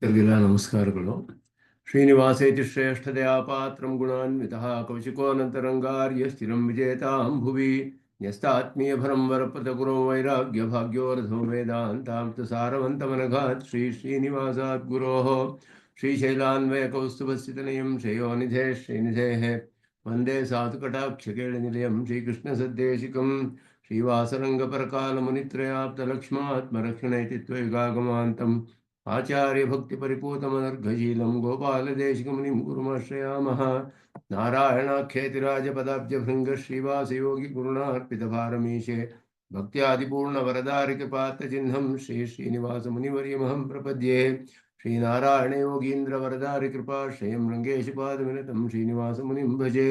ಎಲ್ಲರಿಗೆಲ್ಲ ನಮಸ್ಕಾರಗಳು. ಶ್ರೀನಿವಾಸೇತಿ ಶ್ರೇಷ್ಠದಯಾ ಪಾತ್ರಂ ಗುಣಾನ್ವಿತಃ ಕೌಶಿಕೋನಂತರಂಗಾರ್ಯ ಸ್ಥಿರಂ ವಿಜೇತಾಂ ಭುವಿ ನ್ಯಸ್ತಾತ್ಮೀಯಭರಂ ವರಪ್ರದಗುರೋ ವೈರಾಗ್ಯ ಭಾಗ್ಯೋರಥೋ ವೇದಾಂತಾಂ ತು ಸಾರವಂತಮನಘಾತ್ ಶ್ರೀನಿವಾಸಾತ್ ಗುರೋಃ ಶ್ರೀಶೈಲಾನ್ವಯ ಕೌಸ್ತುಭಸ್ಥಿತನಯಂ ಶ್ರೇಯೋನಿಧೇ ಶ್ರೀನಿಧೇಃ ವಂದೇ ಸಾಧುಕಟಾಕ್ಷಕೇಳನಿಲಯಂ ಶ್ರೀಕೃಷ್ಣಸದ್ದೇಶಿಕಂ ಶ್ರೀವಾಸರಂಗಪರಕಾಲಮುನಿತ್ರಯಾಪ್ತಲಕ್ಷ್ಮಾತ್ಮರಕ್ಷಣೈತಿ ತ್ವಯುಗಾಗಮಾन्तಂ ಆಚಾರ್ಯ ಭಕ್ತಿ ಪರಿಪೂತಮನರ್ಘಶೀಲಂ ಗೋಪಾಲದೇಶಿಕಮುನಿಂ ಗುರುಮಾಶ್ರಯಾಮಃ. ನಾರಾಯಣಾಖ್ಯೇತಿರಾಜ ಪದಾಬ್ಜ ಭೃಂಗ ಶ್ರೀವಾಸಯೋಗಿ ಗುರುಣಾರ್ಪಿತ ಭಾರಮೀಶೆ ಭಕ್ತ್ಯಾದಿಪೂರ್ಣ ವರದಾರಿಕ ಪಾತ್ರ ಚಿಹ್ನಂ ಶ್ರೀನಿವಾಸ ಮುನಿವರ್ಯಮಹಂ ಪ್ರಪದ್ಯೆ. ಶ್ರೀನಾರಾಯಣ ಯೋಗೀಂದ್ರ ವರದಾರಿ ಕೃಪಾಶ್ರಯಂ ರಂಗೇಶ ಪಾದವಿನತಂ ಶ್ರೀನಿವಾಸ ಮುನಿಂ ಭಜೆ.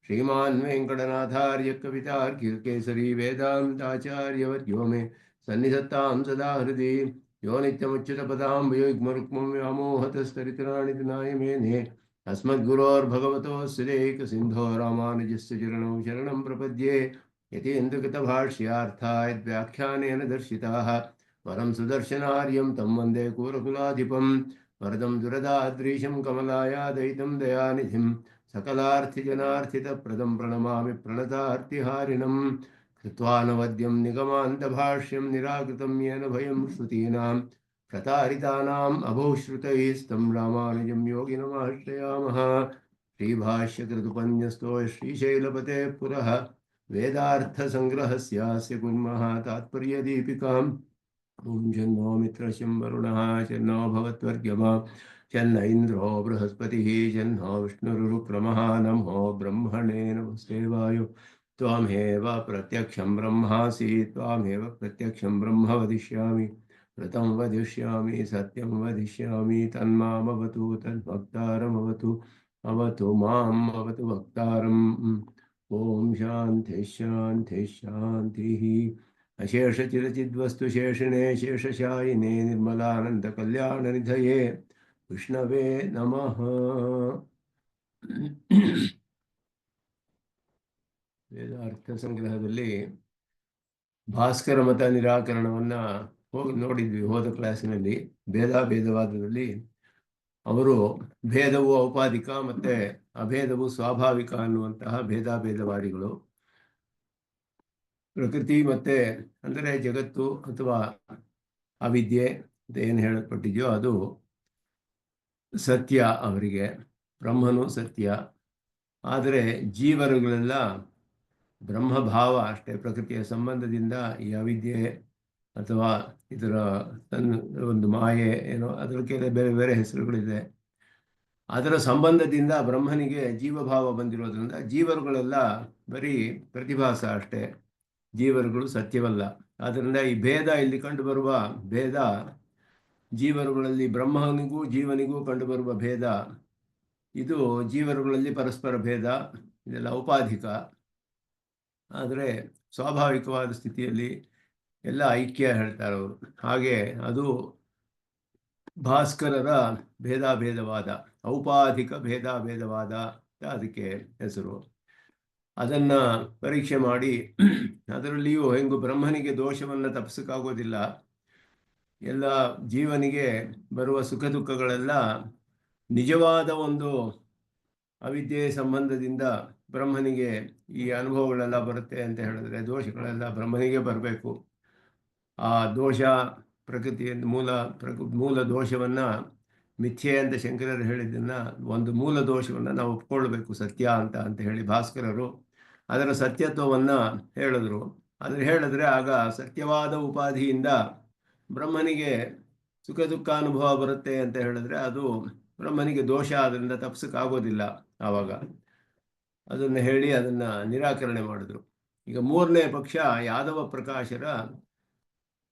ಶ್ರೀಮಾನ್ ವೆಂಕಟನಾಥಾರ್ಯ ಕವಿತಾರ್ಕಿಕೇಸರಿ ವೇದಾಂತಾಚಾರ್ಯವರ್ಯೋ ಮೇ ಸನ್ನಿಧತ್ತಾಂ ಸದಾ ಹೃದಯ ಯೋ ನಿತ್ಯಮಚ್ಯುತಪದಾಂಬುಜಯುಗ್ಮರುಕ್ಮಂ ವ್ಯಾಮೋಹತಸ್ತರಿತರಾಣಿ ನಾಯಮೇನೆ ಅಸ್ಮದ್ಗುರೋರ್ಭಗವತೋಸ್ಯ ದೇಹಿಕಸಿಂಧೋ ರಾಮಾನುಜಸ್ಯ ಚರಣೌ ಶರಣಂ ಪ್ರಪದ್ಯೆ. ಯತೀಂದ್ರಕೃತಭಾಷ್ಯಾರ್ಥಾಯ ವ್ಯಾಖ್ಯಾನೇನ ದರ್ಶಿತಾಃ ವರಂ ಸುದರ್ಶನಾರ್ಯಂ ತಂ ವಂದೇ ಕೂರಕುಲಾಧಿಪಂ ವರದಂ ದುರದಾದ್ರೀಶಂ ಕಮಲಾಯಾದಯಿತಂ ದಯಾನಿಧಿಂ ಸಕಲಾರ್ಥಿಜನಾರ್ಥಿತಪ್ರದಂ ಪ್ರಣಮಾಮಿ ಪ್ರಣತಾರ್ತಿಹಾರಿಣಂ. ಕೃತ್ವಾನವದ್ಯಂ ನಿಗಮಾಂತಭಾಷ್ಯಂ ನಿರಾಕೃತಂ ಯೇನ ಭಯಂ ಶ್ರುತೀನಾಂ ಪ್ರತಾರಿತಾನಾಂ ಅಭೌಶ್ರುತೈಸ್तं ರಾಮಾನುಜಂ ಯೋಗಿನಮಾಶ್ರಯಾಮಃ. ಶ್ರೀಭಾಷ್ಯಕೃತುಪನ್ಯಸ್ತೋ ಶ್ರೀಶೈಲಪತೆ ಪುರಃ ವೇದಾರ್ಥಸಂಗ್ರಹಸ್ಯಾಸ್ಯ ಕುರ್ಮಃ ತಾತ್ಪರ್ಯದೀಪಿಕಾಂ. ಓಂ ಜನ್ನೋ ಮಿತ್ರಶಂ ವರುಣಃ ಜನ್ನೋ ಭವತ್ವರ್ಗ್ಯಮಾ ಜನ್ನ ಇಂದ್ರೋ ಬೃಹಸ್ಪತಿಃ ಜನ್ನೋ ವಿಷ್ಣುರುರುಕ್ರಮಃ. ನಮೋ ಬ್ರಹ್ಮಣೇ ನಮಸ್ತೆ ವಾಯು ತ್ವಮೇವ ಪ್ರತ್ಯಕ್ಷಂ ಬ್ರಹ್ಮಾಸಿ ತ್ವಮೇವ ಪ್ರತ್ಯಕ್ಷಂ ಬ್ರಹ್ಮ ವದಿಷ್ಯಾಮಿ ಋತಂ ವದಿಷ್ಯಾಮಿ ಸತ್ಯಂ ವದಿಷ್ಯಾಮಿ ತನ್ಮಾಮವತು ತದ್ಭಕ್ತಾರಮವತು ಅವತು ಮಾಂ ಅವತು ಭಕ್ತಾರಂ. ಓಂ ಶಾಂತಿ ಶಾಂತಿ ಶಾಂತಿ. ಅಶೇಷ ಚಿರಚಿದ್ವಸ್ತು ಶೇಷಿಣೇ ಶೇಷಶಾಯಿನೇ ನಿರ್ಮಲಾನಂದ ಕಲ್ಯಾಣ ನಿಧಯೇ ವಿಷ್ಣವೇ ನಮಃ. ವೇದಾರ್ಥ ಸಂಗ್ರಹದಲ್ಲಿ ಭಾಸ್ಕರ ಮತ ನಿರಾಕರಣವನ್ನ ನೋಡಿದ್ವಿ ಹೋದ ಕ್ಲಾಸಿನಲ್ಲಿ. ಭೇದವಾದದಲ್ಲಿ ಅವರು ಭೇದವು ಔಪಾಧಿಕ ಮತ್ತೆ ಅಭೇದವು ಸ್ವಾಭಾವಿಕ ಅನ್ನುವಂತಹ ಭೇದವಾದಿಗಳು ಪ್ರಕೃತಿ ಮತ್ತೆ ಅಂದರೆ ಜಗತ್ತು ಅಥವಾ ಅವಿದ್ಯೆ ಅಂತ ಏನು ಹೇಳಲ್ಪಟ್ಟಿದೆಯೋ ಅದು ಸತ್ಯ, ಅವರಿಗೆ ಬ್ರಹ್ಮನು ಸತ್ಯ. ಆದರೆ ಜೀವರುಗಳೆಲ್ಲ ಬ್ರಹ್ಮಭಾವ ಅಷ್ಟೇ. ಪ್ರಕೃತಿಯ ಸಂಬಂಧದಿಂದ ಈ ಅವಿದ್ಯೆ ಅಥವಾ ಇದರ ಒಂದು ಮಾಯೆ ಏನೋ ಅದಕ್ಕೆ ಬೇರೆ ಬೇರೆ ಹೆಸರುಗಳಿದೆ. ಅದರ ಸಂಬಂಧದಿಂದ ಬ್ರಹ್ಮನಿಗೆ ಜೀವಭಾವ ಬಂದಿರೋದ್ರಿಂದ ಜೀವರುಗಳೆಲ್ಲ ಬರೀ ಪ್ರತಿಭಾಸ ಅಷ್ಟೇ, ಜೀವರುಗಳು ಸತ್ಯವಲ್ಲ. ಆದ್ದರಿಂದ ಈ ಭೇದ ಇಲ್ಲಿ ಕಂಡುಬರುವ ಭೇದ ಜೀವರುಗಳಲ್ಲಿ ಬ್ರಹ್ಮನಿಗೂ ಜೀವನಿಗೂ ಕಂಡುಬರುವ ಭೇದ, ಇದು ಜೀವರುಗಳಲ್ಲಿ ಪರಸ್ಪರ ಭೇದ, ಇದೆಲ್ಲ ಔಪಾಧಿಕ. ಆದರೆ ಸ್ವಾಭಾವಿಕವಾದ ಸ್ಥಿತಿಯಲ್ಲಿ ಎಲ್ಲ ಐಕ್ಯ ಹೇಳ್ತಾರೆ ಅವರು. ಹಾಗೆ ಅದು ಭಾಸ್ಕರರ ಭೇದವಾದ, ಔಪಾಧಿಕ ಭೇದವಾದ ಅದಕ್ಕೆ ಹೆಸರು. ಅದನ್ನು ಪರೀಕ್ಷೆ ಮಾಡಿ ಅದರಲ್ಲಿಯೂ ಹೆಂಗು ಬ್ರಹ್ಮನಿಗೆ ದೋಷವನ್ನು ತಪ್ಪಿಸಕ್ಕಾಗೋದಿಲ್ಲ. ಎಲ್ಲ ಜೀವನಿಗೆ ಬರುವ ಸುಖ ದುಃಖಗಳೆಲ್ಲ ನಿಜವಾದ ಒಂದು ಅವಿದ್ಯೆ ಸಂಬಂಧದಿಂದ ಬ್ರಹ್ಮನಿಗೆ ಈ ಅನುಭವಗಳೆಲ್ಲ ಬರುತ್ತೆ ಅಂತ ಹೇಳಿದ್ರೆ ದೋಷಗಳೆಲ್ಲ ಬ್ರಹ್ಮನಿಗೆ ಬರಬೇಕು. ಆ ದೋಷ ಪ್ರಕೃತಿಯಿಂದ ಮೂಲ ದೋಷವನ್ನು ಮಿಥ್ಯೆ ಅಂತ ಶಂಕರರು ಹೇಳಿದ್ದನ್ನು ಒಂದು ಮೂಲ ದೋಷವನ್ನು ನಾವು ಒಪ್ಕೊಳ್ಬೇಕು ಸತ್ಯ ಅಂತ ಹೇಳಿ ಭಾಸ್ಕರರು ಅದರ ಸತ್ಯತ್ವವನ್ನು ಹೇಳಿದ್ರು. ಅದನ್ನು ಹೇಳಿದ್ರೆ ಆಗ ಸತ್ಯವಾದ ಉಪಾಧಿಯಿಂದ ಬ್ರಹ್ಮನಿಗೆ ಸುಖ ದುಃಖ ಅನುಭವ ಬರುತ್ತೆ ಅಂತ ಹೇಳಿದ್ರೆ ಅದು ಬ್ರಹ್ಮನಿಗೆ ದೋಷ, ಅದರಿಂದ ತಪ್ಪಿಸಕ್ಕಾಗೋದಿಲ್ಲ. ಆವಾಗ ಅದನ್ನು ಹೇಳಿ ಅದನ್ನು ನಿರಾಕರಣೆ ಮಾಡಿದ್ರು. ಈಗ ಮೂರನೇ ಪಕ್ಷ ಯಾದವ ಪ್ರಕಾಶರ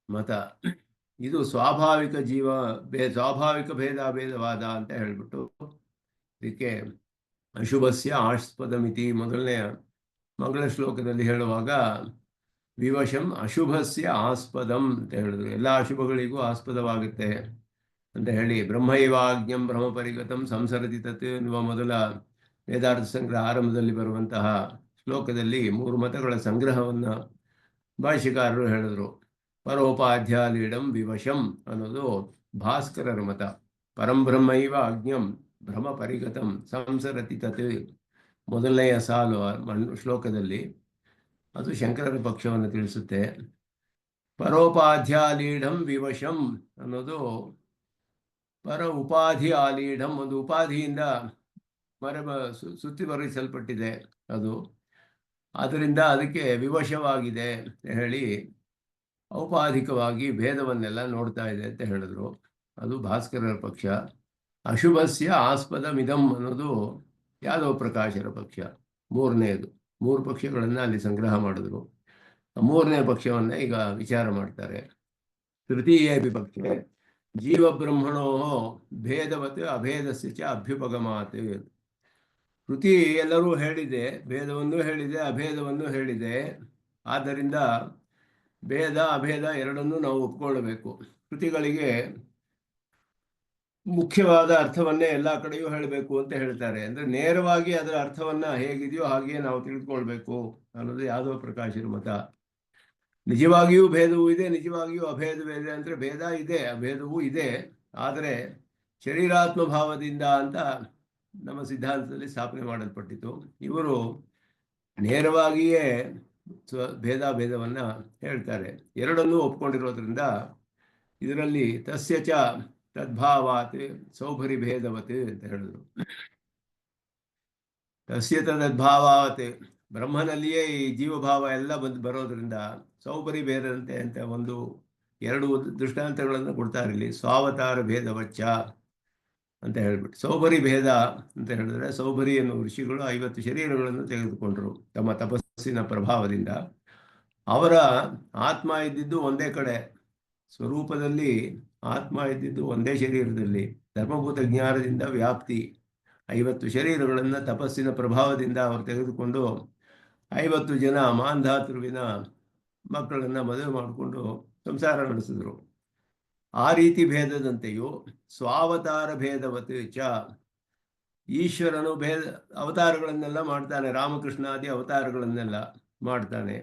ಮತ. ಇದು ಸ್ವಾಭಾವಿಕ ಸ್ವಾಭಾವಿಕ ಭೇದವಾದ ಅಂತ ಹೇಳ್ಬಿಟ್ಟು ಇದಕ್ಕೆ ಅಶುಭಸ್ಯ ಆಸ್ಪದಮಿತಿ ಮೊದಲನೆಯ ಮಂಗಳ ಶ್ಲೋಕದಲ್ಲಿ ಹೇಳುವಾಗ ವಿವಶಂ ಅಶುಭಸ್ಯ ಆಸ್ಪದಂ ಅಂತ ಹೇಳಿದ್ರು. ಎಲ್ಲ ಅಶುಭಗಳಿಗೂ ಆಸ್ಪದವಾಗುತ್ತೆ ಅಂತ ಹೇಳಿ ಬ್ರಹ್ಮೈವಾಜ್ಞಂ ಬ್ರಹ್ಮ ಪರಿಗತಂ ಸಂಸರತಿ ತತ್ ಎನ್ನುವ ಮೊದಲ ವೇದಾರ್ಥ ಸಂಗ್ರಹ ಆರಂಭದಲ್ಲಿ ಬರುವಂತಹ ಶ್ಲೋಕದಲ್ಲಿ 3 ಮತಗಳ ಸಂಗ್ರಹವನ್ನು ಭಾಷ್ಯಕಾರರು ಹೇಳಿದ್ರು. ಪರೋಪಾಧ್ಯಾಲೀಡಂ ವಿವಶಂ ಅನ್ನೋದು ಭಾಸ್ಕರರ ಮತ. ಪರಂಬ್ರಹ್ಮೈವ ಅಜ್ಞಂ ಭ್ರಮ ಪರಿಗತಂ ಸಂಸರತಿ ತತ್. ಮೊದಲನೆಯ ಸಾಲು ಶ್ಲೋಕದಲ್ಲಿ ಅದು ಶಂಕರರ ಪಕ್ಷವನ್ನು ತಿಳಿಸುತ್ತೆ. ಪರೋಪಾಧ್ಯಾಲೀಢಂ ವಿವಶಂ ಅನ್ನೋದು ಪರ ಉಪಾಧಿ ಆಲೀಢಂ, ಒಂದು ಉಪಾಧಿಯಿಂದ ಸುತ್ತಿವರಿಸಲ್ಪಟ್ಟಿದೆ ಅದು, ಆದ್ದರಿಂದ ಅದಕ್ಕೆ ವಿವಶವಾಗಿದೆ ಅಂತ ಹೇಳಿ ಔಪಾಧಿಕವಾಗಿ ಭೇದವನ್ನೆಲ್ಲ ನೋಡ್ತಾ ಇದೆ ಅಂತ ಹೇಳಿದ್ರು. ಅದು ಭಾಸ್ಕರರ ಪಕ್ಷ. ಅಶುಭಸ್ಯ ಆಸ್ಪದಮಿದಂ ಅನ್ನೋದು ಯಾದವ ಪ್ರಕಾಶರ ಪಕ್ಷ, ಮೂರನೆಯದು. ಮೂರು ಪಕ್ಷಗಳನ್ನು ಅಲ್ಲಿ ಸಂಗ್ರಹ ಮಾಡಿದ್ರು. ಮೂರನೇ ಪಕ್ಷವನ್ನ ಈಗ ವಿಚಾರ ಮಾಡ್ತಾರೆ. ತೃತೀಯ ವಿಪಕ್ಷೆ ಜೀವಬ್ರಹ್ಮಣೋ ಭೇದವತ್ ಅಭೇದಸ್ಯ ಚ ಅಭ್ಯುಪಗಮಾತ್. ಕೃತಿ ಎಲ್ಲರೂ ಹೇಳಿದೆ, ಭೇದವನ್ನು ಹೇಳಿದೆ, ಅಭೇದವನ್ನು ಹೇಳಿದೆ. ಆದ್ದರಿಂದ ಭೇದ ಅಭೇದ ಎರಡನ್ನೂ ನಾವು ಒಪ್ಕೊಳ್ಳಬೇಕು. ಕೃತಿಗಳಿಗೆ ಮುಖ್ಯವಾದ ಅರ್ಥವನ್ನೇ ಎಲ್ಲ ಕಡೆಯೂ ಹೇಳಬೇಕು ಅಂತ ಹೇಳ್ತಾರೆ. ಅಂದ್ರೆ ನೇರವಾಗಿ ಅದರ ಅರ್ಥವನ್ನ ಹೇಗಿದೆಯೋ ಹಾಗೆಯೇ ನಾವು ತಿಳಿದುಕೊಳ್ಬೇಕು ಅನ್ನೋದು ಯಾದವ ಪ್ರಕಾಶರ ಮತ. ನಿಜವಾಗಿಯೂ ಭೇದವೂ ಇದೆ, ನಿಜವಾಗಿಯೂ ಅಭೇದವೂ ಇದೆ. ಅಂದ್ರೆ ಭೇದ ಇದೆ, ಅಭೇದವೂ ಇದೆ, ಆದರೆ ಶರೀರಾತ್ಮ ಭಾವದಿಂದ ಅಂತ ನಮ್ಮ ಸಿದ್ಧಾಂತದಲ್ಲಿ ಸ್ಥಾಪನೆ ಮಾಡಲ್ಪಟ್ಟಿತು. ಇವರು ನೇರವಾಗಿಯೇ ಭೇದವನ್ನ ಹೇಳ್ತಾರೆ. ಎರಡನ್ನೂ ಒಪ್ಕೊಂಡಿರೋದ್ರಿಂದ ಇದರಲ್ಲಿ ತಸ್ಯ ಚ ತದ್ಭಾವಾತ್ ಸೌಭರಿ ಭೇದವತ್ ಅಂತ ಹೇಳಿದ್ರು. ತಸ್ಯ ತದ್ಭಾವಾತ್, ಬ್ರಹ್ಮನಲ್ಲಿಯೇ ಈ ಜೀವಭಾವ ಎಲ್ಲ ಬರೋದ್ರಿಂದ ಸೌಭರಿ ಭೇದಂತೆ ಅಂತ ಎರಡು ದೃಷ್ಟಾಂತಗಳನ್ನು ಕೊಡ್ತಾರೆ ಇಲ್ಲಿ. ಸ್ವಾವತಾರ ಭೇದವಚ್ಚ ಅಂತ ಹೇಳ್ಬಿಟ್ಟು ಸೌಭರಿ ಭೇದ ಅಂತ ಹೇಳಿದ್ರೆ, ಸೌಭರಿ ಎನ್ನುವ ಋಷಿಗಳು 50 ಶರೀರಗಳನ್ನು ತೆಗೆದುಕೊಂಡ್ರು ತಮ್ಮ ತಪಸ್ಸಿನ ಪ್ರಭಾವದಿಂದ. ಅವರ ಆತ್ಮ ಇದ್ದಿದ್ದು ಒಂದೇ ಕಡೆ, ಸ್ವರೂಪದಲ್ಲಿ ಆತ್ಮ ಇದ್ದಿದ್ದು ಒಂದೇ ಶರೀರದಲ್ಲಿ. ಧರ್ಮಭೂತ ಜ್ಞಾನದಿಂದ ವ್ಯಾಪ್ತಿ 50 ಶರೀರಗಳನ್ನು ತಪಸ್ಸಿನ ಪ್ರಭಾವದಿಂದ ಅವರು ತೆಗೆದುಕೊಂಡು 50 ಜನ ಮಾಂಧಾತೃವಿನ ಮಕ್ಕಳನ್ನು ಮದುವೆ ಮಾಡಿಕೊಂಡು ಸಂಸಾರ ನಡೆಸಿದ್ರು. ಆ ರೀತಿ ಭೇದದಂತೆಯೂ ಸ್ವಾವತಾರ ಭೇದವತ್ ಚ, ಈಶ್ವರನು ಅವತಾರಗಳನ್ನೆಲ್ಲ ಮಾಡ್ತಾನೆ, ರಾಮಕೃಷ್ಣಾದಿ ಅವತಾರಗಳನ್ನೆಲ್ಲ ಮಾಡ್ತಾನೆ.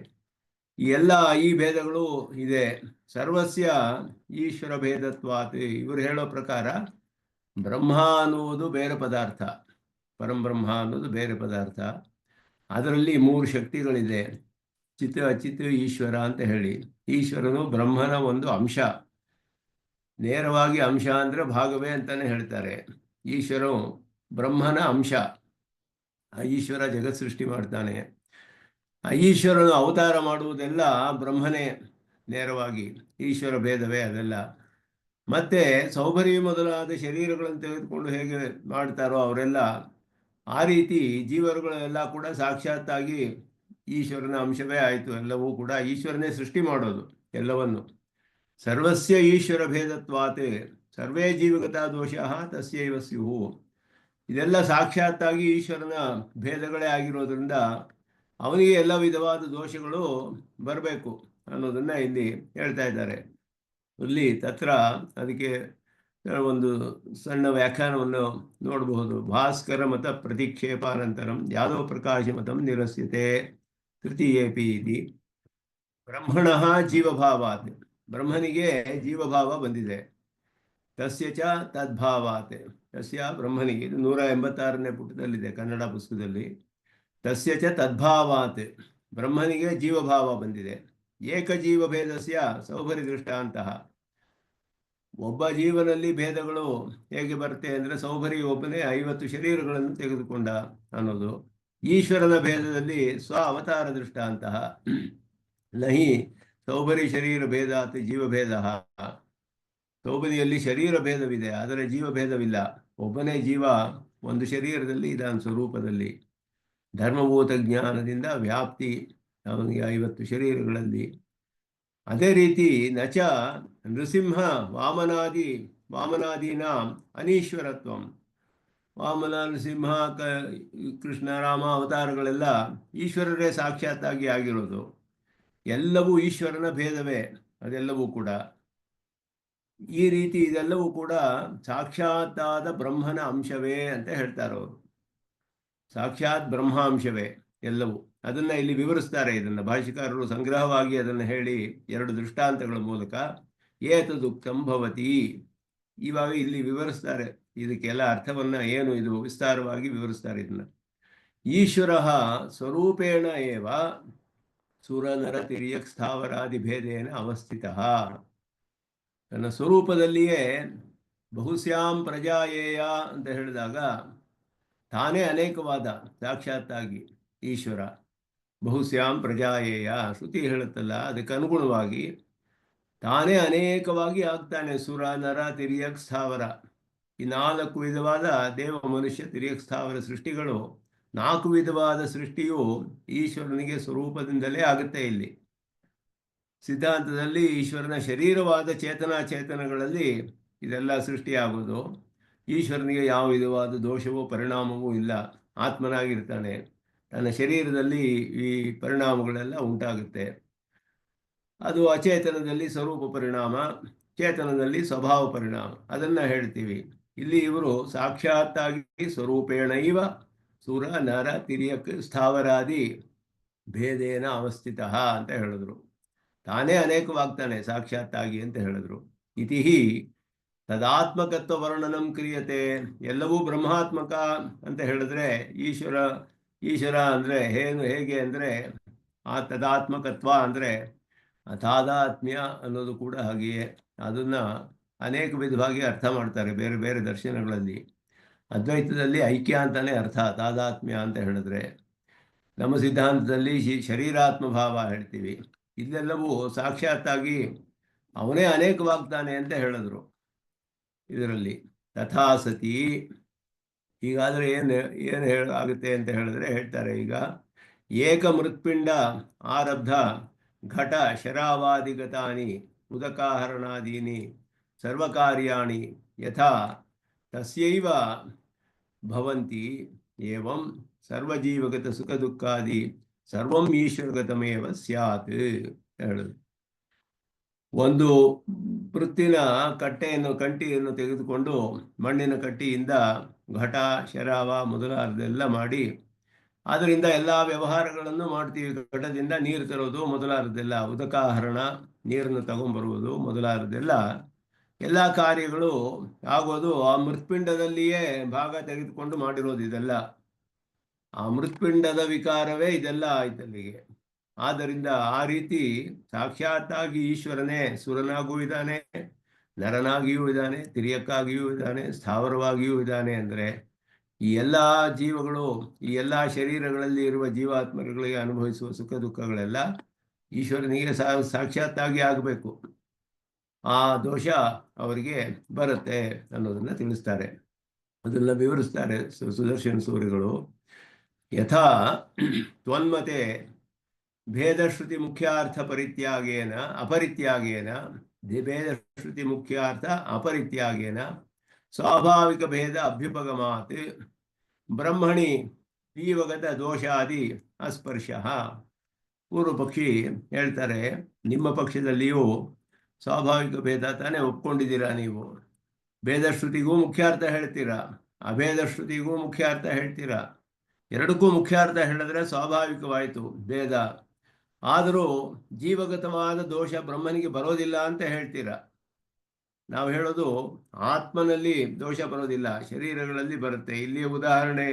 ಈ ಭೇದಗಳು ಇದೆ. ಸರ್ವಸ್ಯ ಈಶ್ವರ ಭೇದತ್ವಾತ್, ಇವರು ಹೇಳೋ ಪ್ರಕಾರ ಬ್ರಹ್ಮ ಅನ್ನುವುದು ಬೇರೆ ಪದಾರ್ಥ, ಪರಂಬ್ರಹ್ಮ ಅನ್ನೋದು ಬೇರೆ ಪದಾರ್ಥ. ಅದರಲ್ಲಿ 3 ಶಕ್ತಿಗಳಿದೆ, ಚಿತ್ ಅಚಿತ್ ಈಶ್ವರ ಅಂತ ಹೇಳಿ. ಈಶ್ವರನು ಬ್ರಹ್ಮನ ಒಂದು ಅಂಶ, ನೇರವಾಗಿ ಅಂಶ ಅಂದ್ರೆ ಭಾಗವೇ ಅಂತಾನೆ ಹೇಳ್ತಾರೆ. ಈಶ್ವರನು ಬ್ರಹ್ಮನ ಅಂಶ. ಆ ಈಶ್ವರ ಜಗತ್ ಸೃಷ್ಟಿ ಮಾಡ್ತಾನೆ. ಆ ಈಶ್ವರನು ಅವತಾರ ಮಾಡುವುದೆಲ್ಲ ಬ್ರಹ್ಮನೇ ನೇರವಾಗಿ, ಈಶ್ವರ ಭೇದವೇ ಅದೆಲ್ಲ. ಮತ್ತೆ ಸೌಭರಿ ಮೊದಲಾದ ಶರೀರಗಳನ್ನು ತೆಗೆದುಕೊಂಡು ಹೇಗೆ ಮಾಡ್ತಾರೋ ಅವರೆಲ್ಲ, ಆ ರೀತಿ ಜೀವರುಗಳೆಲ್ಲ ಕೂಡ ಸಾಕ್ಷಾತ್ತಾಗಿ ಈಶ್ವರನ ಅಂಶವೇ ಆಯಿತು. ಎಲ್ಲವೂ ಕೂಡ ಈಶ್ವರನೇ ಸೃಷ್ಟಿ ಮಾಡೋದು ಎಲ್ಲವನ್ನು. ಸರ್ವಸ್ಯ ಈಶ್ವರ ಭೇದತ್ವಾತ್ ಸರ್ವೇ ಜೀವಗತ ದೋಷಃ ತಸ್ಯೈವ ಸ್ಯುಃ. ಇದೆಲ್ಲ ಸಾಕ್ಷಾತ್ತಾಗಿ ಈಶ್ವರನ ಭೇದಗಳೇ ಆಗಿರೋದ್ರಿಂದ ಅವನಿಗೆ ಎಲ್ಲ ವಿಧವಾದ ದೋಷಗಳು ಬರಬೇಕು ಅನ್ನೋದನ್ನ ಇಲ್ಲಿ ಹೇಳ್ತಾ ಇದ್ದಾರೆ. ಇಲ್ಲಿ ತತ್ರ ಅದಕ್ಕೆ ಒಂದು ಸಣ್ಣ ವ್ಯಾಖ್ಯಾನವನ್ನು ನೋಡಬಹುದು. ಭಾಸ್ಕರ ಮತ ಪ್ರತಿಕ್ಷೇಪಾನಂತರಂ ಯಾದವ ಪ್ರಕಾಶ ಮತಂ ನಿರಸ್ಯತೆ ತೃತೀಯೇಪಿ ಇತಿ. ಬ್ರಹ್ಮಣ ಜೀವಭಾವಾತ್, ಬ್ರಹ್ಮನಿಗೆ ಜೀವಭಾವ ಬಂದಿದೆ. ತಸ್ಯ ಚ ತದ್ಭಾವಾತ್, ತಸ್ಯ ಬ್ರಹ್ಮನಿಗೆ, ಇದು 186ನೇ ಪುಟದಲ್ಲಿದೆ ಕನ್ನಡ ಪುಸ್ತಕದಲ್ಲಿ. ತಸ್ಯ ಚ ತದ್ಭಾವಾತ್, ಬ್ರಹ್ಮನಿಗೆ ಜೀವಭಾವ ಬಂದಿದೆ. ಏಕಜೀವ ಭೇದಸ್ಯ ಸೌಭರಿ ದೃಷ್ಟಾಂತಃ, ಒಬ್ಬ ಜೀವನಲ್ಲಿ ಭೇದಗಳು ಹೇಗೆ ಬರುತ್ತೆ ಅಂದರೆ, ಸೌಭರಿ ಒಬ್ಬನೇ 50 ಶರೀರಗಳನ್ನು ತೆಗೆದುಕೊಂಡ ಅನ್ನೋದು. ಈಶ್ವರನ ಭೇದದಲ್ಲಿ ಸ್ವ ಅವತಾರ ದೃಷ್ಟಾಂತಃ ನಹಿ ಸೌಭರಿ ಶರೀರ ಭೇದಾತ್ ಜೀವಭೇದ. ಸೌಭರಿಯಲ್ಲಿ ಶರೀರ ಭೇದವಿದೆ, ಆದರೆ ಜೀವಭೇದವಿಲ್ಲ. ಒಬ್ಬನೇ ಜೀವ ಒಂದು ಶರೀರದಲ್ಲಿ ಇದ್ದಾನ ಸ್ವರೂಪದಲ್ಲಿ. ಧರ್ಮಭೂತ ಜ್ಞಾನದಿಂದ ವ್ಯಾಪ್ತಿ ಅವನಿಗೆ 50 ಶರೀರಗಳಲ್ಲಿ. ಅದೇ ರೀತಿ ನಚ ನೃಸಿಂಹ ವಾಮನಾದೀನ ಅನೀಶ್ವರತ್ವಂ. ವಾಮನ, ನೃಸಿಂಹ, ಕೃಷ್ಣ, ರಾಮ ಅವತಾರಗಳೆಲ್ಲ ಈಶ್ವರರೇ ಸಾಕ್ಷಾತ್ತಾಗಿ ಆಗಿರೋದು. ಎಲ್ಲವೂ ಈಶ್ವರನ ಭೇದವೇ ಅದೆಲ್ಲವೂ ಕೂಡ. ಈ ರೀತಿ ಇದೆಲ್ಲವೂ ಕೂಡ ಸಾಕ್ಷಾತ್ತಾದ ಬ್ರಹ್ಮನ ಅಂಶವೇ ಅಂತ ಹೇಳ್ತಾರೆ ಅವರು. ಸಾಕ್ಷಾತ್ ಬ್ರಹ್ಮಾಂಶವೇ ಎಲ್ಲವೂ. ಅದನ್ನ ಇಲ್ಲಿ ವಿವರಿಸ್ತಾರೆ. ಇದನ್ನು ಭಾಷಿಕಾರರು ಸಂಗ್ರಹವಾಗಿ ಅದನ್ನು ಹೇಳಿ 2 ದೃಷ್ಟಾಂತಗಳ ಮೂಲಕ ಏತದುಕ್ತಂ ಭವತಿ, ಇವಾಗ ಇಲ್ಲಿ ವಿವರಿಸ್ತಾರೆ, ಇದಕ್ಕೆಲ್ಲ ಅರ್ಥವನ್ನ ಏನು ಇದು ವಿಸ್ತಾರವಾಗಿ ವಿವರಿಸ್ತಾರೆ ಇದನ್ನ. ಈಶ್ವರ ಸ್ವರೂಪೇಣ ಏವ ಸುರ ನರ ತಿರ್ಯಕ್ ಸ್ಥಾವರಾದಿ ಭೇದೇನ ಅವಸ್ಥಿತ. ತನ್ನ ಸ್ವರೂಪದಲ್ಲಿಯೇ ಬಹುಶ್ಯಾಂ ಪ್ರಜಾಯೇಯ ಅಂತ ಹೇಳಿದಾಗ ತಾನೇ ಅನೇಕವಾದ ಸಾಕ್ಷಾತ್ತಾಗಿ ಈಶ್ವರ ಬಹುಶ್ಯಾಂ ಪ್ರಜಾಯೇಯ ಶ್ರುತಿ ಹೇಳುತ್ತಲ್ಲ, ಅದಕ್ಕೆ ಅನುಗುಣವಾಗಿ ತಾನೇ ಅನೇಕವಾಗಿ ಆಗ್ತಾನೆ. ಸುರ ನರ ತಿರ್ಯಕ್ ಸ್ಥಾವರ, ಈ 4 ವಿಧವಾದ ದೇವ ಮನುಷ್ಯ ತಿರ್ಯಕ್ ಸ್ಥಾವರ ಸೃಷ್ಟಿಗಳು, 4 ವಿಧವಾದ ಸೃಷ್ಟಿಯು ಈಶ್ವರನಿಗೆ ಸ್ವರೂಪದಿಂದಲೇ ಆಗುತ್ತೆ. ಇಲ್ಲಿ ಸಿದ್ಧಾಂತದಲ್ಲಿ ಈಶ್ವರನ ಶರೀರವಾದ ಚೇತನಗಳಲ್ಲಿ ಇದೆಲ್ಲ ಸೃಷ್ಟಿಯಾಗೋದು. ಈಶ್ವರನಿಗೆ ಯಾವ ವಿಧವಾದ ದೋಷವೂ ಪರಿಣಾಮವೂ ಇಲ್ಲ, ಆತ್ಮನಾಗಿರ್ತಾನೆ. ತನ್ನ ಶರೀರದಲ್ಲಿ ಈ ಪರಿಣಾಮಗಳೆಲ್ಲ ಉಂಟಾಗುತ್ತೆ. ಅದು ಅಚೇತನದಲ್ಲಿ ಸ್ವರೂಪ ಪರಿಣಾಮ, ಚೇತನದಲ್ಲಿ ಸ್ವಭಾವ ಪರಿಣಾಮ, ಅದನ್ನು ಹೇಳ್ತೀವಿ. ಇಲ್ಲಿ ಇವರು ಸಾಕ್ಷಾತ್ತಾಗಿ ಸ್ವರೂಪೇಣೈವ ಸುರ ನರ ತಿರ್ಯಕ್ ಸ್ಥಾವರಾದಿ ಭೇದೇನ ಅವಸ್ಥಿತ ಅಂತ ಹೇಳಿದ್ರು. ತಾನೇ ಅನೇಕವಾಗ್ತಾನೆ ಸಾಕ್ಷಾತ್ತಾಗಿ ಅಂತ ಹೇಳಿದ್ರು. ಇತಿ ತದಾತ್ಮಕತ್ವ ವರ್ಣನಂ ಕ್ರಿಯತೆ, ಎಲ್ಲವೂ ಬ್ರಹ್ಮಾತ್ಮಕ ಅಂತ ಹೇಳಿದ್ರೆ ಈಶ್ವರ ಅಂದರೆ ಹೇಗೆ ಅಂದರೆ ಆ ತದಾತ್ಮಕತ್ವ ಅಂದರೆ ತಾದಾತ್ಮ್ಯ ಅನ್ನೋದು ಕೂಡ ಹಾಗೆಯೇ. ಅದನ್ನು ಅನೇಕ ವಿಧವಾಗಿ ಅರ್ಥ ಮಾಡ್ತಾರೆ ಬೇರೆ ಬೇರೆ ದರ್ಶನಗಳಲ್ಲಿ. ಅದ್ವೈತದಲ್ಲಿ ಐಕ್ಯ ಅಂತಾನೆ ಅರ್ಥ ತಾದಾತ್ಮ್ಯ ಅಂತ ಹೇಳಿದ್ರೆ, ನಮ್ಮ ಸಿದ್ಧಾಂತದಲ್ಲಿ ಶರೀರಾತ್ಮ ಭಾವ ಹೇಳ್ತೀವಿ. ಇದೆಲ್ಲವೂ ಸಾಕ್ಷಾತ್ತಾಗಿ ಅವನೇ ಅನೇಕವಾಗ್ತಾನೆ ಅಂತ ಹೇಳಿದ್ರು ಇದರಲ್ಲಿ. ತಥಾ ಸತಿ, ಹೀಗಾದರೆ ಏನು ಆಗುತ್ತೆ ಅಂತ ಹೇಳಿದ್ರೆ ಹೇಳ್ತಾರೆ. ಈಗ ಏಕ ಮೃತ್ಪಿಂಡ ಆರಬ್ಧ ಘಟ ಶರಾವಾದಿಗತಾನಿ ಉದಕಾಹರಣಾದೀನಿ ಸರ್ವಕಾರ್ಯಾಣಿ ಯಥಾ ತಸ್ಯೈವ ಭವಂತಿ ಏವಂ ಸರ್ವಜೀವಗತ ಸುಖ ದುಃಖಾದಿ ಸರ್ವಂ ಈಶ್ವರಗತಮೇವ ಸ್ಯಾತ್ ಹೇಳುದು. ಒಂದು ವೃತ್ತಿನ ಕಂಟಿಯನ್ನು ತೆಗೆದುಕೊಂಡು ಮಣ್ಣಿನ ಕಟ್ಟಿಯಿಂದ ಘಟ ಶರಾವ ಮೊದಲಾದೆಲ್ಲ ಮಾಡಿ ಅದರಿಂದ ಎಲ್ಲ ವ್ಯವಹಾರಗಳನ್ನು ಮಾಡ್ತೀವಿ. ಘಟದಿಂದ ನೀರು ತರೋದು ಮೊದಲಾದದೆಲ್ಲ, ಉದಕಾಹರಣ ನೀರನ್ನು ತಗೊಂಡ್ಬರುವುದು ಮೊದಲಾದದೆಲ್ಲ ಎಲ್ಲ ಕಾರ್ಯಗಳು ಆಗೋದು ಆ ಮೃತ್ಪಿಂಡದಲ್ಲಿಯೇ ಭಾಗ ತೆಗೆದುಕೊಂಡು ಮಾಡಿರೋದು. ಇದೆಲ್ಲ ಆ ಮೃತ್ಪಿಂಡದ ವಿಕಾರವೇ ಇದೆಲ್ಲ ಆಯ್ತಲ್ಲಿಗೆ. ಆದ್ದರಿಂದ ಆ ರೀತಿ ಸಾಕ್ಷಾತ್ತಾಗಿ ಈಶ್ವರನೇ ಸುರನಾಗೂ ಇದ್ದಾನೆ, ನರನಾಗಿಯೂ ಇದ್ದಾನೆ, ತಿರ್ಯಕ್ಕಾಗಿಯೂ ಇದ್ದಾನೆ, ಸ್ಥಾವರವಾಗಿಯೂ ಇದ್ದಾನೆ. ಅಂದರೆ ಈ ಎಲ್ಲ ಜೀವಗಳು, ಈ ಎಲ್ಲ ಶರೀರಗಳಲ್ಲಿ ಇರುವ ಜೀವಾತ್ಮಗಳಿಗೆ ಅನುಭವಿಸುವ ಸುಖ ದುಃಖಗಳೆಲ್ಲ ಈಶ್ವರನಿಗೆ ಸಾಕ್ಷಾತ್ತಾಗಿ ಆಗಬೇಕು. ಆ ದೋಷ ಅವರಿಗೆ ಬರುತ್ತೆ ಅನ್ನೋದನ್ನು ತಿಳಿಸ್ತಾರೆ. ಅದನ್ನು ವಿವರಿಸ್ತಾರೆ ಸುದರ್ಶನ ಸೂರ್ಯಗಳು. ಯಥಾ ತ್ವನ್ಮತೆ ಭೇದಶ್ರುತಿ ಮುಖ್ಯಾರ್ಥ ಅಪರಿತ್ಯಾಗೇನ ಭೇದಶ್ರುತಿ ಮುಖ್ಯಾರ್ಥ ಅಪರಿತ್ಯಾಗೇನ ಸ್ವಾಭಾವಿಕ ಭೇದ ಅಭ್ಯುಪಗಮಾತ್ ಬ್ರಹ್ಮಣಿ ಜೀವಗತ ದೋಷಾದಿ ಅಸ್ಪರ್ಶ. ಪೂರ್ವ ಪಕ್ಷಿ ಹೇಳ್ತಾರೆ, ನಿಮ್ಮ ಪಕ್ಷದಲ್ಲಿಯೂ ಸ್ವಾಭಾವಿಕ ಭೇದ ತಾನೇ ಒಪ್ಕೊಂಡಿದ್ದೀರಾ ನೀವು. ಭೇದಶ್ರುತಿಗೂ ಮುಖ್ಯಾರ್ಥ ಹೇಳ್ತೀರಾ, ಅಭೇದ ಶ್ರುತಿಗೂ ಮುಖ್ಯಾರ್ಥ ಹೇಳ್ತೀರಾ. ಎರಡಕ್ಕೂ ಮುಖ್ಯಾರ್ಥ ಹೇಳಿದ್ರೆ ಸ್ವಾಭಾವಿಕವಾಯಿತು ಭೇದ. ಆದರೂ ಜೀವಗತವಾದ ದೋಷ ಬ್ರಹ್ಮನಿಗೆ ಬರೋದಿಲ್ಲ ಅಂತ ಹೇಳ್ತೀರಾ. ನಾವು ಹೇಳೋದು ಆತ್ಮನಲ್ಲಿ ದೋಷ ಬರೋದಿಲ್ಲ, ಶರೀರಗಳಲ್ಲಿ ಬರುತ್ತೆ. ಇಲ್ಲಿಯ ಉದಾಹರಣೆ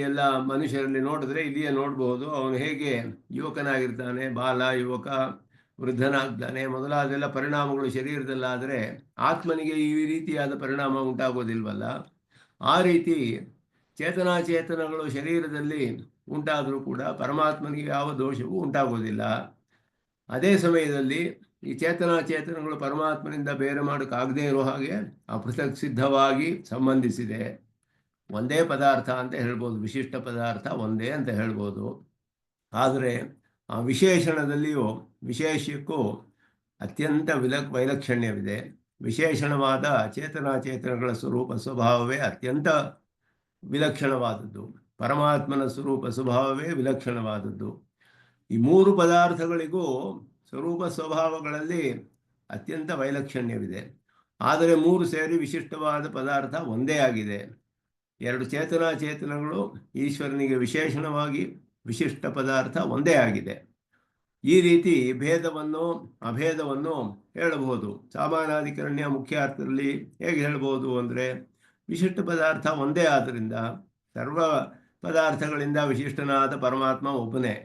ಎಲ್ಲ ಮನುಷ್ಯರಲ್ಲಿ ನೋಡಿದ್ರೆ ಇಲ್ಲಿಯೇ ನೋಡ್ಬೋದು. ಅವನು ಹೇಗೆ ಯುವಕನಾಗಿರ್ತಾನೆ, ಬಾಲ ಯುವಕ ವೃದ್ಧನಾಗ್ತಾನೆ, ಮೊದಲಾದೆಲ್ಲ ಪರಿಣಾಮಗಳು ಶರೀರದಲ್ಲಾದರೆ ಆತ್ಮನಿಗೆ ಈ ರೀತಿಯಾದ ಪರಿಣಾಮ ಉಂಟಾಗೋದಿಲ್ವಲ್ಲ. ಆ ರೀತಿ ಚೇತನಾಚೇತನಗಳು ಶರೀರದಲ್ಲಿ ಉಂಟಾದರೂ ಕೂಡ ಪರಮಾತ್ಮನಿಗೆ ಯಾವ ದೋಷವೂ ಉಂಟಾಗೋದಿಲ್ಲ. ಅದೇ ಸಮಯದಲ್ಲಿ ಈ ಚೇತನಾಚೇತನಗಳು ಪರಮಾತ್ಮನಿಂದ ಬೇರೆ ಮಾಡೋಕ್ಕಾಗದೇ ಇರೋ ಹಾಗೆ ಅಪೃಥಕ್ ಸಿದ್ಧವಾಗಿ ಸಂಬಂಧಿಸಿದೆ. ಒಂದೇ ಪದಾರ್ಥ ಅಂತ ಹೇಳ್ಬೋದು, ವಿಶಿಷ್ಟ ಪದಾರ್ಥ ಒಂದೇ ಅಂತ ಹೇಳ್ಬೋದು. ಆದರೆ ಆ ವಿಶೇಷಣದಲ್ಲಿಯೂ ವಿಶೇಷಕ್ಕೂ ಅತ್ಯಂತ ವೈಲಕ್ಷಣ್ಯವಿದೆ. ವಿಶೇಷಣವಾದ ಚೇತನಾಚೇತನಗಳ ಸ್ವರೂಪ ಸ್ವಭಾವವೇ ಅತ್ಯಂತ ವಿಲಕ್ಷಣವಾದದ್ದು, ಪರಮಾತ್ಮನ ಸ್ವರೂಪ ಸ್ವಭಾವವೇ ವಿಲಕ್ಷಣವಾದದ್ದು. ಈ 3 ಪದಾರ್ಥಗಳಿಗೂ ಸ್ವರೂಪ ಸ್ವಭಾವಗಳಲ್ಲಿ ಅತ್ಯಂತ ವೈಲಕ್ಷಣ್ಯವಿದೆ. ಆದರೆ 3 ಸೇರಿ ವಿಶಿಷ್ಟವಾದ ಪದಾರ್ಥ ಒಂದೇ ಆಗಿದೆ. 2 ಚೇತನಾಚೇತನಗಳು ಈಶ್ವರನಿಗೆ ವಿಶೇಷಣವಾಗಿ ವಿಶಿಷ್ಟ ಪದಾರ್ಥ ಒಂದೇ ಆಗಿದೆ. ಈ ರೀತಿ ಭೇದವನ್ನು ಅಭೇದವನ್ನು ಹೇಳಬಹುದು. ಸಾಮಾನಾಧಿಕರಣ್ಯ ಮುಖ್ಯ ಅರ್ಥದಲ್ಲಿ ಹೇಗೆ ಹೇಳ್ಬೋದು ಅಂದರೆ, ವಿಶಿಷ್ಟ ಪದಾರ್ಥ ಒಂದೇ ಆದ್ದರಿಂದ ಸರ್ವ ಪದಾರ್ಥಗಳಿಂದ ವಿಶಿಷ್ಟನಾದ ಪರಮಾತ್ಮ ಒಬ್ಬನೇ.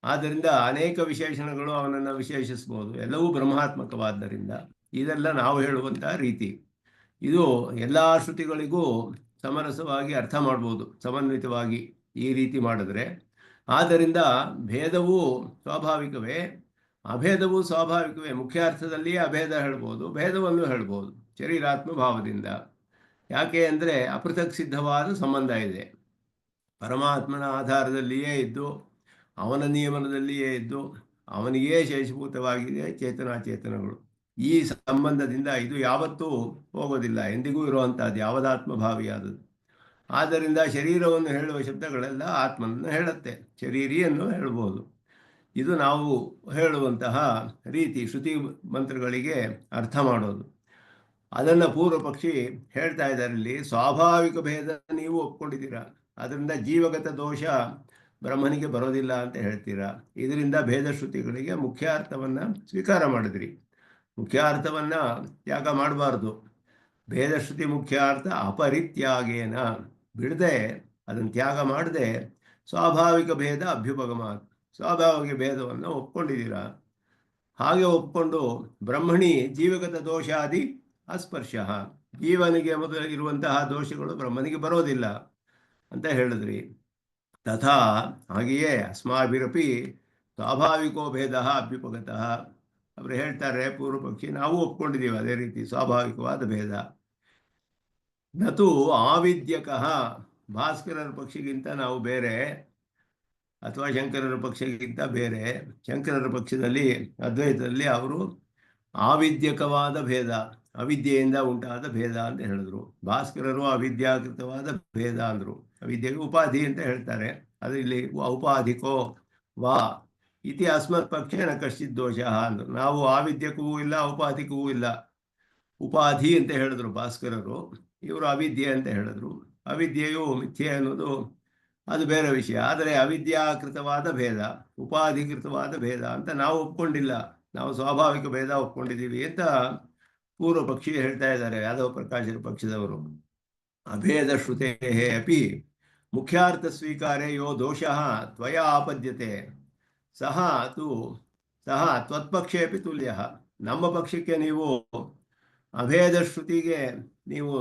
ಆದ್ದರಿಂದ ಅನೇಕ ವಿಶೇಷಣಗಳು ಅವನನ್ನು ವಿಶೇಷಿಸ್ಬೋದು. ಎಲ್ಲವೂ ಬ್ರಹ್ಮಾತ್ಮಕವಾದ್ದರಿಂದ ಇದೆಲ್ಲ ನಾವು ಹೇಳುವಂತಹ ರೀತಿ. ಇದು ಎಲ್ಲ ಶ್ರುತಿಗಳಿಗೂ ಸಮರಸವಾಗಿ ಅರ್ಥ ಮಾಡ್ಬೋದು, ಸಮನ್ವಿತವಾಗಿ ಈ ರೀತಿ ಮಾಡಿದ್ರೆ. ಆದ್ದರಿಂದ ಭೇದವೂ ಸ್ವಾಭಾವಿಕವೇ, ಅಭೇದವೂ ಸ್ವಾಭಾವಿಕವೇ. ಮುಖ್ಯ ಅರ್ಥದಲ್ಲಿಯೇ ಅಭೇದ ಹೇಳ್ಬೋದು, ಭೇದವನ್ನು ಹೇಳ್ಬೋದು ಶರೀರಾತ್ಮ ಭಾವದಿಂದ. ಯಾಕೆ ಅಂದರೆ ಅಪೃಥಕ್ ಸಿದ್ಧವಾದ ಸಂಬಂಧ ಇದೆ. ಪರಮಾತ್ಮನ ಆಧಾರದಲ್ಲಿಯೇ ಇದ್ದು, ಅವನ ನಿಯಮನದಲ್ಲಿಯೇ ಇದ್ದು, ಅವನಿಗೇ ಶೇಷಭೂತವಾಗಿದೆ ಚೇತನಾಚೇತನಗಳು. ಈ ಸಂಬಂಧದಿಂದ ಇದು ಯಾವತ್ತೂ ಹೋಗೋದಿಲ್ಲ, ಎಂದಿಗೂ ಇರುವಂಥದ್ದು, ಯಾವುದಾತ್ಮಭಾವಿಯಾದದ್ದು. ಆದ್ದರಿಂದ ಶರೀರವನ್ನು ಹೇಳುವ ಶಬ್ದಗಳೆಲ್ಲ ಆತ್ಮನನ್ನು ಹೇಳುತ್ತೆ, ಶರೀರಿಯನ್ನು ಹೇಳ್ಬೋದು. ಇದು ನಾವು ಹೇಳುವಂತಹ ರೀತಿ, ಶ್ರುತಿ ಮಂತ್ರಗಳಿಗೆ ಅರ್ಥ ಮಾಡೋದು. ಅದನ್ನು ಪೂರ್ವ ಪಕ್ಷಿ ಹೇಳ್ತಾ ಇದ್ದಾರೆ, ಇಲ್ಲಿ ಸ್ವಾಭಾವಿಕ ಭೇದ ನೀವು ಒಪ್ಕೊಂಡಿದ್ದೀರಾ, ಅದರಿಂದ ಜೀವಗತ ದೋಷ ಬ್ರಹ್ಮನಿಗೆ ಬರೋದಿಲ್ಲ ಅಂತ ಹೇಳ್ತೀರಾ. ಇದರಿಂದ ಭೇದ ಶ್ರುತಿಗಳಿಗೆ ಮುಖ್ಯ ಅರ್ಥವನ್ನು ಸ್ವೀಕಾರ ಮಾಡಿದ್ರಿ. ಮುಖ್ಯ ಅರ್ಥವನ್ನು ತ್ಯಾಗ ಮಾಡಬಾರ್ದು. ಭೇದ ಶ್ರುತಿ ಮುಖ್ಯ ಅರ್ಥ ಅಪರಿತ್ಯಾಗೇನ, ಬಿಡದೆ ಅದನ್ನು ತ್ಯಾಗ ಮಾಡದೆ ಸ್ವಾಭಾವಿಕ ಭೇದ ಅಭ್ಯುಪಗಮ, ಸ್ವಾಭಾವಿಕ ಭೇದವನ್ನು ಒಪ್ಕೊಂಡಿದ್ದೀರಾ. ಹಾಗೆ ಒಪ್ಕೊಂಡು ಬ್ರಹ್ಮಣಿ ಜೀವಗತ ದೋಷಾದಿ ಅಸ್ಪರ್ಶ, ಜೀವನಿಗೆ ಮೊದಲು ಇರುವಂತಹ ದೋಷಗಳು ಬ್ರಹ್ಮನಿಗೆ ಬರೋದಿಲ್ಲ ಅಂತ ಹೇಳಿದ್ರಿ. ತಥಾ ಹಾಗೆಯೇ ಅಸ್ಮಾಭಿರಪಿ ಸ್ವಾಭಾವಿಕೋ ಭೇದ ಅಭ್ಯುಪಗತಃ. ಅವರು ಹೇಳ್ತಾರೆ ಪೂರ್ವ ಪಕ್ಷಿ, ನಾವು ಒಪ್ಕೊಂಡಿದ್ದೀವಿ ಅದೇ ರೀತಿ ಸ್ವಾಭಾವಿಕವಾದ ಭೇದ. ನತು ಆವಿದ್ಯಕಃ, ಭಾಸ್ಕರರ ಪಕ್ಷಿಗಿಂತ ನಾವು ಬೇರೆ, ಅಥವಾ ಶಂಕರರ ಪಕ್ಷಕ್ಕಿಂತ ಬೇರೆ. ಶಂಕರರ ಪಕ್ಷದಲ್ಲಿ ಅದ್ವೈತದಲ್ಲಿ ಅವರು ಆವಿದ್ಯಕವಾದ ಭೇದ, ಅವಿದ್ಯೆಯಿಂದ ಉಂಟಾದ ಭೇದ ಅಂತ ಹೇಳಿದ್ರು. ಭಾಸ್ಕರರು ಅವಿದ್ಯಾಕೃತವಾದ ಭೇದ ಅಂದರು. ಅವಿದ್ಯೆಗೆ ಉಪಾಧಿ ಅಂತ ಹೇಳ್ತಾರೆ, ಅದು ಇಲ್ಲಿ ಔಪಾಧಿಕೋ ವಾ ಇತಿ ಅಸ್ಮತ್ ಪಕ್ಷೇನ ಕಶ್ಚಿತ್ ದೋಷ ಅಂದರು. ನಾವು ಆವಿದ್ಯಕವೂ ಇಲ್ಲ ಔಪಾಧಿಕವೂ ಇಲ್ಲ, ಉಪಾಧಿ ಅಂತ ಹೇಳಿದ್ರು ಭಾಸ್ಕರರು, ಇವರು ಅವಿದ್ಯೆ ಅಂತ ಹೇಳಿದ್ರು. ಅವಿದ್ಯೆಯು ಮಿಥ್ಯೆ ಅನ್ನೋದು ಅದು ಬೇರೆ ವಿಷಯ. ಆದರೆ ಅವಿದ್ಯಾಕೃತವಾದ ಭೇದ, ಉಪಾಧಿಕೃತವಾದ ಭೇದ ಅಂತ ನಾವು ಒಪ್ಕೊಂಡಿಲ್ಲ, ನಾವು ಸ್ವಾಭಾವಿಕ ಭೇದ ಒಪ್ಕೊಂಡಿದ್ದೀವಿ ಅಂತ ಪೂರ್ವ ಪಕ್ಷಿ ಹೇಳ್ತಾ ಇದ್ದಾರೆ ಯಾದವ ಪ್ರಕಾಶರ ಪಕ್ಷದವರು. ಅಭೇದ ಶ್ರುತೆ ಅಪಿ ಮುಖ್ಯಾರ್ಥ ಸ್ವೀಕಾರೇ ಯೋ ದೋಷ ತ್ವಯ ಆಪದ್ಯತೆ ಸಹ ತ್ವತ್ಪಕ್ಷೇ ಅಪಿ ತುಲ್ಯ. ನಮ್ಮ ಪಕ್ಷಕ್ಕೆ ನೀವು ಅಭೇದ ಶ್ರುತಿಗೆ ನೀವು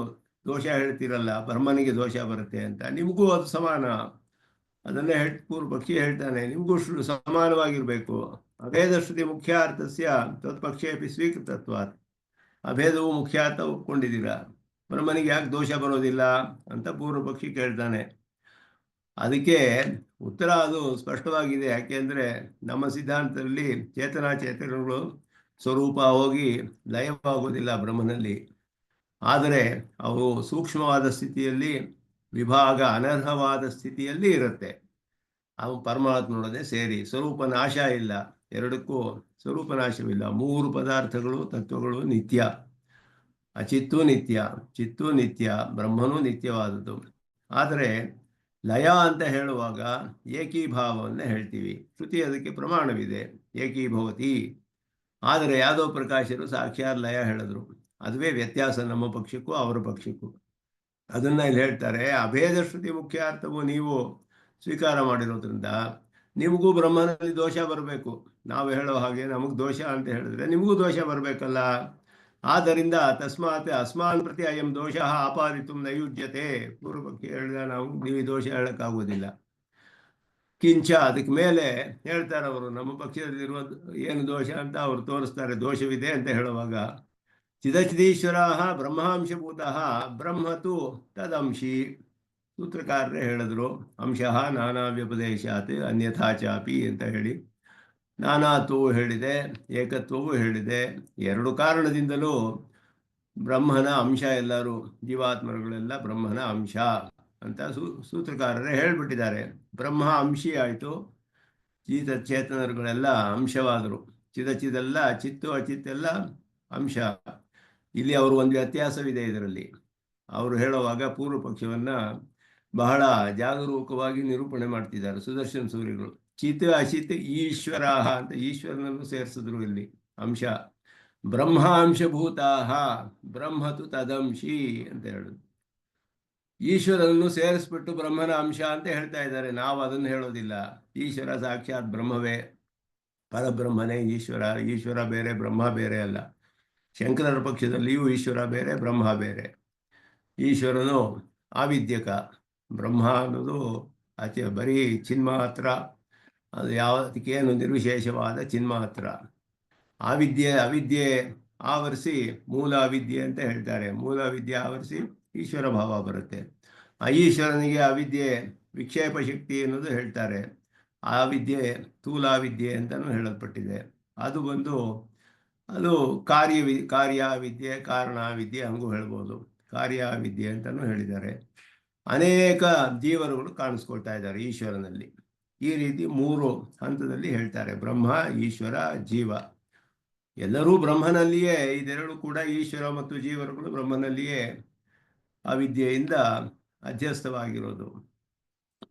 ದೋಷ ಹೇಳ್ತೀರಲ್ಲ, ಬ್ರಹ್ಮನಿಗೆ ದೋಷ ಬರುತ್ತೆ ಅಂತ, ನಿಮಗೂ ಅದು ಸಮಾನ. ಅದನ್ನೇ ಪೂರ್ವ ಪಕ್ಷಿ ಹೇಳ್ತಾನೆ, ನಿಮಗೂ ಸಮಾನವಾಗಿರಬೇಕು. ಅಭೇದ ಶ್ರುತಿ ಮುಖ್ಯಾರ್ಥಸ್ಯ ತ್ವತ್ಪಕ್ಷೇ ಅಪಿ ಸ್ವೀಕೃತತ್ವಾತ್, ಅಭೇದವು ಮುಖ್ಯಾರ್ಥ ಒಪ್ಕೊಂಡಿದ್ದೀರಾ, ಬ್ರಹ್ಮನಿಗೆ ಯಾಕೆ ದೋಷ ಬರೋದಿಲ್ಲ ಅಂತ ಪೂರ್ವ ಪಕ್ಷಿ ಕೇಳ್ತಾನೆ. ಅದಕ್ಕೆ ಉತ್ತರ ಅದು ಸ್ಪಷ್ಟವಾಗಿದೆ. ಯಾಕೆಂದರೆ ನಮ್ಮ ಸಿದ್ಧಾಂತದಲ್ಲಿ ಚೇತನಾಚೇತನಗಳು ಸ್ವರೂಪ ಹೋಗಿ ಲಯವಾಗೋದಿಲ್ಲ ಬ್ರಹ್ಮನಲ್ಲಿ. ಆದರೆ ಅವು ಸೂಕ್ಷ್ಮವಾದ ಸ್ಥಿತಿಯಲ್ಲಿ, ವಿಭಾಗ ಅನರ್ಹವಾದ ಸ್ಥಿತಿಯಲ್ಲಿ ಇರುತ್ತೆ. ಅವು ಪರಮಾತ್ಮನೊಡನೆ ಸೇರಿ ಸ್ವರೂಪ ನಾಶ ಇಲ್ಲ, ಎರಡಕ್ಕೂ ಸ್ವರೂಪ ನಾಶವಿಲ್ಲ. ಮೂರು ಪದಾರ್ಥಗಳು ತತ್ವಗಳು ನಿತ್ಯ, ಅಚಿತ್ತೂ ನಿತ್ಯ, ಚಿತ್ತೂ ನಿತ್ಯ, ಬ್ರಹ್ಮನೂ ನಿತ್ಯವಾದದ್ದು. ಆದರೆ ಲಯ ಅಂತ ಹೇಳುವಾಗ ಏಕೀಭಾವವನ್ನು ಹೇಳ್ತೀವಿ, ಶ್ರುತಿ ಅದಕ್ಕೆ ಪ್ರಮಾಣವಿದೆ, ಏಕೀಭವತಿ. ಆದರೆ ಯಾದವ ಪ್ರಕಾಶರು ಸಾಕ್ಷಾತ್ ಲಯ ಹೇಳಿದ್ರು. ಅದುವೇ ವ್ಯತ್ಯಾಸ ನಮ್ಮ ಪಕ್ಷಕ್ಕೂ ಅವರ ಪಕ್ಷಕ್ಕೂ. ಅದನ್ನು ಇಲ್ಲಿ ಹೇಳ್ತಾರೆ, ಅಭೇದ ಶ್ರುತಿ ಮುಖ್ಯ ಅರ್ಥವು ನೀವು ಸ್ವೀಕಾರ ಮಾಡಿರೋದ್ರಿಂದ ನಿಮಗೂ ಬ್ರಹ್ಮನಲ್ಲಿ ದೋಷ ಬರಬೇಕು. ನಾವು ಹೇಳೋ ಹಾಗೆ ನಮಗೆ ದೋಷ ಅಂತ ಹೇಳಿದ್ರೆ ನಿಮಗೂ ದೋಷ ಬರಬೇಕಲ್ಲ. ಆದ್ದರಿಂದ ತಸ್ಮಾತ್ ಅಸ್ಮಾನ್ ಪ್ರತಿ ಅಯಂ ದೋಷ ಆಪಾದಿತು ನೈಯುಜ್ಯತೆ. ಪೂರ್ವಪಕ್ಷಿ ಹೇಳಿದ ನಾವು ನೀವು ದೋಷ ಹೇಳೋಕ್ಕಾಗೋದಿಲ್ಲ. ಕಿಂಚ ಅದಕ್ಕೆ ಮೇಲೆ ಹೇಳ್ತಾರೆ ಅವರು, ನಮ್ಮ ಪಕ್ಷದಲ್ಲಿರುವ ಏನು ದೋಷ ಅಂತ ಅವರು ತೋರಿಸ್ತಾರೆ. ದೋಷವಿದೆ ಅಂತ ಹೇಳುವಾಗ ಚಿದಚಿದೀಶ್ವರ ಬ್ರಹ್ಮಾಂಶಭೂತಃ ಬ್ರಹ್ಮತು ತದಂಶಿ. ಸೂತ್ರಕಾರರೇ ಹೇಳಿದ್ರು, ಅಂಶಃ ನಾನಾ ವ್ಯಪದೇಶಾತ್ ಅನ್ಯಥಾ ಚಾಪಿ ಅಂತ ಹೇಳಿ ನಾನಾತ್ವವು ಹೇಳಿದೆ, ಏಕತ್ವವು ಹೇಳಿದೆ. ಎರಡು ಕಾರಣದಿಂದಲೂ ಬ್ರಹ್ಮನ ಅಂಶ, ಎಲ್ಲರೂ ಜೀವಾತ್ಮರುಗಳೆಲ್ಲ ಬ್ರಹ್ಮನ ಅಂಶ ಅಂತ ಸೂತ್ರಕಾರರೇ ಹೇಳಿಬಿಟ್ಟಿದ್ದಾರೆ. ಬ್ರಹ್ಮ ಅಂಶಿ ಆಯಿತು, ಚೇತನರುಗಳೆಲ್ಲ ಅಂಶವಾದರು. ಚಿದಚಿದೆಲ್ಲ ಚಿತ್ತು, ಅಚಿತ್ತೆಲ್ಲ ಅಂಶ. ಇಲ್ಲಿ ಅವರು ಒಂದು ವ್ಯತ್ಯಾಸವಿದೆ ಇದರಲ್ಲಿ. ಅವರು ಹೇಳುವಾಗ ಪೂರ್ವ ಪಕ್ಷವನ್ನು ಬಹಳ ಜಾಗರೂಕವಾಗಿ ನಿರೂಪಣೆ ಮಾಡ್ತಿದ್ದಾರೆ ಸುದರ್ಶನ ಸೂರಿಗಳು. ಚಿತ್ ಅಚಿತ್ ಈಶ್ವರ ಅಂತ ಈಶ್ವರನನ್ನು ಸೇರಿಸಿದ್ರು ಇಲ್ಲಿ ಅಂಶ. ಬ್ರಹ್ಮಾಂಶಭೂತಾಹ ಬ್ರಹ್ಮತು ತದಂಶಿ ಅಂತ ಹೇಳುದು. ಈಶ್ವರನನ್ನು ಸೇರಿಸ್ಬಿಟ್ಟು ಬ್ರಹ್ಮನ ಅಂಶ ಅಂತ ಹೇಳ್ತಾ ಇದ್ದಾರೆ. ನಾವು ಅದನ್ನು ಹೇಳೋದಿಲ್ಲ. ಈಶ್ವರ ಸಾಕ್ಷಾತ್ ಬ್ರಹ್ಮವೇ, ಪರಬ್ರಹ್ಮನೇ ಈಶ್ವರ. ಈಶ್ವರ ಬೇರೆ ಬ್ರಹ್ಮ ಬೇರೆ ಅಲ್ಲ. ಶಂಕರರ ಪಕ್ಷದಲ್ಲಿಯೂ ಈಶ್ವರ ಬೇರೆ ಬ್ರಹ್ಮ ಬೇರೆ. ಈಶ್ವರನು ಆವಿದ್ಯಕ, ಬ್ರಹ್ಮ ಅನ್ನೋದು ಆಚೆ ಬರೀ ಚಿನ್ಮಾತ್ರ, ಅದು ಯಾವುದಕ್ಕೇನು ನಿರ್ವಿಶೇಷವಾದ ಚಿನ್ಮಾತ್ರ. ಅವಿದ್ಯೆ ಆವರಿಸಿ ಮೂಲ ಅವಿದ್ಯೆ ಅಂತ ಹೇಳ್ತಾರೆ. ಮೂಲ ವಿದ್ಯೆ ಆವರಿಸಿ ಈಶ್ವರ ಭಾವ ಬರುತ್ತೆ. ಆ ಈಶ್ವರನಿಗೆ ಅವಿದ್ಯೆ ವಿಕ್ಷೇಪ ಶಕ್ತಿ ಅನ್ನೋದು ಹೇಳ್ತಾರೆ. ಆ ವಿದ್ಯೆ ಸ್ಥೂಲಾವಿದ್ಯೆ ಅಂತಲೂ ಹೇಳಲ್ಪಟ್ಟಿದೆ. ಅದು ಕಾರ್ಯವಿದ್ಯೆ, ಕಾರಣವಿದ್ಯೆ ಹಂಗೂ ಹೇಳ್ಬೋದು. ಕಾರ್ಯವಿದ್ಯೆ ಅಂತಲೂ ಹೇಳಿದ್ದಾರೆ. ಅನೇಕ ಜೀವರುಗಳು ಕಾಣಿಸ್ಕೊಳ್ತಾ ಇದ್ದಾರೆ ಈಶ್ವರನಲ್ಲಿ. ಈ ರೀತಿ 3 ಹಂತದಲ್ಲಿ ಹೇಳ್ತಾರೆ: ಬ್ರಹ್ಮ, ಈಶ್ವರ, ಜೀವ. ಎಲ್ಲರೂ ಬ್ರಹ್ಮನಲ್ಲಿಯೇ, ಇದೆರಡು ಕೂಡ ಈಶ್ವರ ಮತ್ತು ಜೀವರುಗಳು ಬ್ರಹ್ಮನಲ್ಲಿಯೇ ಅವಿದ್ಯೆಯಿಂದ ಅಧ್ಯಸ್ಥವಾಗಿರೋದು.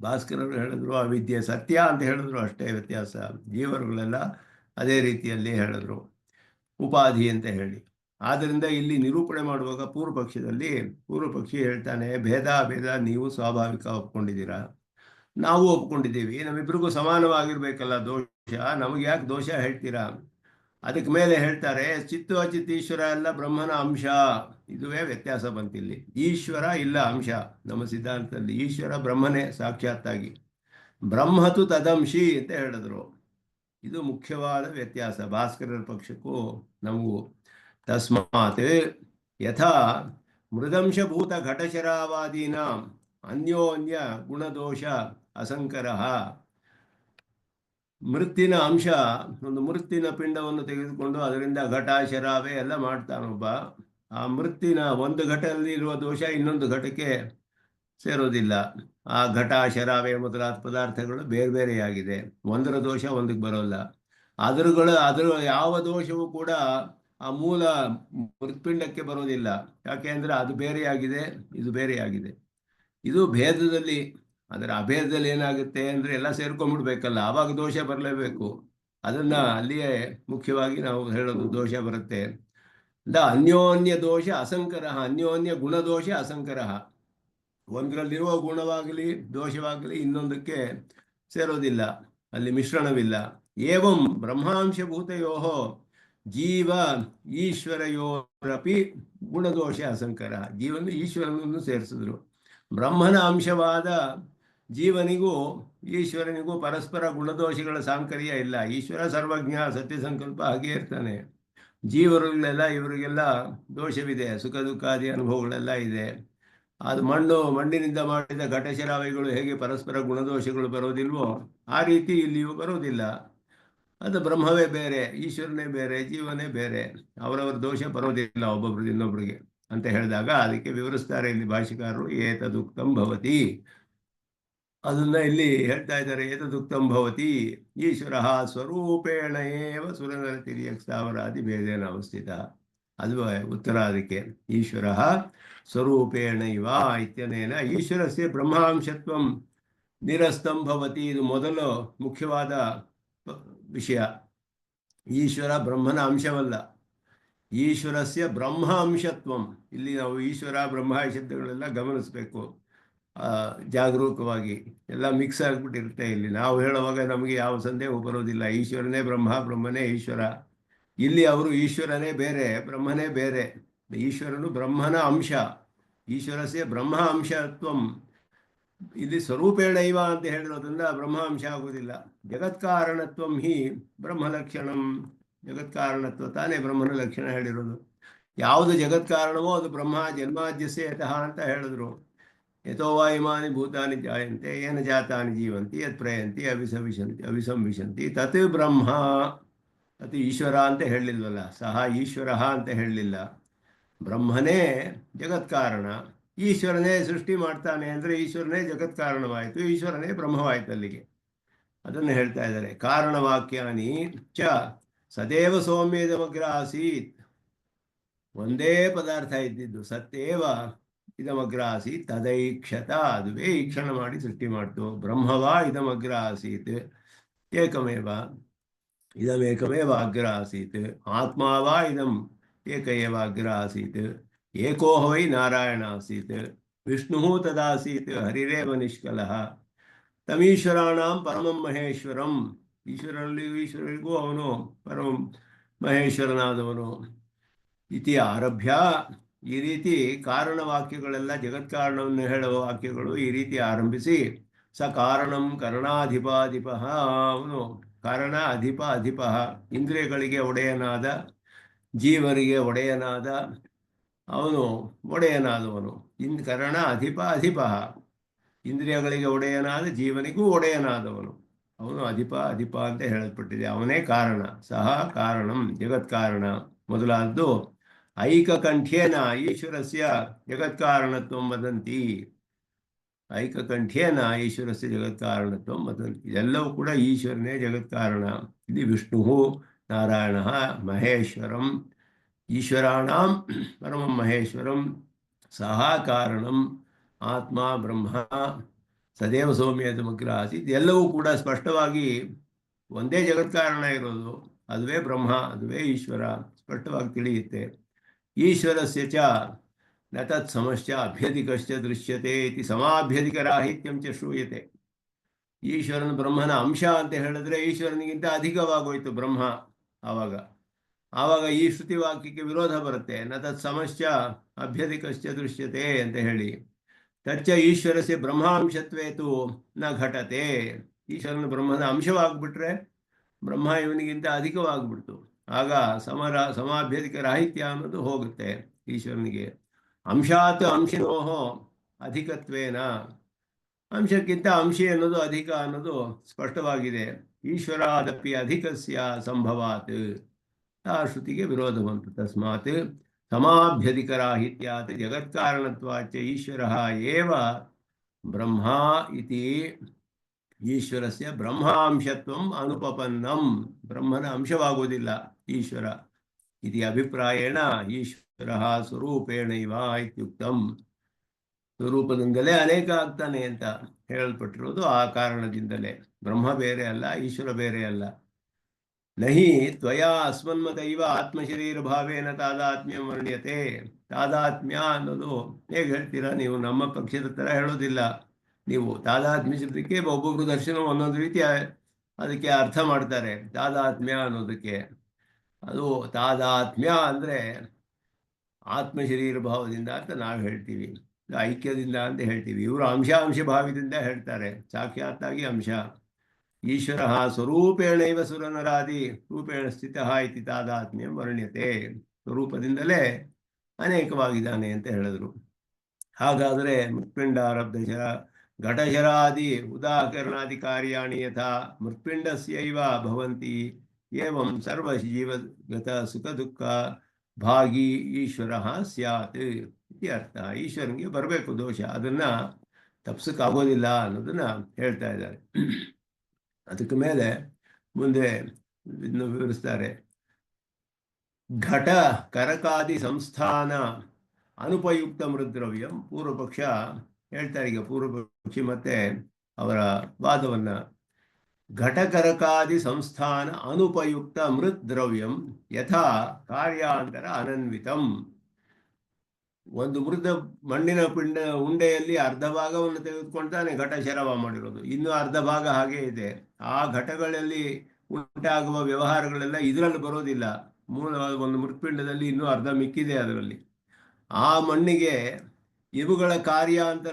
ಭಾಸ್ಕರರು ಹೇಳಿದ್ರು ಅವಿದ್ಯೆ ಸತ್ಯ ಅಂತ ಹೇಳಿದ್ರು, ಅಷ್ಟೇ ವ್ಯತ್ಯಾಸ. ಜೀವರುಗಳೆಲ್ಲ ಅದೇ ರೀತಿಯಲ್ಲಿ ಹೇಳಿದ್ರು, ಉಪಾಧಿ ಅಂತ ಹೇಳಿ. ಆದ್ದರಿಂದ ಇಲ್ಲಿ ನಿರೂಪಣೆ ಮಾಡುವಾಗ ಪೂರ್ವಪಕ್ಷಿ ಹೇಳ್ತಾನೆ, ಭೇದ ನೀವು ಸ್ವಾಭಾವಿಕ ಒಪ್ಕೊಂಡಿದ್ದೀರಾ, ನಾವು ಒಪ್ಕೊಂಡಿದ್ದೀವಿ. ನಮ್ಮಿಬ್ಬರಿಗೂ ಸಮಾನವಾಗಿರ್ಬೇಕಲ್ಲ ದೋಷ, ನಮಗೆ ಯಾಕೆ ದೋಷ ಹೇಳ್ತೀರಾ? ಅದಕ್ಕೆ ಮೇಲೆ ಹೇಳ್ತಾರೆ, ಚಿತ್ತು ಅಚಿತ್ ಈಶ್ವರ ಎಲ್ಲ ಬ್ರಹ್ಮನ ಅಂಶ. ಇದುವೇ ವ್ಯತ್ಯಾಸ ಬಂತಿಲ್ಲಿ. ಈಶ್ವರ ಇಲ್ಲ ಅಂಶ ನಮ್ಮ ಸಿದ್ಧಾಂತದಲ್ಲಿ. ಈಶ್ವರ ಬ್ರಹ್ಮನೇ ಸಾಕ್ಷಾತ್ತಾಗಿ. ಬ್ರಹ್ಮತು ತದಂಶಿ ಅಂತ ಹೇಳಿದ್ರು. ಇದು ಮುಖ್ಯವಾದ ವ್ಯತ್ಯಾಸ ಭಾಸ್ಕರರ ಪಕ್ಷಕ್ಕೂ ನಮಗೂ. ತಸ್ಮಾತ್ ಯಥಾ ಮೃದಂಶಭೂತ ಘಟಶರಾವಾದೀನ ಅನ್ಯೋನ್ಯ ಗುಣದೋಷ ಅಸಂಕರ. ಮೃತ್ತಿನ ಅಂಶ, ಒಂದು ಮೃತ್ತಿನ ಪಿಂಡವನ್ನು ತೆಗೆದುಕೊಂಡು ಅದರಿಂದ ಘಟ ಶರಾವೆ ಎಲ್ಲ ಮಾಡ್ತಾನೊಬ್ಬ. ಆ ಮೃತ್ತಿನ ಒಂದು ಘಟದಲ್ಲಿ ಇರುವ ದೋಷ ಇನ್ನೊಂದು ಘಟಕ್ಕೆ ಸೇರೋದಿಲ್ಲ. ಆ ಘಟ ಶರಾವೆ ಮೊದಲಾದ ಪದಾರ್ಥಗಳು ಬೇರೆ ಬೇರೆಯಾಗಿದೆ. ಒಂದರ ದೋಷ ಒಂದಕ್ಕೆ ಬರೋಲ್ಲ. ಅದರ ಯಾವ ದೋಷವೂ ಕೂಡ ಆ ಮೂಲ ಮೃತ್ಪಿಂಡಕ್ಕೆ ಬರೋದಿಲ್ಲ. ಯಾಕೆ ಅಂದರೆ ಅದು ಬೇರೆಯಾಗಿದೆ, ಇದು ಬೇರೆಯಾಗಿದೆ. ಇದು ಭೇದದಲ್ಲಿ. ಅದರ ಅಭೇದದಲ್ಲಿ ಏನಾಗುತ್ತೆ ಅಂದರೆ ಎಲ್ಲ ಸೇರ್ಕೊಂಡ್ಬಿಡ್ಬೇಕಲ್ಲ, ಆವಾಗ ದೋಷ ಬರಲೇಬೇಕು. ಅದನ್ನು ಅಲ್ಲಿಯೇ ಮುಖ್ಯವಾಗಿ ನಾವು ಹೇಳೋದು, ದೋಷ ಬರುತ್ತೆ. ಅನ್ಯೋನ್ಯ ದೋಷ ಅಸಂಕರ, ಅನ್ಯೋನ್ಯ ಗುಣದೋಷ ಅಸಂಕರ. ಒಂದರಲ್ಲಿರುವ ಗುಣವಾಗಲಿ ದೋಷವಾಗಲಿ ಇನ್ನೊಂದಕ್ಕೆ ಸೇರೋದಿಲ್ಲ, ಅಲ್ಲಿ ಮಿಶ್ರಣವಿಲ್ಲ. ಏವಂ ಬ್ರಹ್ಮಾಂಶಭೂತಯೋ ಜೀವ ಈಶ್ವರಯೋರಪಿ ಗುಣದೋಷ ಅಸಂಕರ. ಜೀವನ ಈಶ್ವರನನ್ನು ಸೇರಿಸಿದ್ರು. ಬ್ರಹ್ಮನ ಅಂಶವಾದ ಜೀವನಿಗೂ ಈಶ್ವರನಿಗೂ ಪರಸ್ಪರ ಗುಣದೋಷಗಳ ಸಾಂಕರ್ಯ ಇಲ್ಲ. ಈಶ್ವರ ಸರ್ವಜ್ಞ, ಸತ್ಯ ಸಂಕಲ್ಪ ಹಾಗೆ ಇರ್ತಾನೆ. ಜೀವರುಗಳೆಲ್ಲ ಇವರಿಗೆಲ್ಲ ದೋಷವಿದೆ, ಸುಖ ದುಃಖಾದಿ ಅನುಭವಗಳೆಲ್ಲ ಇದೆ. ಅದು ಮಣ್ಣಿನಿಂದ ಮಾಡಿದ ಘಟಶರಾವೆಗಳು ಹೇಗೆ ಪರಸ್ಪರ ಗುಣದೋಷಗಳು ಬರೋದಿಲ್ವೋ ಆ ರೀತಿ ಇಲ್ಲಿಯೂ ಬರೋದಿಲ್ಲ. ಅದು ಬ್ರಹ್ಮವೇ ಬೇರೆ, ಈಶ್ವರನೇ ಬೇರೆ, ಜೀವನೇ ಬೇರೆ. ಅವರವರ ದೋಷ ಬರೋದಿಲ್ಲ ಒಬ್ಬೊಬ್ರಿಗೆ ಇನ್ನೊಬ್ರಿಗೆ ಅಂತ ಹೇಳಿದಾಗ ಅದಕ್ಕೆ ವಿವರಿಸ್ತಾರೆ ಇಲ್ಲಿ ಭಾಷಿಕಾರರು. ಏತದುಕ್ತಂ ಭವತಿ, ಅದನ್ನ ಇಲ್ಲಿ ಹೇಳ್ತಾ ಇದ್ದಾರೆ. ಏತದುಕ್ತಂ ಭವತಿ ಈಶ್ವರ ಸ್ವರೂಪೇಣ ಏವ ಸುರನರತಿರ್ಯಕ್ಷಾವರಾದಿ ಭೇದೇನ ಅವಸ್ಥಿತ. ಅದು ಉತ್ತರ ಅದಕ್ಕೆ. ಈಶ್ವರ ಸ್ವರೂಪೇಣ ಇವ ಇತ್ಯನೇನ ಈಶ್ವರಸ್ಯ ಬ್ರಹ್ಮಾಂಶತ್ವಂ ನಿರಸ್ತಂ ಭವತಿ. ಇದು ಮೊದಲು ಮುಖ್ಯವಾದ ವಿಷಯ. ಈಶ್ವರ ಬ್ರಹ್ಮನ ಅಂಶವಲ್ಲ, ಈಶ್ವರಸ್ಯ ಬ್ರಹ್ಮ ಅಂಶತ್ವಂ. ಇಲ್ಲಿ ನಾವು ಈಶ್ವರ ಬ್ರಹ್ಮ ಶಬ್ದಗಳೆಲ್ಲ ಗಮನಿಸಬೇಕು ಜಾಗರೂಕವಾಗಿ. ಎಲ್ಲ ಮಿಕ್ಸ್ ಆಗಿಬಿಟ್ಟಿರುತ್ತೆ ಇಲ್ಲಿ. ನಾವು ಹೇಳುವಾಗ ನಮಗೆ ಯಾವ ಸಂದೇಹ ಬರೋದಿಲ್ಲ. ಈಶ್ವರನೇ ಬ್ರಹ್ಮ, ಬ್ರಹ್ಮನೇ ಈಶ್ವರ. ಇಲ್ಲಿ ಅವರು ಈಶ್ವರನೇ ಬೇರೆ, ಬ್ರಹ್ಮನೇ ಬೇರೆ. ಈಶ್ವರನು ಬ್ರಹ್ಮನ ಅಂಶ, ಈಶ್ವರಸ್ಯ ಬ್ರಹ್ಮ ಅಂಶತ್ವಂ. ಇಲ್ಲಿ ಸ್ವರೂಪೇಣೈವ ಅಂತ ಹೇಳಿರೋದ್ರಿಂದ ಬ್ರಹ್ಮ ಅಂಶ ಆಗೋದಿಲ್ಲ. ಜಗತ್ಕಾರಣತ್ವಂ ಹಿ ಬ್ರಹ್ಮಲಕ್ಷಣಂ. ಜಗತ್ಕಾರಣತ್ವ ತಾನೇ ಬ್ರಹ್ಮನ ಲಕ್ಷಣ ಹೇಳಿರೋದು. ಯಾವುದು ಜಗತ್ಕಾರಣವೋ ಅದು ಬ್ರಹ್ಮ. ಜನ್ಮಾದ್ಯಸ್ಯ ಯತಃ ಅಂತ ಹೇಳಿದ್ರು. ಯಥೋ ವಾ ಇಮಾನಿ ಭೂತಾನಿ ಜಾಯಂತೆ ಏನ ಜಾತಾನಿ ಜೀವಂತಿ ಯತ್ ಪ್ರಯಂತಿ ಅವಿಸಂವಿಶಂತಿ ತತ್ ಬ್ರಹ್ಮ. ಅದು ಈಶ್ವರ ಅಂತ ಹೇಳಲಿಲ್ವಲ್ಲ, ಸಹ ಈಶ್ವರ ಅಂತ ಹೇಳಲಿಲ್ಲ. ಬ್ರಹ್ಮನೇ ಜಗತ್ಕಾರಣ, ಈಶ್ವರನೇ ಸೃಷ್ಟಿ ಮಾಡ್ತಾನೆ ಅಂದರೆ ಈಶ್ವರನೇ ಜಗತ್ಕಾರಣವಾಯಿತು, ಈಶ್ವರನೇ ಬ್ರಹ್ಮವಾಯಿತು ಅಲ್ಲಿಗೆ. ಅದನ್ನು ಹೇಳ್ತಾ ಇದ್ದಾರೆ. ಕಾರಣವಾಕ್ಯಾನಿ ಚ ಸದೇವ ಸೌಮ್ಯದಮಗ್ರ ಆಸೀತ್. ಒಂದೇ ಪದಾರ್ಥ ಇದ್ದಿದ್ದು ಸತ್ಯೇವ ಇದಮಗ್ರ ಆಸೀತ್ ತದೈಕ್ಷತ. ಅದುವೇ ಈಕ್ಷಣ ಮಾಡಿ ಸೃಷ್ಟಿ ಮಾಡ್ತು. ಬ್ರಹ್ಮವಾ ಇದಮಗ್ರ ಆಸೀತ್. ಏಕಮೇವ ಇದಮೇಕಮೇವ ಅಗ್ರ ಆಸೀತ್ ಆತ್ಮ ವಾ ಇದಂ ಏಕ ಏವ ಅಗ್ರ ಆಸೀತ್ ಏಕೋ ವೈ ನಾರಾಯಣ ಆಸೀತ್ ವಿಷ್ಣು ತದಾಸೀತ್ ಹರಿರೇವ ನಿಷ್ಕಲಃ ತಮೀಶ್ವರಾಣಾಂ ಪರಮಂ ಮಹೇಶ್ವರಂ ಈಶ್ವರರಿಗೂ ಅವನು ಪರಮ ಮಹೇಶ್ವರನಾದವನು ಇತಿ ಆರಭ್ಯ. ಈ ರೀತಿ ಕಾರಣವಾಕ್ಯಗಳೆಲ್ಲ ಜಗತ್ಕಾರಣವನ್ನು ಹೇಳುವ ವಾಕ್ಯಗಳು ಈ ರೀತಿ ಆರಂಭಿಸಿ ಸ ಕಾರಣಂ ಕರಣಾಧಿಪಾಧಿಪ, ಅವನು ಕಾರಣ ಅಧಿಪ ಅಧಿಪ, ಇಂದ್ರಿಯಗಳಿಗೆ ಒಡೆಯನಾದ ಜೀವರಿಗೆ ಒಡೆಯನಾದ ಅವನು ಒಡೆಯನಾದವನು. ಕರಣ ಅಧಿಪ ಅಧಿಪ, ಇಂದ್ರಿಯಗಳಿಗೆ ಒಡೆಯನಾದ ಜೀವನಿಗೂ ಒಡೆಯನಾದವನು ಅವನು ಅಧಿಪ ಅಧಿಪ ಅಂತ ಹೇಳಲ್ಪಟ್ಟಿದೆ. ಅವನೇ ಕಾರಣ, ಸಹ ಕಾರಣಂ ಜಗತ್ಕಾರಣ ಮೊದಲಾದ್ದು ಐಕಕಂಠ್ಯೇನ ಈಶ್ವರಸ್ಯ ಜಗತ್ಕಾರಣತ್ವಂ ವದಂತಿ. ಐಕಕಂಠ್ಯೇನ ಈಶ್ವರಸ್ಯ ಜಗತ್ಕಾರಣತ್ವಂ ವದಂತಿ. ಇದೆಲ್ಲವೂ ಕೂಡ ಈಶ್ವರನೇ ಜಗತ್ಕಾರಣ. ಇದು ವಿಷ್ಣು ನಾರಾಯಣ ಮಹೇಶ್ವರಂ ಈಶ್ವರಾಣಾಂ ಪರಮಂ ಮಹೇಶ್ವರಂ ಸಹ ಕಾರಣಂ ಆತ್ಮ ಬ್ರಹ್ಮ ಸದೇವ ಸೌಮ್ಯದಮಗ್ರ ಆಸೀತ್. ಎಲ್ಲವೂ ಕೂಡ ಸ್ಪಷ್ಟವಾಗಿ ಒಂದೇ ಜಗತ್ಕಾರಣ ಇರೋದು, ಅದುವೇ ಬ್ರಹ್ಮ, ಅದುವೇ ಈಶ್ವರ ಸ್ಪಷ್ಟವಾಗಿ ತಿಳಿಯುತ್ತೆ. ಈಶ್ವರಸ್ಯ ಚ ನ ತತ್ ಸಮಶ್ಚ ಅಭ್ಯಧಿಕಶ್ಚ ದೃಶ್ಯತೆ ಇತಿ ಸಮಾಭ್ಯಧಿಕರಾಹಿತ್ಯಂ ಚ ಶ್ರೂಯತೆ. ಈಶ್ವರನ ಬ್ರಹ್ಮನ ಅಂಶ ಅಂತ ಹೇಳಿದ್ರೆ ಈಶ್ವರನಿಗಿಂತ ಅಧಿಕವಾಗೋಯ್ತು ಬ್ರಹ್ಮ. ಆವಾಗ ಈ ಶ್ರುತಿ ವಾಕ್ಯಕ್ಕೆ ವಿರೋಧ ಬರುತ್ತೆ. ನ ತತ್ ಸಮಶ್ಚ ಅಭ್ಯಧಿಕಶ್ಚ ದೃಶ್ಯತೆ ಅಂತ ಹೇಳಿ ತಚ್ಚ ಈಶ್ವರಸ್ಯ ಬ್ರಹ್ಮಾಂಶತ್ವೇತು ನ ಘಟತೆ. ಈಶ್ವರನ ಬ್ರಹ್ಮನ ಅಂಶವಾಗ್ಬಿಟ್ರೆ ಬ್ರಹ್ಮ ಇವನಿಗಿಂತ ಅಧಿಕವಾಗ್ಬಿಡ್ತು. ಆಗ ಸಮಾಭ್ಯಧಿಕ ರಾಹಿತ್ಯ ಅನ್ನೋದು ಹೋಗುತ್ತೆ ಈಶ್ವರನಿಗೆ. ಅಂಶಾತ್ ಅಂಶಿನೋಹೋ ಅಧಿಕತ್ವೇನ, ಅಂಶಕ್ಕಿಂತ ಅಂಶಿ ಅನ್ನೋದು ಅಧಿಕ ಅನ್ನೋದು ಸ್ಪಷ್ಟವಾಗಿದೆ. ಈಶ್ವರಾದಪಿ ಅಧಿಕಸ್ಯ ಸಂಭವಾತ್, ಆ ಶ್ರುತಿಗೆ ವಿರೋಧ ಬಂತು. ತಸ್ಮಾತ್ ಸಮಾಭ್ಯಧಿಕರಾಹಿತ್ಯಾತ್ ಜಗತ್ಕಾರಣತ್ವಾಚ ಈಶ್ವರ ಏವ ಬ್ರಹ್ಮ ಇತಿ ಈಶ್ವರಸ್ಯ ಬ್ರಹ್ಮಾಂಶತ್ವಂ ಅನುಪಪನ್ನಂ. ಬ್ರಹ್ಮನ ಅಂಶವಾಗುವುದಿಲ್ಲ ಈಶ್ವರ. ಇತಿ ಅಭಿಪ್ರಾಯೇಣ ಈಶ್ವರ ಸ್ವರೂಪೇಣೈವ ಇತ್ಯುಕ್ತಂ. ಸ್ವರೂಪದಿಂದಲೇ ಅನೇಕ ಆಗ್ತಾನೆ ಅಂತ ಹೇಳಲ್ಪಟ್ಟಿರೋದು ಆ ಕಾರಣದಿಂದಲೇ. ಬ್ರಹ್ಮ ಬೇರೆ ಅಲ್ಲ, ಈಶ್ವರ ಬೇರೆ ಅಲ್ಲ. ನಹಿ ತ್ವಯಾ ಅಸ್ಮನ್ಮತೈವ ಆತ್ಮಶರೀರ ಭಾವೇನ ತಾದಾತ್ಮ್ಯಂ ವರ್ಣ್ಯತೆ. ತಾದಾತ್ಮ್ಯ ಅನ್ನೋದು ಹೇಗೆ ಹೇಳ್ತೀರಾ ನೀವು? ನಮ್ಮ ಪಕ್ಷದ ಥರ ಹೇಳೋದಿಲ್ಲ ನೀವು. ತಾದಾತ್ಮ್ಯ ಶಬ್ದಕ್ಕೆ ಒಬ್ಬೊಬ್ರು ದರ್ಶನ ಒಂದೊಂದು ರೀತಿ ಅದಕ್ಕೆ ಅರ್ಥ ಮಾಡ್ತಾರೆ. ತಾದಾತ್ಮ್ಯ ಅನ್ನೋದಕ್ಕೆ ಅದು ತಾದಾತ್ಮ್ಯ ಅಂದರೆ ಆತ್ಮಶರೀರ ಭಾವದಿಂದ ಅಂತ ನಾವು ಹೇಳ್ತೀವಿ, ಐಕ್ಯದಿಂದ ಅಂತ ಹೇಳ್ತೀವಿ. ಇವರು ಅಂಶ ಭಾವದಿಂದ ಹೇಳ್ತಾರೆ, ಸಾಕ್ಷಾತ್ತಾಗಿ ಅಂಶ. ಈಶ್ವರ ಸ್ವರೂಪೇಣೈವ ಸುರನರಾದಿ ರೂಪೇಣ ಸ್ಥಿತಃ ಇತಿ ತಾದಾತ್ಮ್ಯಂ ವರ್ಣ್ಯತೆ. ಸ್ವರೂಪದಿಂದಲೇ ಅನೇಕವಾಗಿದ್ದಾನೆ ಅಂತ ಹೇಳಿದ್ರು. ಹಾಗಾದರೆ ಮೃತ್ಪಿಂಡಾರಬ್ಧಶರ ಘಟಶರಾದಿ ಉದಾಹರಣಾದಿ ಕಾರ್ಯಾಣಿ ಯಥಾ ಮೃತ್ಪಿಂಡಸ್ಯೈವ ಭವಂತಿ ಏವಂ ಸರ್ವಜೀವಗತ ಸುಖ ದುಃಖ ಭಾಗಿ ಈಶ್ವರ ಸ್ಯಾತ್ ಇತಿ ಅರ್ಥ. ಈಶ್ವರನಿಗೆ ಬರಬೇಕು ದೋಷ, ಅದನ್ನು ತಪ್ಸಕ್ಕಾಗೋದಿಲ್ಲ ಅನ್ನೋದನ್ನು ಹೇಳ್ತಾ ಇದ್ದಾರೆ. ಅದಕ್ಕೆ ಮೇಲೆ ಮುಂದೆ ಇದನ್ನು ವಿವರಿಸ್ತಾರೆ. ಘಟ ಕರಕಾದಿ ಸಂಸ್ಥಾನ ಅನುಪಯುಕ್ತ ಮೃದ್ರವ್ಯಂ. ಪೂರ್ವಪಕ್ಷ ಹೇಳ್ತಾರೆ, ಈಗ ಪೂರ್ವಪಕ್ಷಿ ಮತ್ತೆ ಅವರ ವಾದವನ್ನು. ಘಟಕರಕಾದಿ ಸಂಸ್ಥಾನ ಅನುಪಯುಕ್ತ ಮೃತ್ ದ್ರವ್ಯಂ ಯಥಾ ಕಾರ್ಯಾಂತರ ಅನನ್ವಿತಂ. ಒಂದು ಮೃದ ಮಣ್ಣಿನ ಉಂಡೆಯಲ್ಲಿ ಅರ್ಧ ಭಾಗವನ್ನು ತೆಗೆದುಕೊಳ್ತಾನೆ ಘಟ ಶರವ ಮಾಡಿರೋದು, ಇನ್ನೂ ಅರ್ಧ ಭಾಗ ಹಾಗೆ ಇದೆ. ಆ ಘಟಗಳಲ್ಲಿ ಉಂಟಾಗುವ ವ್ಯವಹಾರಗಳೆಲ್ಲ ಇದರಲ್ಲಿ ಬರೋದಿಲ್ಲ. ಮೂಲವಾದ ಒಂದು ಮೃತ್ಪಿಂಡದಲ್ಲಿ ಇನ್ನೂ ಅರ್ಧ ಮಿಕ್ಕಿದೆ ಅದರಲ್ಲಿ. ಆ ಮಣ್ಣಿಗೆ ಇವುಗಳ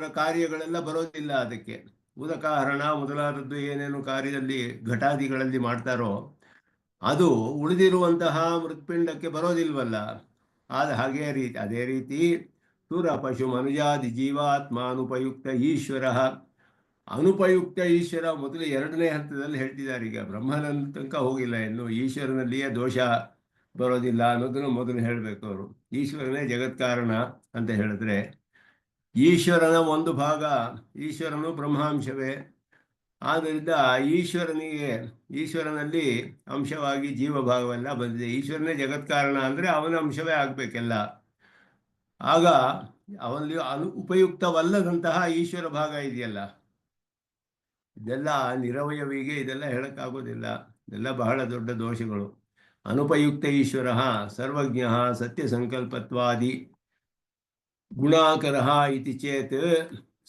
ಕಾರ್ಯಗಳೆಲ್ಲ ಬರೋದಿಲ್ಲ. ಅದಕ್ಕೆ ಉದಕಹರಣ ಮೊದಲಾದದ್ದು ಏನೇನು ಕಾರ್ಯದಲ್ಲಿ ಘಟಾದಿಗಳಲ್ಲಿ ಮಾಡ್ತಾರೋ ಅದು ಉಳಿದಿರುವಂತಹ ಮೃತ್ಪಿಂಡಕ್ಕೆ ಬರೋದಿಲ್ವಲ್ಲ. ಅದೇ ರೀತಿ ಸುರ ಪಶು ಮನುಜಾದಿ ಜೀವಾತ್ಮ ಅನುಪಯುಕ್ತ ಈಶ್ವರ. ಅನುಪಯುಕ್ತ ಈಶ್ವರ ಮೊದಲು ಎರಡನೇ ಹಂತದಲ್ಲಿ ಹೇಳ್ತಿದ್ದಾರೆ. ಈಗ ಬ್ರಹ್ಮನ ತನಕ ಹೋಗಿಲ್ಲ ಇನ್ನು. ಈಶ್ವರನಲ್ಲಿಯೇ ದೋಷ ಬರೋದಿಲ್ಲ ಅನ್ನೋದನ್ನು ಮೊದಲು ಹೇಳಬೇಕು ಅವರು. ಈಶ್ವರನೇ ಜಗತ್ಕಾರಣ ಅಂತ ಹೇಳಿದ್ರೆ ಈಶ್ವರನ ಒಂದು ಭಾಗ, ಈಶ್ವರನು ಬ್ರಹ್ಮಾಂಶವೇ. ಆದ್ದರಿಂದ ಈಶ್ವರನಲ್ಲಿ ಅಂಶವಾಗಿ ಜೀವಭಾಗವೆಲ್ಲ ಬಂದಿದೆ. ಈಶ್ವರನೇ ಜಗತ್ಕಾರಣ ಅಂದರೆ ಅವನ ಅಂಶವೇ ಆಗಬೇಕೆಲ್ಲ. ಆಗ ಅವನಲ್ಲಿ ಉಪಯುಕ್ತವಲ್ಲದಂತಹ ಈಶ್ವರ ಭಾಗ ಇದೆಯಲ್ಲ, ಇದೆಲ್ಲ ನಿರವಯವಿಗೆ ಇದೆಲ್ಲ ಹೇಳಕ್ಕಾಗೋದಿಲ್ಲ. ಇದೆಲ್ಲ ಬಹಳ ದೊಡ್ಡ ದೋಷಗಳು. ಅನುಪಯುಕ್ತ ಈಶ್ವರ ಸರ್ವಜ್ಞ ಸತ್ಯ ಸಂಕಲ್ಪತ್ವಾದಿ ಗುಣಾಕರ ಇತಿ ಚೇತ್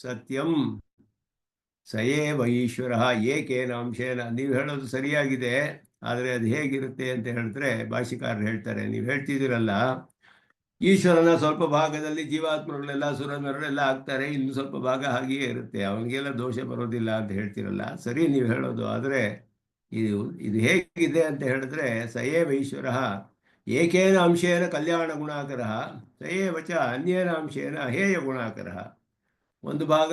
ಸತ್ಯಂ ಸಯೇವ ಈಶ್ವರ ಏಕೇನ ಅಂಶೇನ. ನೀವು ಹೇಳೋದು ಸರಿಯಾಗಿದೆ, ಆದರೆ ಅದು ಹೇಗಿರುತ್ತೆ ಅಂತ ಹೇಳಿದ್ರೆ ಭಾಷಿಕಾರರು ಹೇಳ್ತಾರೆ, ನೀವು ಹೇಳ್ತಿದ್ದೀರಲ್ಲ ಈಶ್ವರನ ಸ್ವಲ್ಪ ಭಾಗದಲ್ಲಿ ಜೀವಾತ್ಮಗಳೆಲ್ಲ ಸುರನರೆಲ್ಲ ಆಗ್ತಾರೆ, ಇನ್ನು ಸ್ವಲ್ಪ ಭಾಗ ಹಾಗೆಯೇ ಇರುತ್ತೆ, ಅವನಿಗೆಲ್ಲ ದೋಷ ಬರೋದಿಲ್ಲ ಅಂತ ಹೇಳ್ತಿರಲ್ಲ. ಸರಿ ನೀವು ಹೇಳೋದು, ಆದರೆ ಇದು ಇದು ಹೇಗಿದೆ ಅಂತ ಹೇಳಿದ್ರೆ ಸಯೇವ ಈಶ್ವರ ಏಕೇನ ಅಂಶೇನ ಕಲ್ಯಾಣ ಗುಣಾಕರ ಸಯೇವ ಚ ಅನ್ಯೇನ ಅಂಶೇನ ಹೇಯ ಗುಣಾಕರ. ಒಂದು ಭಾಗ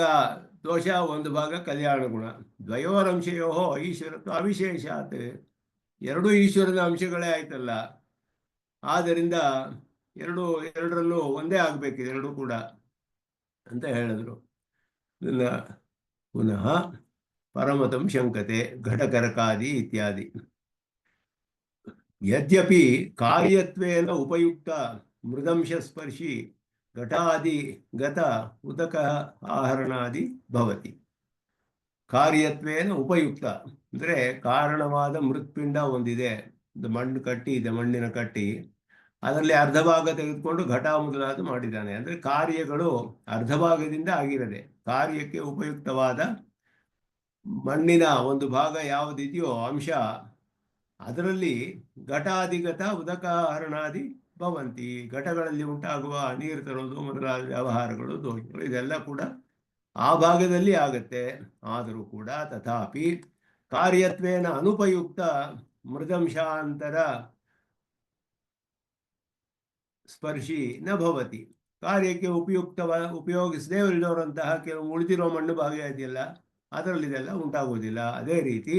ದೋಷ, ಒಂದು ಭಾಗ ಕಲ್ಯಾಣ ಗುಣ. ದ್ವಯೋರಂಶಯೋ ಈಶ್ವರತ್ವ ಅವಿಶೇಷಾತ್. ಎರಡೂ ಈಶ್ವರನ ಅಂಶಗಳೇ ಆಯ್ತಲ್ಲ, ಆದ್ದರಿಂದ ಎರಡರಲ್ಲೂ ಒಂದೇ ಆಗಬೇಕಿದೆ ಎರಡೂ ಕೂಡ ಅಂತ ಹೇಳಿದ್ರು. ಪುನಃ ಪರಮತಂ ಶಂಕತೆ ಘಟಕರಕಾದಿ ಇತ್ಯಾದಿ. ಯದ್ಯಪಿ ಕಾರ್ಯತ್ವೇನ ಉಪಯುಕ್ತ ಮೃದಂಶ ಸ್ಪರ್ಶಿ ಘಟಾದಿ ಗತ ಉದಕ ಆಹರಣಾದಿ ಭವತಿ. ಕಾರ್ಯತ್ವೇನ ಉಪಯುಕ್ತ ಅಂದರೆ ಕಾರಣವಾದ ಮೃತ್ಪಿಂಡ ಒಂದಿದೆ, ಮಣ್ಣು ಕಟ್ಟಿ ಇದೆ, ಮಣ್ಣಿನ ಕಟ್ಟಿ, ಅದರಲ್ಲಿ ಅರ್ಧ ಭಾಗ ತೆಗೆದುಕೊಂಡು ಘಟ ಮೊದಲಾದ ಮಾಡಿದ್ದಾನೆ. ಅಂದರೆ ಕಾರ್ಯಗಳು ಅರ್ಧ ಭಾಗದಿಂದ ಆಗಿರದೆ, ಕಾರ್ಯಕ್ಕೆ ಉಪಯುಕ್ತವಾದ ಮಣ್ಣಿನ ಒಂದು ಭಾಗ ಯಾವುದಿದೆಯೋ ಅಂಶ, ಅದರಲ್ಲಿ ಘಟಾಧಿಗತ ಉದಕಹರಣಾದಿ ಭವಂತಿ. ಘಟಗಳಲ್ಲಿ ಉಂಟಾಗುವ ನೀರು ತರೋದು ಮೊದಲಾದ ವ್ಯವಹಾರಗಳು ದೋಷಗಳು ಇದೆಲ್ಲ ಕೂಡ ಆ ಭಾಗದಲ್ಲಿ ಆಗತ್ತೆ. ಆದರೂ ಕೂಡ ತಥಾಪಿ ಕಾರ್ಯತ್ವೇನ ಅನುಪಯುಕ್ತ ಮೃದಂಶಾಂತರ ಸ್ಪರ್ಶಿ ನ ಭವತಿ. ಕಾರ್ಯಕ್ಕೆ ಉಪಯೋಗಿಸದೇ ಇಲ್ಲದವರಂತಹ ಕೆಲವು ಉಳಿದಿರೋ ಮಣ್ಣು ಭಾಗ ಇದೆಯಲ್ಲ, ಅದರಲ್ಲಿದೆಲ್ಲ ಉಂಟಾಗುವುದಿಲ್ಲ. ಅದೇ ರೀತಿ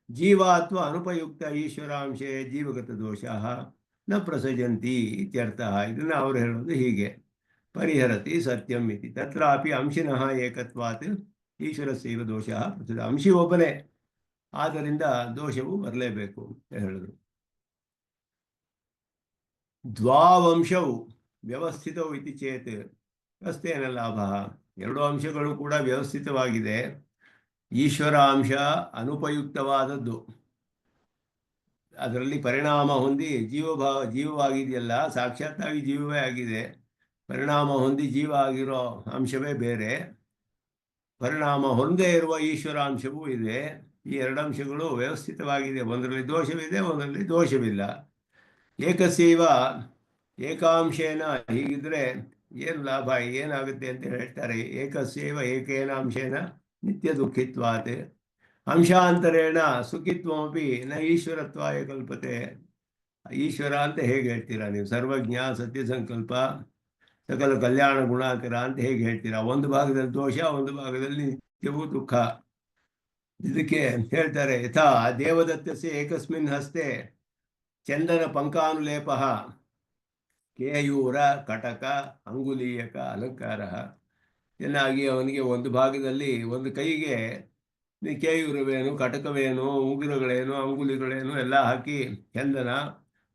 ಜೀವಾತ್ವ ಅನುಪಯುಕ್ತ ಈಶ್ವರಾಂಶೇ ಜೀವಗತ ದೋಷ ನ ಪ್ರಸಜಂತಿ ಇತ್ಯರ್ಥ. ಇದನ್ನು ಅವರು ಹೇಳೋದು ಹೀಗೆ, ಪರಿಹರತಿ ಸತ್ಯಂ ಇತಿ ತತ್ರಾಪಿ ಅಂಶಿನಃ ಏಕತ್ವಾತ್ ಈಶ್ವರಸ್ಯೈವ ದೋಷ ಪ್ರಸಿದ್ಧ. ಅಂಶಿ ಒಬ್ಬನೇ, ಆದ್ದರಿಂದ ದೋಷವು ಬರಲೇಬೇಕು ಅಂತ ಹೇಳಿದ್ರು. ದ್ವಾವಂಶವು ವ್ಯವಸ್ಥಿತವು ಇತಿ ಚೇತ್ ಅಸ್ತೇನ ಲಾಭ. ಎರಡು ಅಂಶಗಳು ಕೂಡ ವ್ಯವಸ್ಥಿತವಾಗಿದೆ. ಈಶ್ವರ ಅಂಶ ಅನುಪಯುಕ್ತವಾದದ್ದು, ಅದರಲ್ಲಿ ಪರಿಣಾಮ ಹೊಂದಿ ಜೀವವಾಗಿದೆಯಲ್ಲ, ಸಾಕ್ಷಾತ್ತಾಗಿ ಜೀವವೇ ಆಗಿದೆ. ಪರಿಣಾಮ ಹೊಂದಿ ಜೀವ ಆಗಿರೋ ಅಂಶವೇ ಬೇರೆ, ಪರಿಣಾಮ ಹೊಂದೇ ಇರುವ ಈಶ್ವರ ಅಂಶವೂ ಇದೆ. ಈ ಎರಡು ಅಂಶಗಳು ವ್ಯವಸ್ಥಿತವಾಗಿದೆ, ಒಂದರಲ್ಲಿ ದೋಷವಿದೆ, ಒಂದರಲ್ಲಿ ದೋಷವಿಲ್ಲ. ಏಕಸ್ಯೈವ ಏಕಾಂಶೇನ. ಹೀಗಿದ್ರೆ ಏನು ಲಾಭ, ಏನಾಗುತ್ತೆ ಅಂತ ಹೇಳ್ತಾರೆ. ಏಕಸ್ಯೈವ ಏಕೇನಾಂಶೇನ ನಿತ್ಯ ದುಃಖಿತ್ವಾತ್ ಅಂಶಾಂತರೇಣ ಸುಖಿತ್ವಮಪಿ ನ ಈಶ್ವರತ್ವಾಯ ಕಲ್ಪತೆ. ಈಶ್ವರ ಅಂತ ಹೇಗೆ ಹೇಳ್ತೀರಾ ನೀವು? ಸರ್ವಜ್ಞ, ಸತ್ಯ ಸಂಕಲ್ಪ, ಸಕಲ ಕಲ್ಯಾಣ ಗುಣಾಕರ ಅಂತ ಹೇಗೆ ಹೇಳ್ತೀರಾ? ಒಂದು ಭಾಗದಲ್ಲಿ ದೋಷ, ಒಂದು ಭಾಗದಲ್ಲಿ ನಿತ್ಯವೂ ದುಃಖ. ಇದಕ್ಕೆ ಹೇಳ್ತಾರೆ, ಯಥಾ ದೇವದತ್ತಸ್ಯ ಏಕಸ್ಮಿನ್ ಹಸ್ತೆ ಚಂದನ ಪಂಕಾನುಲೇಪ ಕೇಯೂರ ಕಟಕ ಅಂಗುಲೀಯಕ ಅಲಂಕಾರ. ಚೆನ್ನಾಗಿ ಅವನಿಗೆ ಒಂದು ಭಾಗದಲ್ಲಿ ಒಂದು ಕೈಗೆ ಕೇಯೂರವೇನು, ಕಟಕವೇನು, ಉಂಗುರಗಳೇನು, ಅಂಗುಲಿಗಳೇನು ಎಲ್ಲ ಹಾಕಿ ಚಂದನ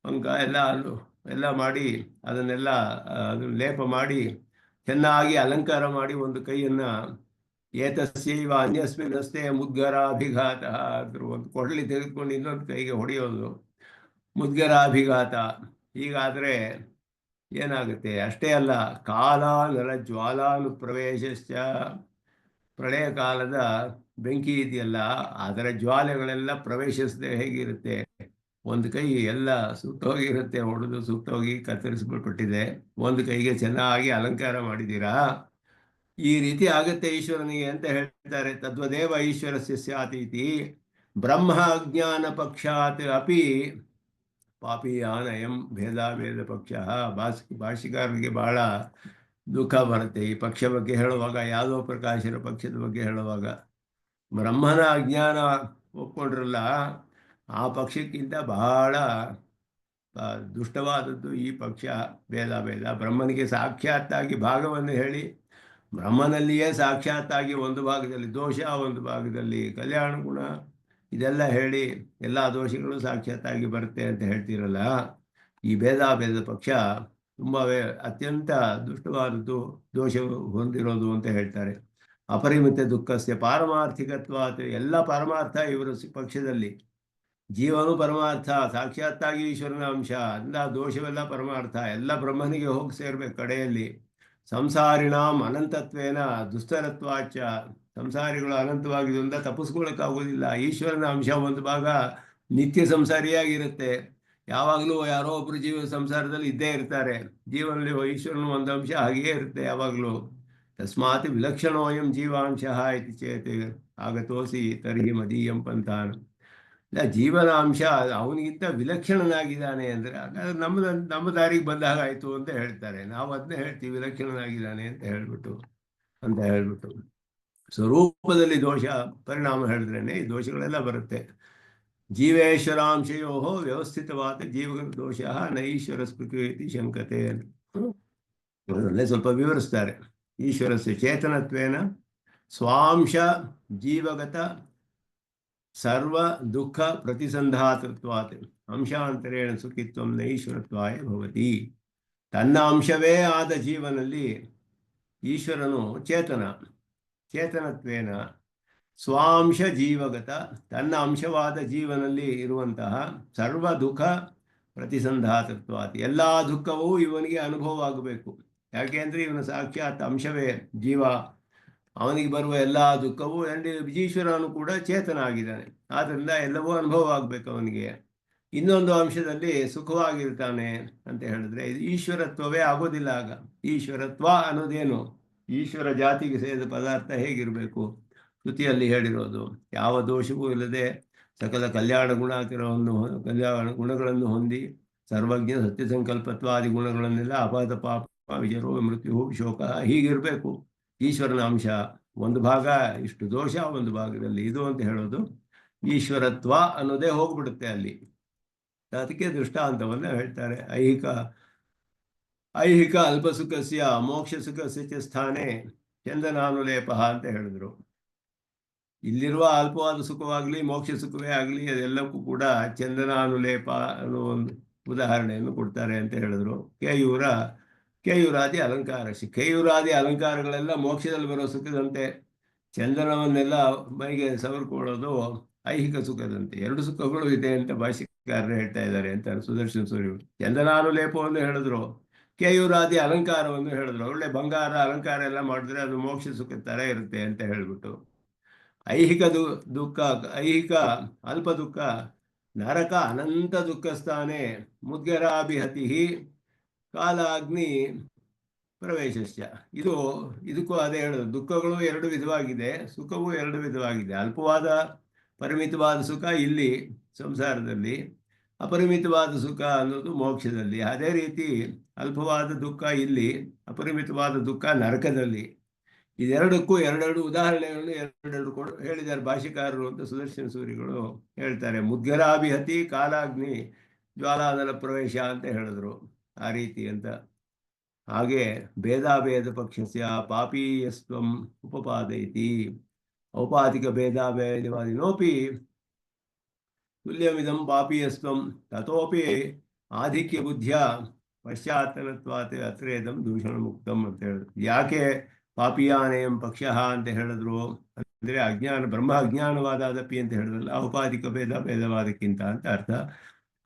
ಪಂಕ ಎಲ್ಲ ಮಾಡಿ ಅದನ್ನೆಲ್ಲ ಲೇಪ ಮಾಡಿ ಚೆನ್ನಾಗಿ ಅಲಂಕಾರ ಮಾಡಿ ಒಂದು ಕೈಯನ್ನು ಏತಸ್ಯೈವ ಅನ್ಯಸ್ಮಿನ್ ಹಸ್ತೆ ಮುದ್ಗರಾಭಿಘಾತ. ಒಂದು ಕೊಡಲಿ ತೆಗೆದುಕೊಂಡು ಇನ್ನೊಂದು ಕೈಗೆ ಹೊಡೆಯೋದು ಮುದ್ಗರಾಭಿಘಾತ. ಹೀಗಾದರೆ ಏನಾಗುತ್ತೆ? ಅಷ್ಟೇ ಅಲ್ಲ, ಕಾಲ ನಲ ಜ್ವಾಲಾನು ಪ್ರವೇಶಶ್ಚ. ಪ್ರಳಯ ಕಾಲದ ಬೆಂಕಿ ಇದೆಯಲ್ಲ, ಅದರ ಜ್ವಾಲೆಗಳೆಲ್ಲ ಪ್ರವೇಶಿಸದೆ ಹೇಗಿರುತ್ತೆ? ಒಂದು ಕೈ ಎಲ್ಲ ಸುಟ್ಟೋಗಿರುತ್ತೆ, ಹೊಡೆದು ಸುಟ್ಟೋಗಿ ಕತ್ತರಿಸ್ಬಿಟ್ಟಿದೆ, ಒಂದು ಕೈಗೆ ಚೆನ್ನಾಗಿ ಅಲಂಕಾರ ಮಾಡಿದ್ದೀರಾ. ಈ ರೀತಿ ಆಗತ್ತೆ ಈಶ್ವರನಿಗೆ ಅಂತ ಹೇಳ್ತಾರೆ. ತದ್ವದೇವ ಈಶ್ವರಸ್ಯ ಸ್ಯಾತೀತಿ ಬ್ರಹ್ಮ ಅಜ್ಞಾನ ಪಕ್ಷಾತ್ ಅಪಿ ಪಾಪಿಯಾನಯಂ ಭೇದಾಭೇದ ಪಕ್ಷ. ಭಾಷಿಕಾರರಿಗೆ ಬಹಳ ದುಃಖ ಬರುತ್ತೆ ಈ ಪಕ್ಷ ಬಗ್ಗೆ ಹೇಳುವಾಗ. ಯಾದವ ಪ್ರಕಾಶರ ಪಕ್ಷದ ಬಗ್ಗೆ ಹೇಳುವಾಗ ಬ್ರಹ್ಮನ ಅಜ್ಞಾನ ಒಪ್ಕೊಂಡ್ರಲ್ಲ, ಆ ಪಕ್ಷಕ್ಕಿಂತ ಬಹಳ ದುಷ್ಟವಾದದ್ದು ಈ ಪಕ್ಷ. ಭೇದ ಬ್ರಹ್ಮನಿಗೆ ಸಾಕ್ಷಾತ್ತಾಗಿ ಭಾಗವನ್ನು ಹೇಳಿ, ಬ್ರಹ್ಮನಲ್ಲಿಯೇ ಸಾಕ್ಷಾತ್ತಾಗಿ ಒಂದು ಭಾಗದಲ್ಲಿ ದೋಷ, ಒಂದು ಭಾಗದಲ್ಲಿ ಕಲ್ಯಾಣ ಗುಣ, ಇದೆಲ್ಲ ಹೇಳಿ ಎಲ್ಲ ದೋಷಗಳು ಸಾಕ್ಷಾತ್ತಾಗಿ ಬರುತ್ತೆ ಅಂತ ಹೇಳ್ತೀರಲ್ಲ, ಈ ಭೇದ ಪಕ್ಷ ತುಂಬ ಅತ್ಯಂತ ದುಷ್ಟವಾದದ್ದು, ದೋಷ ಹೊಂದಿರೋದು ಅಂತ ಹೇಳ್ತಾರೆ. ಅಪರಿಮಿತ ದುಃಖಸ್ಯ ಪಾರಮಾರ್ಥಿಕತ್ವಾತ್, ಎಲ್ಲ ಪರಮಾರ್ಥ ಇವರ ಪಕ್ಷದಲ್ಲಿ. ಜೀವನು ಪರಮಾರ್ಥ, ಸಾಕ್ಷಾತ್ತಾಗಿ ಈಶ್ವರನ ಅಂಶ, ಎಲ್ಲ ದೋಷವೆಲ್ಲ ಪರಮಾರ್ಥ, ಎಲ್ಲ ಬ್ರಹ್ಮನಿಗೆ ಹೋಗಿ ಸೇರ್ಬೇಕು ಕಡೆಯಲ್ಲಿ. ಸಂಸಾರಿಣಾಂ ಅನಂತತ್ವೇನ ದುಸ್ತರತ್ವಾಚ, ಸಂಸಾರಿಗಳು ಅನಂತವಾಗಿದ್ದರಿಂದ ತಪ್ಪಿಸ್ಕೊಳ್ಳೋಕ್ಕಾಗೋದಿಲ್ಲ. ಈಶ್ವರನ ಅಂಶ ಒಂದು ಭಾಗ ನಿತ್ಯ ಸಂಸಾರಿಯಾಗಿರುತ್ತೆ, ಯಾವಾಗಲೂ ಯಾರೋ ಒಬ್ಬರು ಸಂಸಾರದಲ್ಲಿ ಇದ್ದೇ ಇರ್ತಾರೆ. ಜೀವನದಲ್ಲಿ ಈಶ್ವರನ ಒಂದು ಅಂಶ ಹಾಗೆಯೇ ಇರುತ್ತೆ ಯಾವಾಗಲೂ. ತಸ್ಮಾತ್ ವಿಲಕ್ಷಣೋಯಂ ಜೀವಾಂಶ ಇತಿ ಚೇತ್ ಆಗತೋಸಿ ತರ್ಹಿ ಮದೀಯಂ ಪಂಥಾನ್. ಇಲ್ಲ, ಜೀವನ ಅಂಶ ಅವನಿಗಿಂತ ವಿಲಕ್ಷಣನಾಗಿದ್ದಾನೆ ಅಂದರೆ ಹಾಗಾದ್ರೆ ನಮ್ಮ ದಾರಿಗೆ ಬಂದ ಹಾಗಾಯಿತು ಅಂತ ಹೇಳ್ತಾರೆ. ನಾವು ಅದನ್ನೇ ಹೇಳ್ತೀವಿ, ವಿಲಕ್ಷಣನಾಗಿದ್ದಾನೆ ಅಂತ ಹೇಳ್ಬಿಟ್ಟು ಸ್ವರೂಪದಲ್ಲಿ ದೋಷ ಪರಿಣಾಮ ಹೇಳಿದ್ರೇನೆ ಈ ದೋಷಗಳೆಲ್ಲ ಬರುತ್ತೆ. ಜೀವೇಶ್ವರಾಂಶಯೋ ವ್ಯವಸ್ಥಿತವಾದ ಜೀವನ ದೋಷ ನೈಶ್ವರ ಸ್ಪೃತಿ ಶಂಕತೆ ಅದರಲ್ಲೇ ಸ್ವಲ್ಪ ವಿವರಿಸ್ತಾರೆ. ಈಶ್ವರಸ್ಯ ಚೇತನತ್ವೇನ ಸ್ವಾಂಶ ಜೀವಗತ ಸರ್ವ ದುಃಖ ಪ್ರತಿಸಂಧಾತೃತ್ವಾತ್ ಅಂಶಾಂತರೇಣ ಸುಖಿತ್ವಂ ನೈಶ್ವರತ್ವಾಯ ಭವತಿ. ತನ್ನ ಅಂಶವೇ ಆದ ಜೀವನಲ್ಲಿ ಈಶ್ವರನು ಚೇತನತ್ವೇನ ಸ್ವಾಂಶ ಜೀವಗತ, ತನ್ನ ಅಂಶವಾದ ಜೀವನಲ್ಲಿ ಇರುವಂತಹ ಸರ್ವ ದುಃಖ ಪ್ರತಿಸಂಧಾತೃತ್ವಾತ್, ಎಲ್ಲ ದುಃಖವೂ ಇವನಿಗೆ ಅನುಭವ ಆಗಬೇಕು. ಯಾಕೆ ಅಂದರೆ ಇವನ ಸಾಕ್ಷಾತ್ ಅಂಶವೇ ಜೀವ, ಅವನಿಗೆ ಬರುವ ಎಲ್ಲ ದುಃಖವೂ ಈಶ್ವರನು ಕೂಡ ಚೇತನ ಆಗಿದ್ದಾನೆ, ಆದ್ದರಿಂದ ಎಲ್ಲವೂ ಅನುಭವ ಆಗಬೇಕು ಅವನಿಗೆ. ಇನ್ನೊಂದು ಅಂಶದಲ್ಲಿ ಸುಖವಾಗಿರ್ತಾನೆ ಅಂತ ಹೇಳಿದ್ರೆ ಇದು ಈಶ್ವರತ್ವವೇ ಆಗೋದಿಲ್ಲ. ಆಗ ಈಶ್ವರತ್ವ ಅನ್ನೋದೇನು? ಈಶ್ವರ ಜಾತಿಗೆ ಸೇರಿದ ಪದಾರ್ಥ ಹೇಗಿರಬೇಕು? ಶ್ರುತಿಯಲ್ಲಿ ಹೇಳಿರೋದು, ಯಾವ ದೋಷವೂ ಇಲ್ಲದೆ ಸಕಲ ಕಲ್ಯಾಣ ಗುಣಗಳನ್ನು ಹೊಂದಿ ಸರ್ವಜ್ಞ ಸತ್ಯ ಸಂಕಲ್ಪತ್ವಾದಿ ಗುಣಗಳನ್ನೆಲ್ಲ ಅಪಾದ ಪಾಪ ವಿಜರೋ ಮೃತ್ಯು ಶೋಕ ಹೀಗಿರಬೇಕು ಈಶ್ವರನ ಅಂಶ. ಒಂದು ಭಾಗ ಇಷ್ಟು ದೋಷ, ಒಂದು ಭಾಗದಲ್ಲಿ ಇದು ಅಂತ ಹೇಳೋದು ಈಶ್ವರತ್ವ ಅನ್ನೋದೇ ಹೋಗ್ಬಿಡುತ್ತೆ ಅಲ್ಲಿ. ಅದಕ್ಕೆ ದೃಷ್ಟಾಂತವನ್ನು ಹೇಳ್ತಾರೆ. ಐಹಿಕ ಅಲ್ಪಸುಖಸ್ಯ ಮೋಕ್ಷ ಸುಖಸ್ಯ ಚ ಸ್ಥಾನೆ ಚಂದನಾನುಲೇಪ ಅಂತ ಹೇಳಿದ್ರು. ಇಲ್ಲಿರುವ ಅಲ್ಪವಾದ ಸುಖವಾಗಲಿ ಮೋಕ್ಷ ಸುಖವೇ ಆಗಲಿ ಅದೆಲ್ಲಕ್ಕೂ ಕೂಡ ಚಂದನಾನುಲೇಪ ಅನ್ನೋ ಒಂದು ಉದಾಹರಣೆಯನ್ನು ಕೊಡ್ತಾರೆ ಅಂತ ಹೇಳಿದ್ರು. ಕೇಯೂರಾದಿ ಅಲಂಕಾರ, ಕೇಯೂರಾದಿ ಅಲಂಕಾರಗಳೆಲ್ಲ ಮೋಕ್ಷದಲ್ಲಿ ಬರೋ ಸುಖದಂತೆ, ಚಂದನವನ್ನೆಲ್ಲ ಮೈಗೆ ಸವರ್ಕೊಳ್ಳೋದು ಐಹಿಕ ಸುಖದಂತೆ. ಎರಡು ಸುಖಗಳು ಇದೆ ಅಂತ ಭಾಷೆಕಾರರು ಹೇಳ್ತಾ ಇದ್ದಾರೆ ಅಂತ ಸುದರ್ಶನ ಸೂರ್ಯ. ಚಂದನಾನುಲೇಪವನ್ನು ಹೇಳಿದ್ರು, ಕೇಯೂರಾದಿ ಅಲಂಕಾರವನ್ನು ಹೇಳಿದ್ರು. ಒಳ್ಳೆ ಬಂಗಾರ ಅಲಂಕಾರ ಎಲ್ಲ ಮಾಡಿದ್ರೆ ಅದು ಮೋಕ್ಷ ಸುಖ ಥರ ಇರುತ್ತೆ ಅಂತ ಹೇಳಿಬಿಟ್ಟು, ಐಹಿಕ ಅಲ್ಪ ದುಃಖ ನರಕ ಅನಂತ ದುಃಖಸ್ಥಾನೆ ಮುದ್ಗರಾಭಿಹತಿ ಕಾಲಾಗ್ನಿ ಪ್ರವೇಶಸ್ಯ. ಇದಕ್ಕೂ ಅದೇ ಹೇಳೋದು, ದುಃಖಗಳು ಎರಡು ವಿಧವಾಗಿದೆ, ಸುಖವೂ ಎರಡು ವಿಧವಾಗಿದೆ. ಅಲ್ಪವಾದ ಪರಿಮಿತವಾದ ಸುಖ ಇಲ್ಲಿ ಸಂಸಾರದಲ್ಲಿ, ಅಪರಿಮಿತವಾದ ಸುಖ ಅನ್ನೋದು ಮೋಕ್ಷದಲ್ಲಿ. ಅದೇ ರೀತಿ ಅಲ್ಪವಾದ ದುಃಖ ಇಲ್ಲಿ, ಅಪರಿಮಿತವಾದ ದುಃಖ ನರಕದಲ್ಲಿ. ಇದೆರಡಕ್ಕೂ ಎರಡೆರಡು ಉದಾಹರಣೆಗಳನ್ನು ಎರಡೆರಡು ಹೇಳಿದ್ದಾರೆ ಭಾಷೆಕಾರರು ಅಂತ ಸುದರ್ಶನ ಸೂರಿಗಳು ಹೇಳ್ತಾರೆ. ಮುದ್ಗರಾಭಿಹತಿ ಕಾಲಾಗ್ನಿ ಜ್ವಾಲಾನಲ ಪ್ರವೇಶ ಅಂತ ಹೇಳಿದ್ರು, ಆ ರೀತಿ ಅಂತ. ಹಾಗೆ ಭೇದಾಭೇದ ಪಕ್ಷಸ್ಯ ಪಾಪೀಯಸ್ತ್ವಂ ಉಪಪಾದಯತಿ. ಔಪಾಧಿಕ ಭೇದಾಭೇದವಾದಿನೋಪಿ ತುಲ್ಯಮಿದಂ ಪಾಪೀಯಸ್ತ್ವಂ ತಥೋಪಿ ಆಧಿಕ್ಯ ಬುದ್ಧಿಯ ಪಶ್ಚಾತ್ತನತ್ವಾತ್ ಅತ್ರೇದಂ ದೂಷಣ ಮುಕ್ತಂ ಅಂತ ಹೇಳಿದ್ರು. ಯಾಕೆ ಪಾಪಿಯಾನೇಯಂ ಪಕ್ಷ ಅಂತ ಹೇಳಿದ್ರು ಅಂದರೆ ಬ್ರಹ್ಮ ಅಜ್ಞಾನವಾದಪಿ ಅಂತ ಹೇಳಿದ್ರಲ್ಲ, ಔಪಾಧಿಕ ಭೇದವಾದಕ್ಕಿಂತ ಅಂತ ಅರ್ಥ.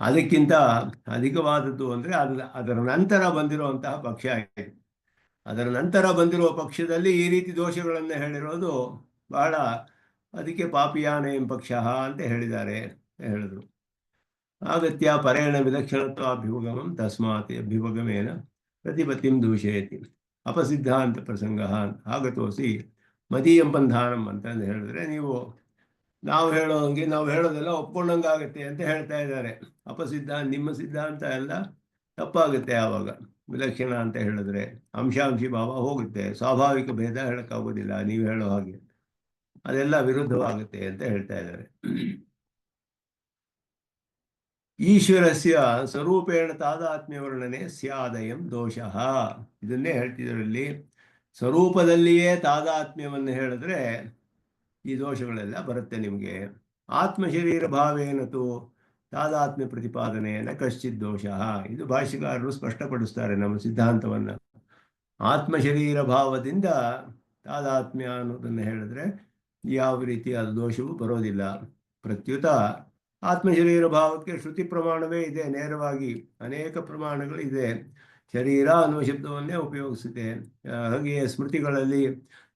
ಅದಕ್ಕಿಂತ ಅಧಿಕವಾದದ್ದು ಅಂದರೆ ಅದರ ನಂತರ ಬಂದಿರುವಂತಹ ಪಕ್ಷ ಆಗಿದೆ. ಅದರ ನಂತರ ಬಂದಿರುವ ಪಕ್ಷದಲ್ಲಿ ಈ ರೀತಿ ದೋಷಗಳನ್ನು ಹೇಳಿರೋದು ಬಹಳ, ಅದಕ್ಕೆ ಪಾಪಿಯಾನೇಯಂ ಪಕ್ಷ ಅಂತ ಹೇಳಿದರು. ಆಗತ್ಯ ಪರೇಣ ವಿಲಕ್ಷಣತ್ವ ಅಭ್ಯುಪಗಮಂ ತಸ್ಮಾತ್ ಅಭ್ಯುಪಗಮೇನ ಪ್ರತಿಪತ್ತಿಂ ದೂಷಯತಿ ಅಪಸಿದ್ಧಾಂತ ಪ್ರಸಂಗ ಆಗತೋಸಿ ಮದೀಯಂ ಬಂಧಾನಂ ಅಂತಂದು ಹೇಳಿದ್ರೆ, ನಾವು ಹೇಳೋದೆಲ್ಲ ಒಪ್ಕೊಂಡಂಗಾಗತ್ತೆ ಅಂತ ಹೇಳ್ತಾ ಇದ್ದಾರೆ. ನಿಮ್ಮ ಸಿದ್ಧಾಂತ ಎಲ್ಲ ತಪ್ಪಾಗುತ್ತೆ. ಆವಾಗ ವಿಲಕ್ಷಣ ಅಂತ ಹೇಳಿದ್ರೆ ಅಂಶಾಂಶಿ ಭಾವ ಹೋಗುತ್ತೆ, ಸ್ವಾಭಾವಿಕ ಭೇದ ಹೇಳೋಕ್ಕಾಗೋದಿಲ್ಲ ನೀವು ಹೇಳೋ ಹಾಗೆ, ಅದೆಲ್ಲ ವಿರುದ್ಧವಾಗುತ್ತೆ ಅಂತ ಹೇಳ್ತಾ ಇದ್ದಾರೆ. ಈಶ್ವರಸ್ಯ ಸ್ವರೂಪೇಣ ತಾದಾತ್ಮ್ಯ ವರ್ಣನೆ ಸ್ಯಾದಯಂ ದೋಷಃ. ಇದನ್ನೇ ಹೇಳ್ತಿದ್ರಲ್ಲಿ, ಸ್ವರೂಪದಲ್ಲಿಯೇ ತಾದಾತ್ಮ್ಯವನ್ನು ಹೇಳಿದ್ರೆ ಈ ದೋಷಗಳೆಲ್ಲ ಬರುತ್ತೆ ನಿಮಗೆ. ಆತ್ಮಶರೀರ ಭಾವೇನತು ತಾದಾತ್ಮ್ಯ ಪ್ರತಿಪಾದನೆಯನ್ನ ಕಶ್ಚಿತ್ ದೋಷ. ಇದು ಭಾಷ್ಯಕಾರರು ಸ್ಪಷ್ಟಪಡಿಸ್ತಾರೆ ನಮ್ಮ ಸಿದ್ಧಾಂತವನ್ನು. ಆತ್ಮಶರೀರ ಭಾವದಿಂದ ತಾದಾತ್ಮ್ಯ ಅನ್ನೋದನ್ನು ಹೇಳಿದ್ರೆ ಯಾವ ರೀತಿಯಾದ ದೋಷವೂ ಬರೋದಿಲ್ಲ. ಪ್ರತ್ಯುತ ಆತ್ಮಶರೀರ ಭಾವಕ್ಕೆ ಶ್ರುತಿ ಪ್ರಮಾಣವೇ ಇದೆ, ನೇರವಾಗಿ ಅನೇಕ ಪ್ರಮಾಣಗಳು ಇದೆ. ಶರೀರ ಅನ್ನುವ ಶಬ್ದವನ್ನೇ ಉಪಯೋಗಿಸುತ್ತೆ. ಹಾಗೆಯೇ ಸ್ಮೃತಿಗಳಲ್ಲಿ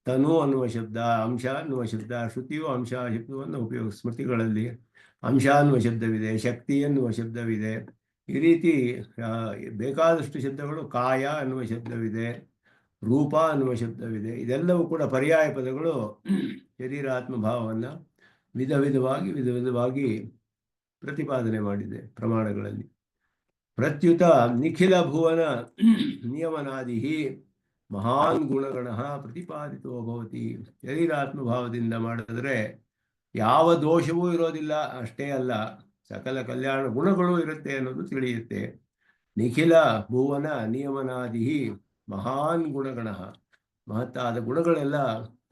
ತನು ಅನ್ನುವ ಶಬ್ದ, ಅಂಶ ಅನ್ನುವ ಶಬ್ದ, ಶ್ರುತಿಯು ಅಂಶ ಶಬ್ದವನ್ನು ಸ್ಮೃತಿಗಳಲ್ಲಿ ಅಂಶ ಅನ್ನುವ ಶಬ್ದವಿದೆ, ಶಕ್ತಿ ಎನ್ನುವ ಶಬ್ದವಿದೆ. ಈ ರೀತಿ ಬೇಕಾದಷ್ಟು ಶಬ್ದಗಳು, ಕಾಯ ಅನ್ನುವ ಶಬ್ದವಿದೆ, ರೂಪ ಅನ್ನುವ ಶಬ್ದವಿದೆ. ಇದೆಲ್ಲವೂ ಕೂಡ ಪರ್ಯಾಯ ಪದಗಳು ಶರೀರಾತ್ಮ ಭಾವವನ್ನು ವಿಧ ವಿಧವಾಗಿ ಪ್ರತಿಪಾದನೆ ಮಾಡಿದೆ ಪ್ರಮಾಣಗಳಲ್ಲಿ. ಪ್ರತ್ಯುತ ನಿಖಿಲ ಭುವನ ನಿಯಮನಾದಿ ಮಹಾನ್ ಗುಣಗಣ ಪ್ರತಿಪಾದಿತೋ ಭವತಿ. ಶರೀರಾತ್ಮ ಭಾವದಿಂದ ಮಾಡಿದ್ರೆ ಯಾವ ದೋಷವೂ ಇರೋದಿಲ್ಲ, ಅಷ್ಟೇ ಅಲ್ಲ ಸಕಲ ಕಲ್ಯಾಣ ಗುಣಗಳು ಇರುತ್ತೆ ಅನ್ನೋದು ತಿಳಿಯುತ್ತೆ. ನಿಖಿಲ ಭುವನ ನಿಯಮನಾದಿ ಮಹಾನ್ ಗುಣಗಣ, ಮಹತ್ತಾದ ಗುಣಗಳೆಲ್ಲ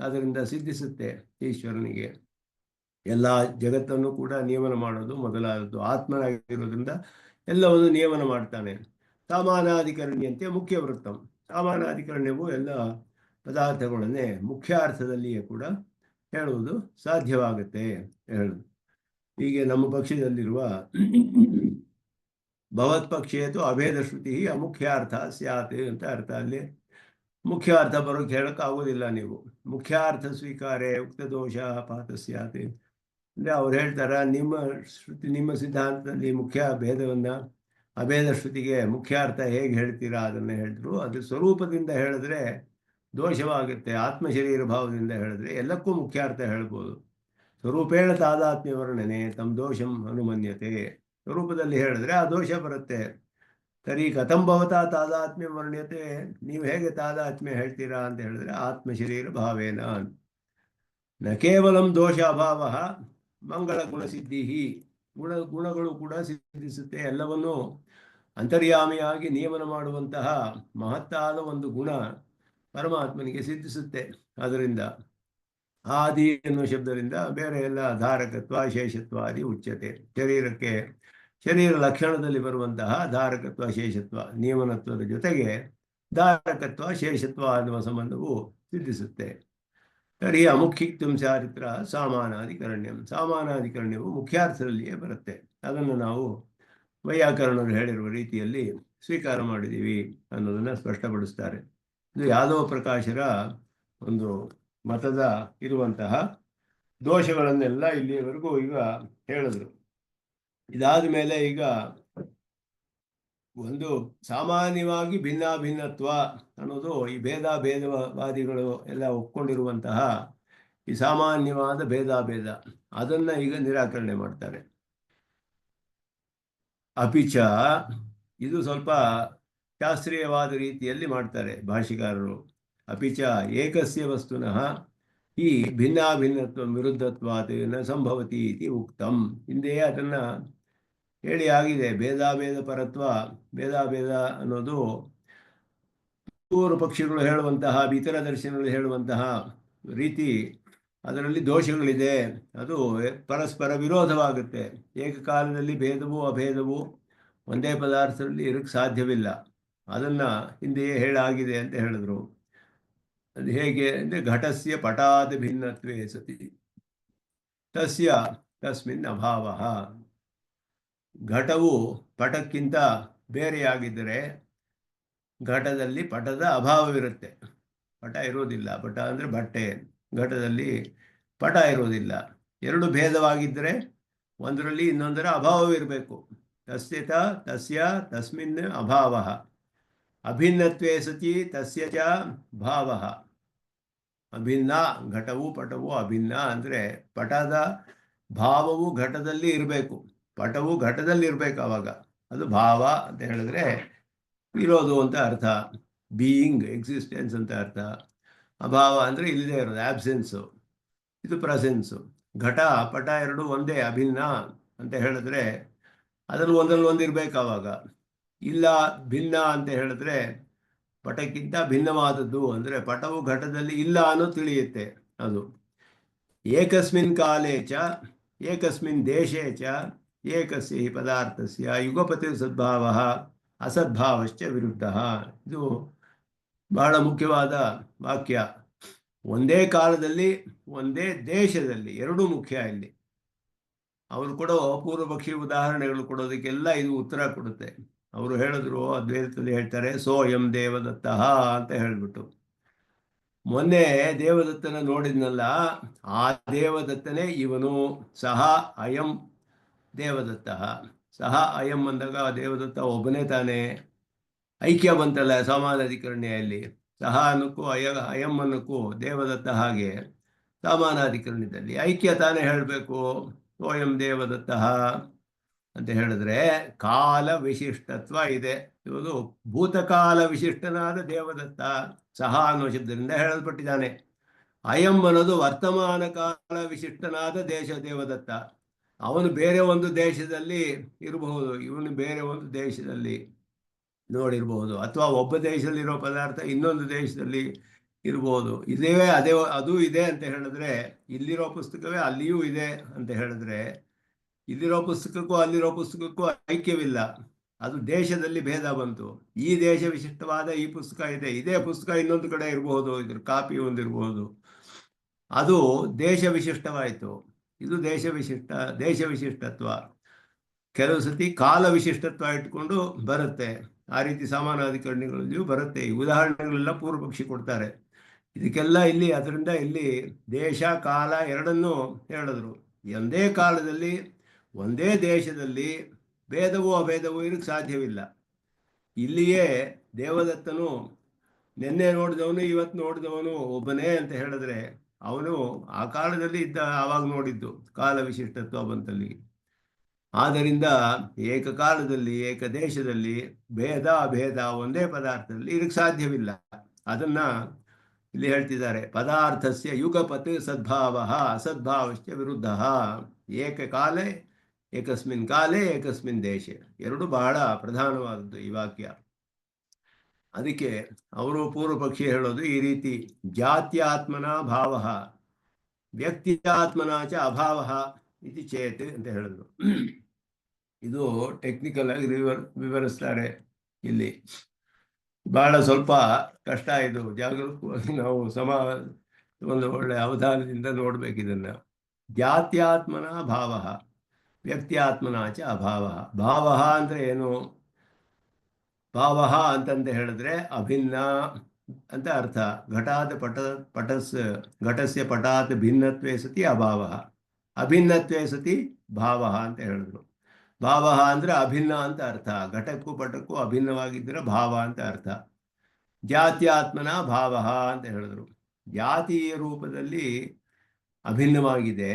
ಅದರಿಂದ ಸಿದ್ಧಿಸುತ್ತೆ. ಈಶ್ವರನಿಗೆ ಎಲ್ಲ ಜಗತ್ತನ್ನು ಕೂಡ ನಿಯಮನ ಮಾಡೋದು ಮೊದಲಾದದ್ದು. ಆತ್ಮನಾಗಿರೋದ್ರಿಂದ ಎಲ್ಲವನ್ನು ನಿಯಮನ ಮಾಡ್ತಾನೆ. ಸಾಮಾನಾಧಿಕರಣ್ಯಂತೆ ಮುಖ್ಯ ವೃತ್ತಂ. ಸಾಮಾನಾಧಿಕರಣ್ಯವು ಎಲ್ಲ ಪದಾರ್ಥಗಳನ್ನೇ ಮುಖ್ಯ ಅರ್ಥದಲ್ಲಿಯೇ ಕೂಡ ಹೇಳುವುದು ಸಾಧ್ಯವಾಗುತ್ತೆ ಹೇಳುದು. ಹೀಗೆ ನಮ್ಮ ಪಕ್ಷದಲ್ಲಿರುವ ಭವತ್ ಪಕ್ಷೇತು ಅಭೇದ ಶ್ರುತಿ ಅಮುಖ್ಯ ಅರ್ಥ ಸ್ಯಾತ್ ಅಂತ ಅರ್ಥ. ಅಲ್ಲಿ ಮುಖ್ಯ ಅರ್ಥ ಬರೋಕ್ಕೆ ಹೇಳೋಕ್ಕಾಗೋದಿಲ್ಲ ನೀವು. ಮುಖ್ಯಾರ್ಥ ಸ್ವೀಕಾರೆ ಉಕ್ತ ದೋಷ ಪಾತ ಸ್ಯಾತ್ ಅಂದರೆ ಅವ್ರು ಹೇಳ್ತಾರೆ, ನಿಮ್ಮ ಸಿದ್ಧಾಂತದಲ್ಲಿ ಮುಖ್ಯ ಭೇದವನ್ನು ಅಭೇದ ಶ್ರುತಿಗೆ ಮುಖ್ಯ ಅರ್ಥ ಹೇಗೆ ಹೇಳ್ತೀರಾ ಅದನ್ನು ಹೇಳಿದ್ರು. ಅದು ಸ್ವರೂಪದಿಂದ ಹೇಳಿದ್ರೆ ದೋಷವಾಗುತ್ತೆ. ಆತ್ಮಶರೀರ ಭಾವದಿಂದ ಹೇಳಿದ್ರೆ ಎಲ್ಲಕ್ಕೂ ಮುಖ್ಯ ಅರ್ಥ ಹೇಳ್ಬೋದು. ಸ್ವರೂಪೇಣ ತಾದಾತ್ಮ್ಯ ವರ್ಣನೆ ತಮ್ಮ ದೋಷಂ ಅನುಮನ್ಯತೆ. ಸ್ವರೂಪದಲ್ಲಿ ಹೇಳಿದ್ರೆ ಆ ದೋಷ ಬರುತ್ತೆ. ತರಿ ಕಥಂಭವತ ತಾದಾತ್ಮ್ಯ ವರ್ಣ್ಯತೆ, ನೀವು ಹೇಗೆ ತಾದಾತ್ಮ್ಯ ಹೇಳ್ತೀರಾ ಅಂತ ಹೇಳಿದ್ರೆ ಆತ್ಮಶರೀರ ಭಾವೇನ. ನ ಕೇವಲಂ ದೋಷ ಅಭಾವ ಮಂಗಳ ಗುಣಸಿದ್ಧಿ. ಗುಣಗಳು ಕೂಡ ಸಿದ್ಧಿಸುತ್ತೆ. ಎಲ್ಲವನ್ನೂ ಅಂತರ್ಯಾಮಿಯಾಗಿ ನಿಯಮನ ಮಾಡುವಂತಹ ಮಹತ್ತಾದ ಒಂದು ಗುಣ ಪರಮಾತ್ಮನಿಗೆ ಸಿದ್ಧಿಸುತ್ತೆ. ಅದರಿಂದ ಆದಿ ಎನ್ನುವ ಶಬ್ದದಿಂದ ಬೇರೆ ಎಲ್ಲ ಧಾರಕತ್ವ ಶೇಷತ್ವಾದಿ ಉಚ್ಯತೆ. ಶರೀರಕ್ಕೆ ಶರೀರ ಲಕ್ಷಣದಲ್ಲಿ ಬರುವಂತಹ ಧಾರಕತ್ವ ಶೇಷತ್ವ ನಿಯಮನತ್ವದ ಜೊತೆಗೆ ಧಾರಕತ್ವ ಶೇಷತ್ವ ಅನ್ನುವ ಸಂಬಂಧವು ಸಿದ್ಧಿಸುತ್ತೆ. ತರ್ಹಿ ಅಮುಖ್ಯಿಕ್ತಂ ಚಾರಿತ್ರ ಸಾಮಾನಾಧಿಕರಣ್ಯಂ. ಸಾಮಾನಾಧಿಕರಣ್ಯವು ಮುಖ್ಯಾರ್ಥದಲ್ಲಿಯೇ ಬರುತ್ತೆ. ಅದನ್ನು ನಾವು ವೈಯಾಕರಣರು ಹೇಳಿರುವ ರೀತಿಯಲ್ಲಿ ಸ್ವೀಕಾರ ಮಾಡಿದ್ದೀವಿ ಅನ್ನೋದನ್ನು ಸ್ಪಷ್ಟಪಡಿಸ್ತಾರೆ. ಇದು ಯಾದವ ಪ್ರಕಾಶರ ಒಂದು ಮತದ ಇರುವಂತಹ ದೋಷಗಳನ್ನೆಲ್ಲ ಇಲ್ಲಿಯವರೆಗೂ ಈಗ ಹೇಳಿದ್ರು. ಇದಾದ ಮೇಲೆ ಈಗ ಒಂದು ಸಾಮಾನ್ಯವಾಗಿ ಭಿನ್ನಾಭಿನ್ನತ್ವ ಅನ್ನೋದು ಈ ಭೇದವಾದಿಗಳು ಎಲ್ಲ ಒಪ್ಕೊಂಡಿರುವಂತಹ ಈ ಸಾಮಾನ್ಯವಾದ ಭೇದ ಅದನ್ನ ಈಗ ನಿರಾಕರಣೆ ಮಾಡ್ತಾರೆ. ಅಪಿಚ ಇದು ಸ್ವಲ್ಪ ಶಾಸ್ತ್ರೀಯವಾದ ರೀತಿಯಲ್ಲಿ ಮಾಡ್ತಾರೆ ಭಾಷಿಕಾರರು. ಅಪಿಚ ಏಕಸ್ಯ ವಸ್ತುನಃ ಈ ಭಿನ್ನಾಭಿನ್ನತ್ವ ವಿರುದ್ಧತ್ವಾತ್ ನ ಸಂಭವತಿ ಇತಿ ಉಕ್ತಂ. ಹಿಂದೆಯೇ ಅದನ್ನ ಹೇಳಿ ಆಗಿದೆ. ಭೇದ ಪರತ್ವ ಭೇದ ಅನ್ನೋದು ಪೂರ್ವ ಪಕ್ಷಿಗಳು ಹೇಳುವಂತಹ ಇತರ ದರ್ಶನಗಳು ಹೇಳುವಂತಹ ರೀತಿ, ಅದರಲ್ಲಿ ದೋಷಗಳಿದೆ. ಅದು ಪರಸ್ಪರ ವಿರೋಧವಾಗುತ್ತೆ. ಏಕಕಾಲದಲ್ಲಿ ಭೇದವೂ ಅಭೇದವೂ ಒಂದೇ ಪದಾರ್ಥದಲ್ಲಿ ಇರಕ್ಕೆ ಸಾಧ್ಯವಿಲ್ಲ. ಅದನ್ನು ಹಿಂದೆಯೇ ಹೇಳಾಗಿದೆ ಅಂತ ಹೇಳಿದ್ರು. ಅದು ಹೇಗೆ ಅಂದರೆ ಘಟಸ್ಯ ಪಟಾದ ಭಿನ್ನತ್ವೇ ಸತಿ ತಸ್ಮಿನ್ ಅಭಾವ. ಘಟವು ಪಟಕ್ಕಿಂತ ಬೇರೆಯಾಗಿದ್ದರೆ ಘಟದಲ್ಲಿ ಪಟದ ಅಭಾವವಿರುತ್ತೆ. ಪಟ ಇರೋದಿಲ್ಲ. ಪಟ ಅಂದರೆ ಬಟ್ಟೆ. ಘಟದಲ್ಲಿ ಪಟ ಇರೋದಿಲ್ಲ. ಎರಡು ಭೇದವಾಗಿದ್ದರೆ ಒಂದರಲ್ಲಿ ಇನ್ನೊಂದರ ಅಭಾವವಿರಬೇಕು. ತಸ್ಮಿನ್ ಅಭಾವ ಅಭಿನ್ನತ್ವೇ ಸತಿ ತಸ್ಯ ಚ ಭಾವ. ಅಭಿನ್ನ ಘಟವು ಪಟವು ಅಭಿನ್ನ ಅಂದರೆ ಪಟದ ಭಾವವು ಘಟದಲ್ಲಿ ಇರಬೇಕು, ಪಟವು ಘಟದಲ್ಲಿ ಇರಬೇಕು. ಆವಾಗ ಅದು ಭಾವ ಅಂತ ಹೇಳಿದ್ರೆ ಇರೋದು ಅಂತ ಅರ್ಥ. ಬೀಯಿಂಗ್ ಎಕ್ಸಿಸ್ಟೆನ್ಸ್ ಅಂತ ಅರ್ಥ. ಅಭಾವ ಅಂದರೆ ಇಲ್ಲದೆ ಇರೋದು, ಆಬ್ಸೆನ್ಸು. ಇದು ಪ್ರೆಸೆನ್ಸು. ಘಟ ಪಟ ಎರಡು ಒಂದೇ, ಅಭಿನ್ನ ಅಂತ ಹೇಳಿದ್ರೆ ಅದರಲ್ಲಿ ಒಂದರಲ್ಲಿ ಇರಬೇಕು. ಆವಾಗ ಇಲ್ಲ ಭಿನ್ನ ಅಂತ ಹೇಳಿದ್ರೆ ಪಟಕ್ಕಿಂತ ಭಿನ್ನವಾದದ್ದು ಅಂದರೆ ಪಟವು ಘಟದಲ್ಲಿ ಇಲ್ಲ ಅನ್ನೋ ತಿಳಿಯುತ್ತೆ. ಅದು ಏಕಸ್ಮಿನ್ ಕಾಲೇ ಚ ಏಕಸ್ಮಿನ್ ದೇಶೇ ಚ ಏಕಸ್ಯ ಹಿ ಪದಾರ್ಥಸ್ಯ ಯುಗಪತಿ ಸದ್ಭಾವ ಅಸದ್ಭಾವಶ್ಚ ವಿರುದ್ಧ. ಇದು ಬಹಳ ಮುಖ್ಯವಾದ ವಾಕ್ಯ. ಒಂದೇ ಕಾಲದಲ್ಲಿ ಒಂದೇ ದೇಶದಲ್ಲಿ ಎರಡೂ ಮುಖ್ಯ ಇಲ್ಲಿ. ಅವರು ಕೊಡೋ ಪೂರ್ವಪಕ್ಷಿ ಉದಾಹರಣೆಗಳು ಕೊಡೋದಕ್ಕೆಲ್ಲ ಇದು ಉತ್ತರ ಕೊಡುತ್ತೆ. ಅವರು ಹೇಳಿದ್ರು, ಅದ್ವೈತದಲ್ಲಿ ಹೇಳ್ತಾರೆ, ಸೋಯಂ ದೇವದತ್ತ ಅಂತ ಹೇಳಿಬಿಟ್ಟು. ಮೊನ್ನೆ ದೇವದತ್ತನ ನೋಡಿದ್ನಲ್ಲ, ಆ ದೇವದತ್ತನೇ ಇವನು. ಸಹ ಅಯಂ ದೇವದತ್ತ. ಸಹ ಅಯಂ ಅಂದಾಗ ದೇವದತ್ತ ಒಬ್ಬನೇ ತಾನೇ. ಐಕ್ಯ ಬಂತಲ್ಲ ಸಮಾನಾಧಿಕರಣಿಯಲ್ಲಿ. ಸಹ ಅನ್ನಕ್ಕೂ ಅಯಂ ಅನ್ನಕ್ಕೂ ದೇವದತ್ತ ಹಾಗೆ ಸಮಾನಾಧಿಕರಣದಲ್ಲಿ ಐಕ್ಯ ತಾನೇ ಹೇಳಬೇಕು. ಸ್ವಯಂ ದೇವದತ್ತ ಅಂತ ಹೇಳಿದ್ರೆ ಕಾಲ ವಿಶಿಷ್ಟತ್ವ ಇದೆ. ಇವರು ಭೂತಕಾಲ ವಿಶಿಷ್ಟನಾದ ದೇವದತ್ತ ಸಹ ಅನ್ನೋ ಶಬ್ದದಿಂದ ಹೇಳಲ್ಪಟ್ಟಿದ್ದಾನೆ. ಅಯಂ ಅನ್ನೋದು ವರ್ತಮಾನ ಕಾಲ ವಿಶಿಷ್ಟನಾದ ದೇಶ ದೇವದತ್ತ. ಅವನು ಬೇರೆ ಒಂದು ದೇಶದಲ್ಲಿ ಇರಬಹುದು, ಇವನು ಬೇರೆ ಒಂದು ದೇಶದಲ್ಲಿ ನೋಡಿರ್ಬಹುದು, ಅಥವಾ ಒಬ್ಬ ದೇಶದಲ್ಲಿರೋ ಪದಾರ್ಥ ಇನ್ನೊಂದು ದೇಶದಲ್ಲಿ ಇರ್ಬೋದು. ಇದೇ ಅದೇ ಅದು ಇದೆ ಅಂತ ಹೇಳಿದ್ರೆ, ಇಲ್ಲಿರೋ ಪುಸ್ತಕವೇ ಅಲ್ಲಿಯೂ ಇದೆ ಅಂತ ಹೇಳಿದ್ರೆ, ಇಲ್ಲಿರೋ ಪುಸ್ತಕಕ್ಕೂ ಅಲ್ಲಿರೋ ಪುಸ್ತಕಕ್ಕೂ ಐಕ್ಯವಿಲ್ಲ. ಅದು ದೇಶದಲ್ಲಿ ಭೇದ ಬಂತು. ಈ ದೇಶ ವಿಶಿಷ್ಟವಾದ ಈ ಪುಸ್ತಕ ಇದೆ, ಇದೇ ಪುಸ್ತಕ ಇನ್ನೊಂದು ಕಡೆ ಇರಬಹುದು, ಇದ್ರ ಕಾಪಿ ಒಂದಿರಬಹುದು. ಅದು ದೇಶ ವಿಶಿಷ್ಟವಾಯಿತು. ಇದು ದೇಶ ವಿಶಿಷ್ಟತ್ವ. ಕೆಲವು ಸತಿ ಕಾಲ ವಿಶಿಷ್ಟತ್ವ ಇಟ್ಕೊಂಡು ಬರುತ್ತೆ. ಆ ರೀತಿ ಸಮಾನಾಧಿಕರಣಿಗಳಲ್ಲಿಯೂ ಬರುತ್ತೆ. ಈ ಉದಾಹರಣೆಗಳೆಲ್ಲ ಪೂರ್ವ ಪಕ್ಷಿ ಕೊಡ್ತಾರೆ ಇದಕ್ಕೆಲ್ಲ. ಇಲ್ಲಿ ಅದರಿಂದ ಇಲ್ಲಿ ದೇಶ ಕಾಲ ಎರಡನ್ನೂ ಹೇಳಿದ್ರು. ಒಂದೇ ಕಾಲದಲ್ಲಿ ಒಂದೇ ದೇಶದಲ್ಲಿ ಭೇದವೂ ಅಭೇದವೂ ಇರಕ್ಕೆ ಸಾಧ್ಯವಿಲ್ಲ. ಇಲ್ಲಿಯೇ ದೇವದತ್ತನು ನಿನ್ನೆ ನೋಡಿದವನು ಇವತ್ತು ನೋಡಿದವನು ಒಬ್ಬನೇ ಅಂತ ಹೇಳಿದ್ರೆ, ಅವನು ಆ ಕಾಲದಲ್ಲಿ ಇದ್ದ, ಆವಾಗ ನೋಡಿದ್ದು ಕಾಲ ವಿಶಿಷ್ಟತ್ವ ಬಂತಲ್ಲಿ. ಆದ್ದರಿಂದ ಏಕಕಾಲದಲ್ಲಿ ಏಕದೇಶದಲ್ಲಿ ಭೇದ ಅಭೇದ ಒಂದೇ ಪದಾರ್ಥದಲ್ಲಿ ಇರಕ್ಕೆ ಸಾಧ್ಯವಿಲ್ಲ. ಅದನ್ನ ಇಲ್ಲಿ ಹೇಳ್ತಿದ್ದಾರೆ. ಪದಾರ್ಥಸ್ಯ ಯುಗಪತ್ ಸದ್ಭಾವ ಅಸದ್ಭಾವಶ್ಚ ವಿರುದ್ಧ. ಏಕಕಾಲೇ ಏಕಸ್ಮಿನ್ ಕಾಲೇ ಏಕಸ್ಮಿನ್ ದೇಶೆ. ಎರಡು ಬಹಳ ಪ್ರಧಾನವಾದದ್ದು ಈ ವಾಕ್ಯ. ಅದಕ್ಕೆ ಅವರು ಪೂರ್ವ ಪಕ್ಷಿ ಹೇಳೋದು ಈ ರೀತಿ, ಜಾತ್ಯಾತ್ಮನ ಭಾವ ವ್ಯಕ್ತಿಯಾತ್ಮನ ಚ ಅಭಾವ ಇತಿ ಚೇತ್ ಅಂತ ಹೇಳಿದ್ರು. ಇದು ಟೆಕ್ನಿಕಲ್ ಆಗಿ ವಿವರಿಸ್ತಾರೆ ಇಲ್ಲಿ. ಬಹಳ ಸ್ವಲ್ಪ ಕಷ್ಟ ಇದು. ಜಾಗರೂಕವಾಗಿ ನಾವು ಒಂದು ಒಳ್ಳೆ ಅವಧಾನದಿಂದ ನೋಡ್ಬೇಕು ಇದನ್ನ. ಜಾತ್ಯಾತ್ಮನ ಭಾವ ವ್ಯಕ್ತಿಯಾತ್ಮನ ಚ ಅಭಾವ. ಭಾವ ಅಂದ್ರೆ ಏನು? ಭಾವ ಅಂತಂತ ಹೇಳಿದ್ರೆ ಅಭಿನ್ನ ಅಂತ ಅರ್ಥ. ಘಟಾತ್ ಘಟಸ್ಯ ಪಟಾತ್ ಭಿನ್ನತ್ವೇ ಸತಿ ಅಭಾವ, ಅಭಿನ್ನತ್ವೇ ಸತಿ ಭಾವ ಅಂತ ಹೇಳಿದ್ರು. ಭಾವ ಅಂದ್ರೆ ಅಭಿನ್ನ ಅಂತ ಅರ್ಥ. ಘಟಕ್ಕೂ ಪಟಕ್ಕೂ ಅಭಿನ್ನವಾಗಿದ್ದರೆ ಭಾವ ಅಂತ ಅರ್ಥ. ಜಾತ್ಯಾತ್ಮನ ಭಾವ ಅಂತ ಹೇಳಿದ್ರು. ಜಾತಿಯ ರೂಪದಲ್ಲಿ ಅಭಿನ್ನವಾಗಿದೆ,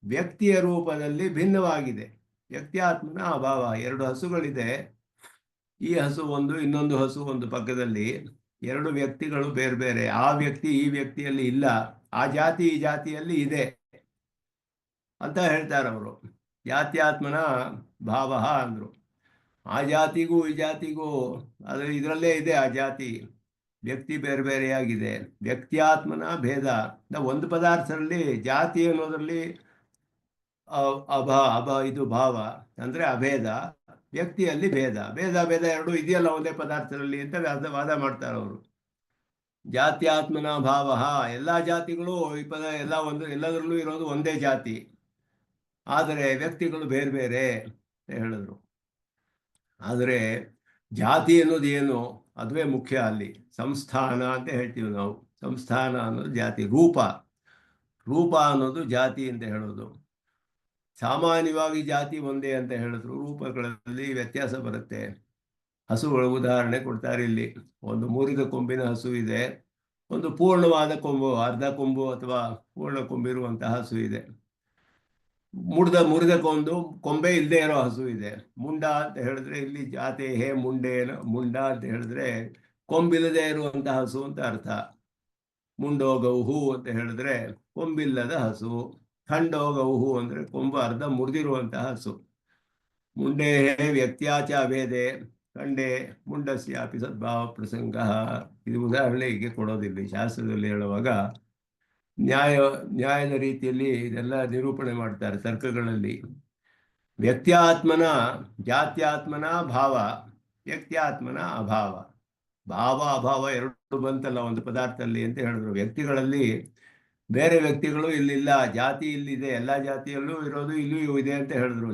ವ್ಯಕ್ತಿಯ ರೂಪದಲ್ಲಿ ಭಿನ್ನವಾಗಿದೆ. ವ್ಯಕ್ತಿಯಾತ್ಮನ ಅಭಾವ. ಎರಡು ಹಸುಗಳಿದೆ, ಈ ಹಸು ಒಂದು, ಇನ್ನೊಂದು ಹಸು ಒಂದು ಪಕ್ಕದಲ್ಲಿ. ಎರಡು ವ್ಯಕ್ತಿಗಳು ಬೇರೆ ಬೇರೆ. ಆ ವ್ಯಕ್ತಿ ಈ ವ್ಯಕ್ತಿಯಲ್ಲಿ ಇಲ್ಲ, ಆ ಜಾತಿ ಈ ಜಾತಿಯಲ್ಲಿ ಇದೆ ಅಂತ ಹೇಳ್ತಾರೆ ಅವರು. ಜಾತ್ಯಾತ್ಮನ ಭಾವ ಅಂದರು. ಆ ಜಾತಿಗೂ ಈ ಜಾತಿಗೂ ಅದು ಇದರಲ್ಲೇ ಇದೆ. ಆ ಜಾತಿ ವ್ಯಕ್ತಿ ಬೇರೆ ಬೇರೆಯಾಗಿದೆ. ವ್ಯಕ್ತಿಯಾತ್ಮನ ಭೇದ. ಒಂದು ಪದಾರ್ಥದಲ್ಲಿ ಜಾತಿ ಅನ್ನೋದರಲ್ಲಿ ಇದು ಭಾವ ಅಂದರೆ ಅಭೇದ, ವ್ಯಕ್ತಿಯಲ್ಲಿ ಭೇದ. ಭೇದ ಎರಡು ಇದೆಯಲ್ಲ ಒಂದೇ ಪದಾರ್ಥದಲ್ಲಿ ಅಂತ ವಾದ ಮಾಡ್ತಾರೆ ಅವರು. ಜಾತ್ಯಾತ್ಮನ ಭಾವ. ಎಲ್ಲ ಜಾತಿಗಳು ಈ ಪದ ಎಲ್ಲ ಒಂದು, ಎಲ್ಲದರಲ್ಲೂ ಇರೋದು ಒಂದೇ ಜಾತಿ, ಆದರೆ ವ್ಯಕ್ತಿಗಳು ಬೇರೆ ಬೇರೆ ಅಂತ ಹೇಳಿದ್ರು. ಆದರೆ ಜಾತಿ ಅನ್ನೋದು ಏನು, ಅದುವೇ ಮುಖ್ಯ ಅಲ್ಲಿ. ಸಂಸ್ಥಾನ ಅಂತ ಹೇಳ್ತೀವಿ ನಾವು. ಸಂಸ್ಥಾನ ಅನ್ನೋದು ಜಾತಿ. ರೂಪ ಅನ್ನೋದು ಜಾತಿ ಅಂತ ಹೇಳೋದು. ಸಾಮಾನ್ಯವಾಗಿ ಜಾತಿ ಒಂದೇ ಅಂತ ಹೇಳಿದ್ರು, ರೂಪಗಳಲ್ಲಿ ವ್ಯತ್ಯಾಸ ಬರುತ್ತೆ. ಹಸುಗಳ ಉದಾಹರಣೆ ಕೊಡ್ತಾರೆ ಇಲ್ಲಿ. ಒಂದು ಮುರಿದ ಕೊಂಬಿನ ಹಸು ಇದೆ, ಒಂದು ಪೂರ್ಣವಾದ ಕೊಂಬು, ಅರ್ಧ ಕೊಂಬು ಅಥವಾ ಪೂರ್ಣ ಕೊಂಬಿರುವಂತಹ ಹಸು ಇದೆ. ಮುರಿದ ಕೊಂಬೆ ಇಲ್ಲದೆ ಇರೋ ಹಸು ಇದೆ. ಮುಂಡ ಅಂತ ಹೇಳಿದ್ರೆ ಇಲ್ಲಿ ಜಾತಿ ಮುಂಡ ಅಂತ ಹೇಳಿದ್ರೆ ಕೊಂಬಿಲ್ಲದೆ ಇರುವಂತಹ ಹಸು ಅಂತ ಅರ್ಥ. ಮುಂಡೋಗೌಹು ಅಂತ ಹೇಳಿದ್ರೆ ಕೊಂಬಿಲ್ಲದ ಹಸು. ಖಂಡೋಗೌಹು ಅಂದ್ರೆ ಕೊಂಬು ಅರ್ಧ ಮುರಿದಿರುವಂತಹ ಹಸು. ಮುಂಡೇ ವ್ಯಕ್ತ್ಯಾಚ ಅಭೇದೆ ಖಂಡೇ ಮುಂಡಸ್ಯಾಪಿ ಸದ್ಭಾವ ಪ್ರಸಂಗ. ಇದು ಉದಾಹರಣೆ ಹೀಗೆ ಕೊಡೋದಿಲ್ಲ. ಶಾಸ್ತ್ರದಲ್ಲಿ ಹೇಳುವಾಗ ನ್ಯಾಯದ ರೀತಿಯಲ್ಲಿ ಇದೆಲ್ಲ ನಿರೂಪಣೆ ಮಾಡ್ತಾರೆ ತರ್ಕಗಳಲ್ಲಿ. ವ್ಯಕ್ತ್ಯಾತ್ಮನ ಜಾತ್ಯಾತ್ಮನ ಭಾವ, ವ್ಯಕ್ತ್ಯಾತ್ಮನ ಅಭಾವ. ಭಾವ ಅಭಾವ ಎರಡು ಬಂತಲ್ಲ ಒಂದು ಪದಾರ್ಥದಲ್ಲಿ ಅಂತ ಹೇಳಿದ್ರು. ವ್ಯಕ್ತಿಗಳಲ್ಲಿ ಬೇರೆ ವ್ಯಕ್ತಿಗಳು ಇಲ್ಲಿಲ್ಲ, ಜಾತಿ ಇಲ್ಲಿದೆ, ಎಲ್ಲ ಜಾತಿಯಲ್ಲೂ ಇರೋದು ಇಲ್ಲೂ ಇದೆ ಅಂತ ಹೇಳಿದ್ರು.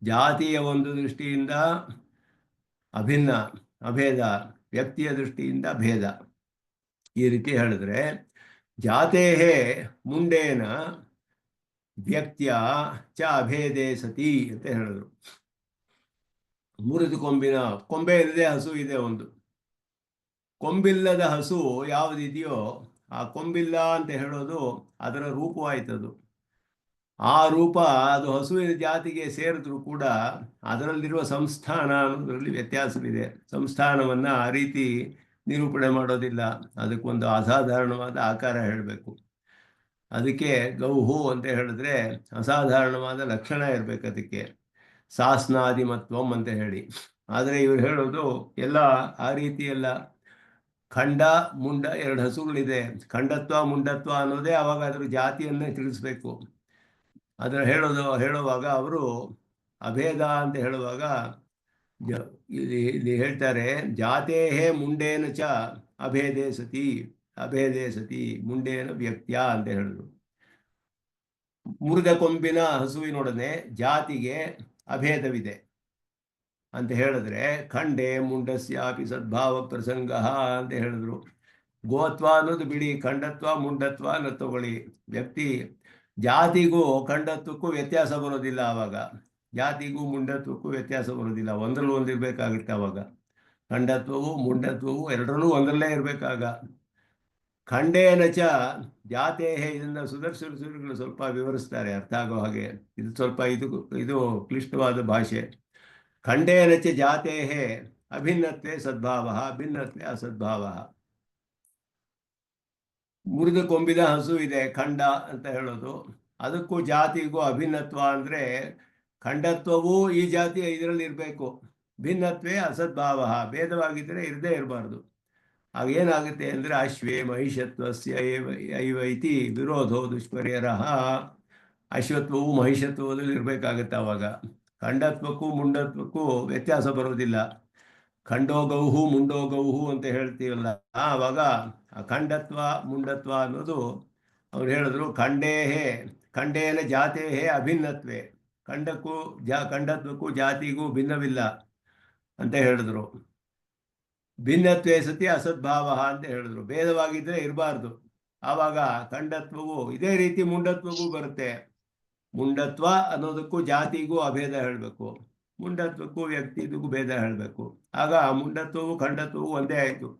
ಜಾತಿಯ ಒಂದು ದೃಷ್ಟಿಯಿಂದ ಅಭಿನ್ನ ಅಭೇದ, ವ್ಯಕ್ತಿಯ ದೃಷ್ಟಿಯಿಂದ ಭೇದ, ಈ ರೀತಿ ಹೇಳಿದ್ರೆ ಜಾತೇಹೇ ಮುಂಡೇನ ವ್ಯಕ್ತಿಯ ಚ ಅಭೇದೇ ಸತಿ ಅಂತ ಹೇಳಿದ್ರು. ಮುರಿದು ಕೊಂಬೆ ಇಲ್ಲದೆ ಹಸು ಇದೆ ಒಂದು. ಕೊಂಬಿಲ್ಲದ ಹಸು ಯಾವುದಿದೆಯೋ ಆ ಕೊಂಬಿಲ್ಲ ಅಂತ ಹೇಳೋದು ಅದರ ರೂಪವಾಯ್ತದು. ಆ ರೂಪ ಅದು ಹಸುವಿನ ಜಾತಿಗೆ ಸೇರಿದ್ರೂ ಕೂಡ ಅದರಲ್ಲಿರುವ ಸಂಸ್ಥಾನ ಅನ್ನೋದರಲ್ಲಿ ವ್ಯತ್ಯಾಸವಿದೆ. ಸಂಸ್ಥಾನವನ್ನ ಆ ರೀತಿ ನಿರೂಪಣೆ ಮಾಡೋದಿಲ್ಲ, ಅದಕ್ಕೊಂದು ಅಸಾಧಾರಣವಾದ ಆಕಾರ ಹೇಳಬೇಕು. ಅದಕ್ಕೆ ಗೌಹು ಅಂತ ಹೇಳಿದ್ರೆ ಅಸಾಧಾರಣವಾದ ಲಕ್ಷಣ ಇರಬೇಕು ಅದಕ್ಕೆ, ಸಾಸ್ನಾದಿಮತ್ವಂ ಅಂತ ಹೇಳಿ. ಆದರೆ ಇವರು ಹೇಳೋದು ಎಲ್ಲ ಆ ರೀತಿ ಎಲ್ಲ. ಖಂಡ ಮುಂಡ ಎರಡು ಹಸುಗಳಿದೆ, ಖಂಡತ್ವ ಮುಂಡತ್ವ ಅನ್ನೋದೇ ಅವಾಗ ಅದ್ರ ಜಾತಿಯನ್ನೇ ತಿಳಿಸ್ಬೇಕು. ಅದರ ಹೇಳುವಾಗ ಅವರು ಅಭೇದ ಅಂತ ಹೇಳುವಾಗ ಇಲ್ಲಿ ಹೇಳ್ತಾರೆ, ಜಾತೇಹೇ ಮುಂಡೇನ ಚ ಅಭೇದೇ ಸತಿ ಮುಂಡೇನ ವ್ಯಕ್ತಿಯ ಅಂತ ಹೇಳಿದ್ರು. ಮುರಿದ ಕೊಂಬಿನ ಹಸುವಿನೊಡನೆ ಜಾತಿಗೆ ಅಭೇದವಿದೆ ಅಂತ ಹೇಳಿದ್ರೆ ಖಂಡೆ ಮುಂಡಸ್ಯಾಪಿ ಸದ್ಭಾವ ಪ್ರಸಂಗ ಅಂತ ಹೇಳಿದ್ರು. ಗೋತ್ವ ಅನ್ನೋದು ಬಿಡಿ, ಖಂಡತ್ವ ಮುಂಡತ್ವ ಅನ್ನೋ ತಗೊಳ್ಳಿ. ವ್ಯಕ್ತಿ ಜಾತಿಗೂ ಖಂಡತ್ವಕ್ಕೂ ವ್ಯತ್ಯಾಸ ಬರೋದಿಲ್ಲ. ಆವಾಗ ಜಾತಿಗೂ ಮುಂಡತ್ವಕ್ಕೂ ವ್ಯತ್ಯಾಸ ಬರೋದಿಲ್ಲ, ಒಂದರಲ್ಲಿ ಒಂದಿರ್ಬೇಕಾಗುತ್ತೆ. ಆವಾಗ ಖಂಡತ್ವವು ಮುಂಡತ್ವವು ಎರಡರಲ್ಲೂ ಒಂದರಲ್ಲೇ ಇರಬೇಕಾಗ. ಖಂಡೇನ ಚ ಜಾತೇಹೇ, ಇದನ್ನ ಸುದರ್ಶನ ಸ್ವಲ್ಪ ವಿವರಿಸ್ತಾರೆ ಅರ್ಥ ಆಗೋ ಹಾಗೆ. ಇದು ಸ್ವಲ್ಪ ಇದು ಕ್ಲಿಷ್ಟವಾದ ಭಾಷೆ. ಖಂಡೇನ ಚ ಜಾತೇಹೇ ಅಭಿನ್ನತ್ವೇ ಸದ್ಭಾವ ಭಿನ್ನತ್ವೇ ಅಸದ್ಭಾವ. ಮುರಿದು ಕೊಂಬಿದ ಹಸು ಇದೆ ಖಂಡ ಅಂತ ಹೇಳೋದು, ಅದಕ್ಕೂ ಜಾತಿಗೂ ಅಭಿನ್ನತ್ವ ಅಂದ್ರೆ ಖಂಡತ್ವವು ಈ ಜಾತಿ ಇದರಲ್ಲಿ ಇರಬೇಕು, ಭಿನ್ನತ್ವೇ ಅಸದ್ಭಾವ, ಭೇದವಾಗಿದ್ದರೆ ಇರದೇ ಇರಬಾರ್ದು. ಆಗೇನಾಗುತ್ತೆ ಅಂದ್ರೆ ಅಶ್ವೇ ಮಹಿಷತ್ವಸ್ಯ ಐತಿ ವಿರೋಧೋ ದುಷ್ಪರ್ಯರಹ. ಅಶ್ವತ್ವವು ಮಹಿಷತ್ವದಲ್ಲಿ ಇರಬೇಕಾಗತ್ತೆ. ಅವಾಗ ಖಂಡತ್ವಕ್ಕೂ ಮುಂಡತ್ವಕ್ಕೂ ವ್ಯತ್ಯಾಸ ಬರೋದಿಲ್ಲ. ಖಂಡೋಗೌಹು ಮುಂಡೋಗೌಹು ಅಂತ ಹೇಳ್ತೀವಲ್ಲ, ಆವಾಗ ಖಂಡತ್ವ ಮುಂಡತ್ವ ಅನ್ನೋದು ಅವ್ರು ಹೇಳಿದ್ರು. ಖಂಡೇನ ಜಾತೇಹೇ ಅಭಿನ್ನತ್ವೇ, ಖಂಡತ್ವಕ್ಕೂ ಜಾತಿಗೂ ಭಿನ್ನವಿಲ್ಲ ಅಂತ ಹೇಳಿದ್ರು. ಭಿನ್ನತ್ವೇ ಸತಿ ಅಸದ್ಭಾವ ಅಂತ ಹೇಳಿದ್ರು. ಭೇದವಾಗಿದ್ರೆ ಇರಬಾರ್ದು. ಆವಾಗ ಖಂಡತ್ವವು ಇದೇ ರೀತಿ ಮುಂಡತ್ವಗೂ ಬರುತ್ತೆ. ಮುಂಡತ್ವ ಅನ್ನೋದಕ್ಕೂ ಜಾತಿಗೂ ಅಭೇದ ಹೇಳಬೇಕು, ಮುಂಡತ್ವಕ್ಕೂ ವ್ಯಕ್ತಿಗೂ ಭೇದ ಹೇಳಬೇಕು. ಆಗ ಮುಂಡತ್ವವು ಖಂಡತ್ವವು ಒಂದೇ ಆಯಿತು.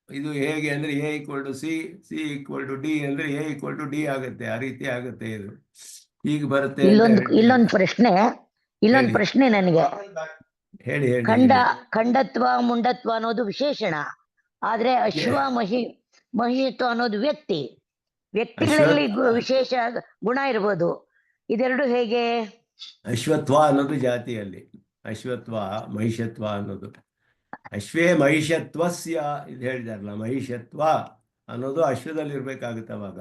ಇದು ಹೇಗೆ ಅಂದ್ರೆ A=C, C=D ಅಂದ್ರೆ A=D ಆಗುತ್ತೆ. ಆ ರೀತಿ ಆಗುತ್ತೆ. ಇದು ಹೀಗೆ ಬರುತ್ತೆ. ಇಲ್ಲೊಂದು ಪ್ರಶ್ನೆ ನನಗೆ. ಹೇಳಿ. ಖಂಡತ್ವ ಮುಂಡತ್ವ ಅನ್ನೋದು ವಿಶೇಷಣ, ಆದ್ರೆ ಅಶ್ವ ಮಹಿತ್ವ ಅನ್ನೋದು ವ್ಯಕ್ತಿಗಳಲ್ಲಿ ವಿಶೇಷ ಗುಣ ಇರ್ಬೋದು. ಇದೆರಡು ಹೇಗೆ? ಅಶ್ವತ್ವ ಅನ್ನೋದು ಜಾತಿಯಲ್ಲಿ, ಅಶ್ವತ್ವ ಮಹಿಷತ್ವ ಅನ್ನೋದು. ಅಶ್ವೇ ಮಹಿಷತ್ವಸ್ಯ ಇದು ಹೇಳಿದಾರಲ್ಲ, ಮಹಿಷತ್ವ ಅನ್ನೋದು ಅಶ್ವದಲ್ಲಿ ಇರ್ಬೇಕಾಗುತ್ತೆ. ಅವಾಗ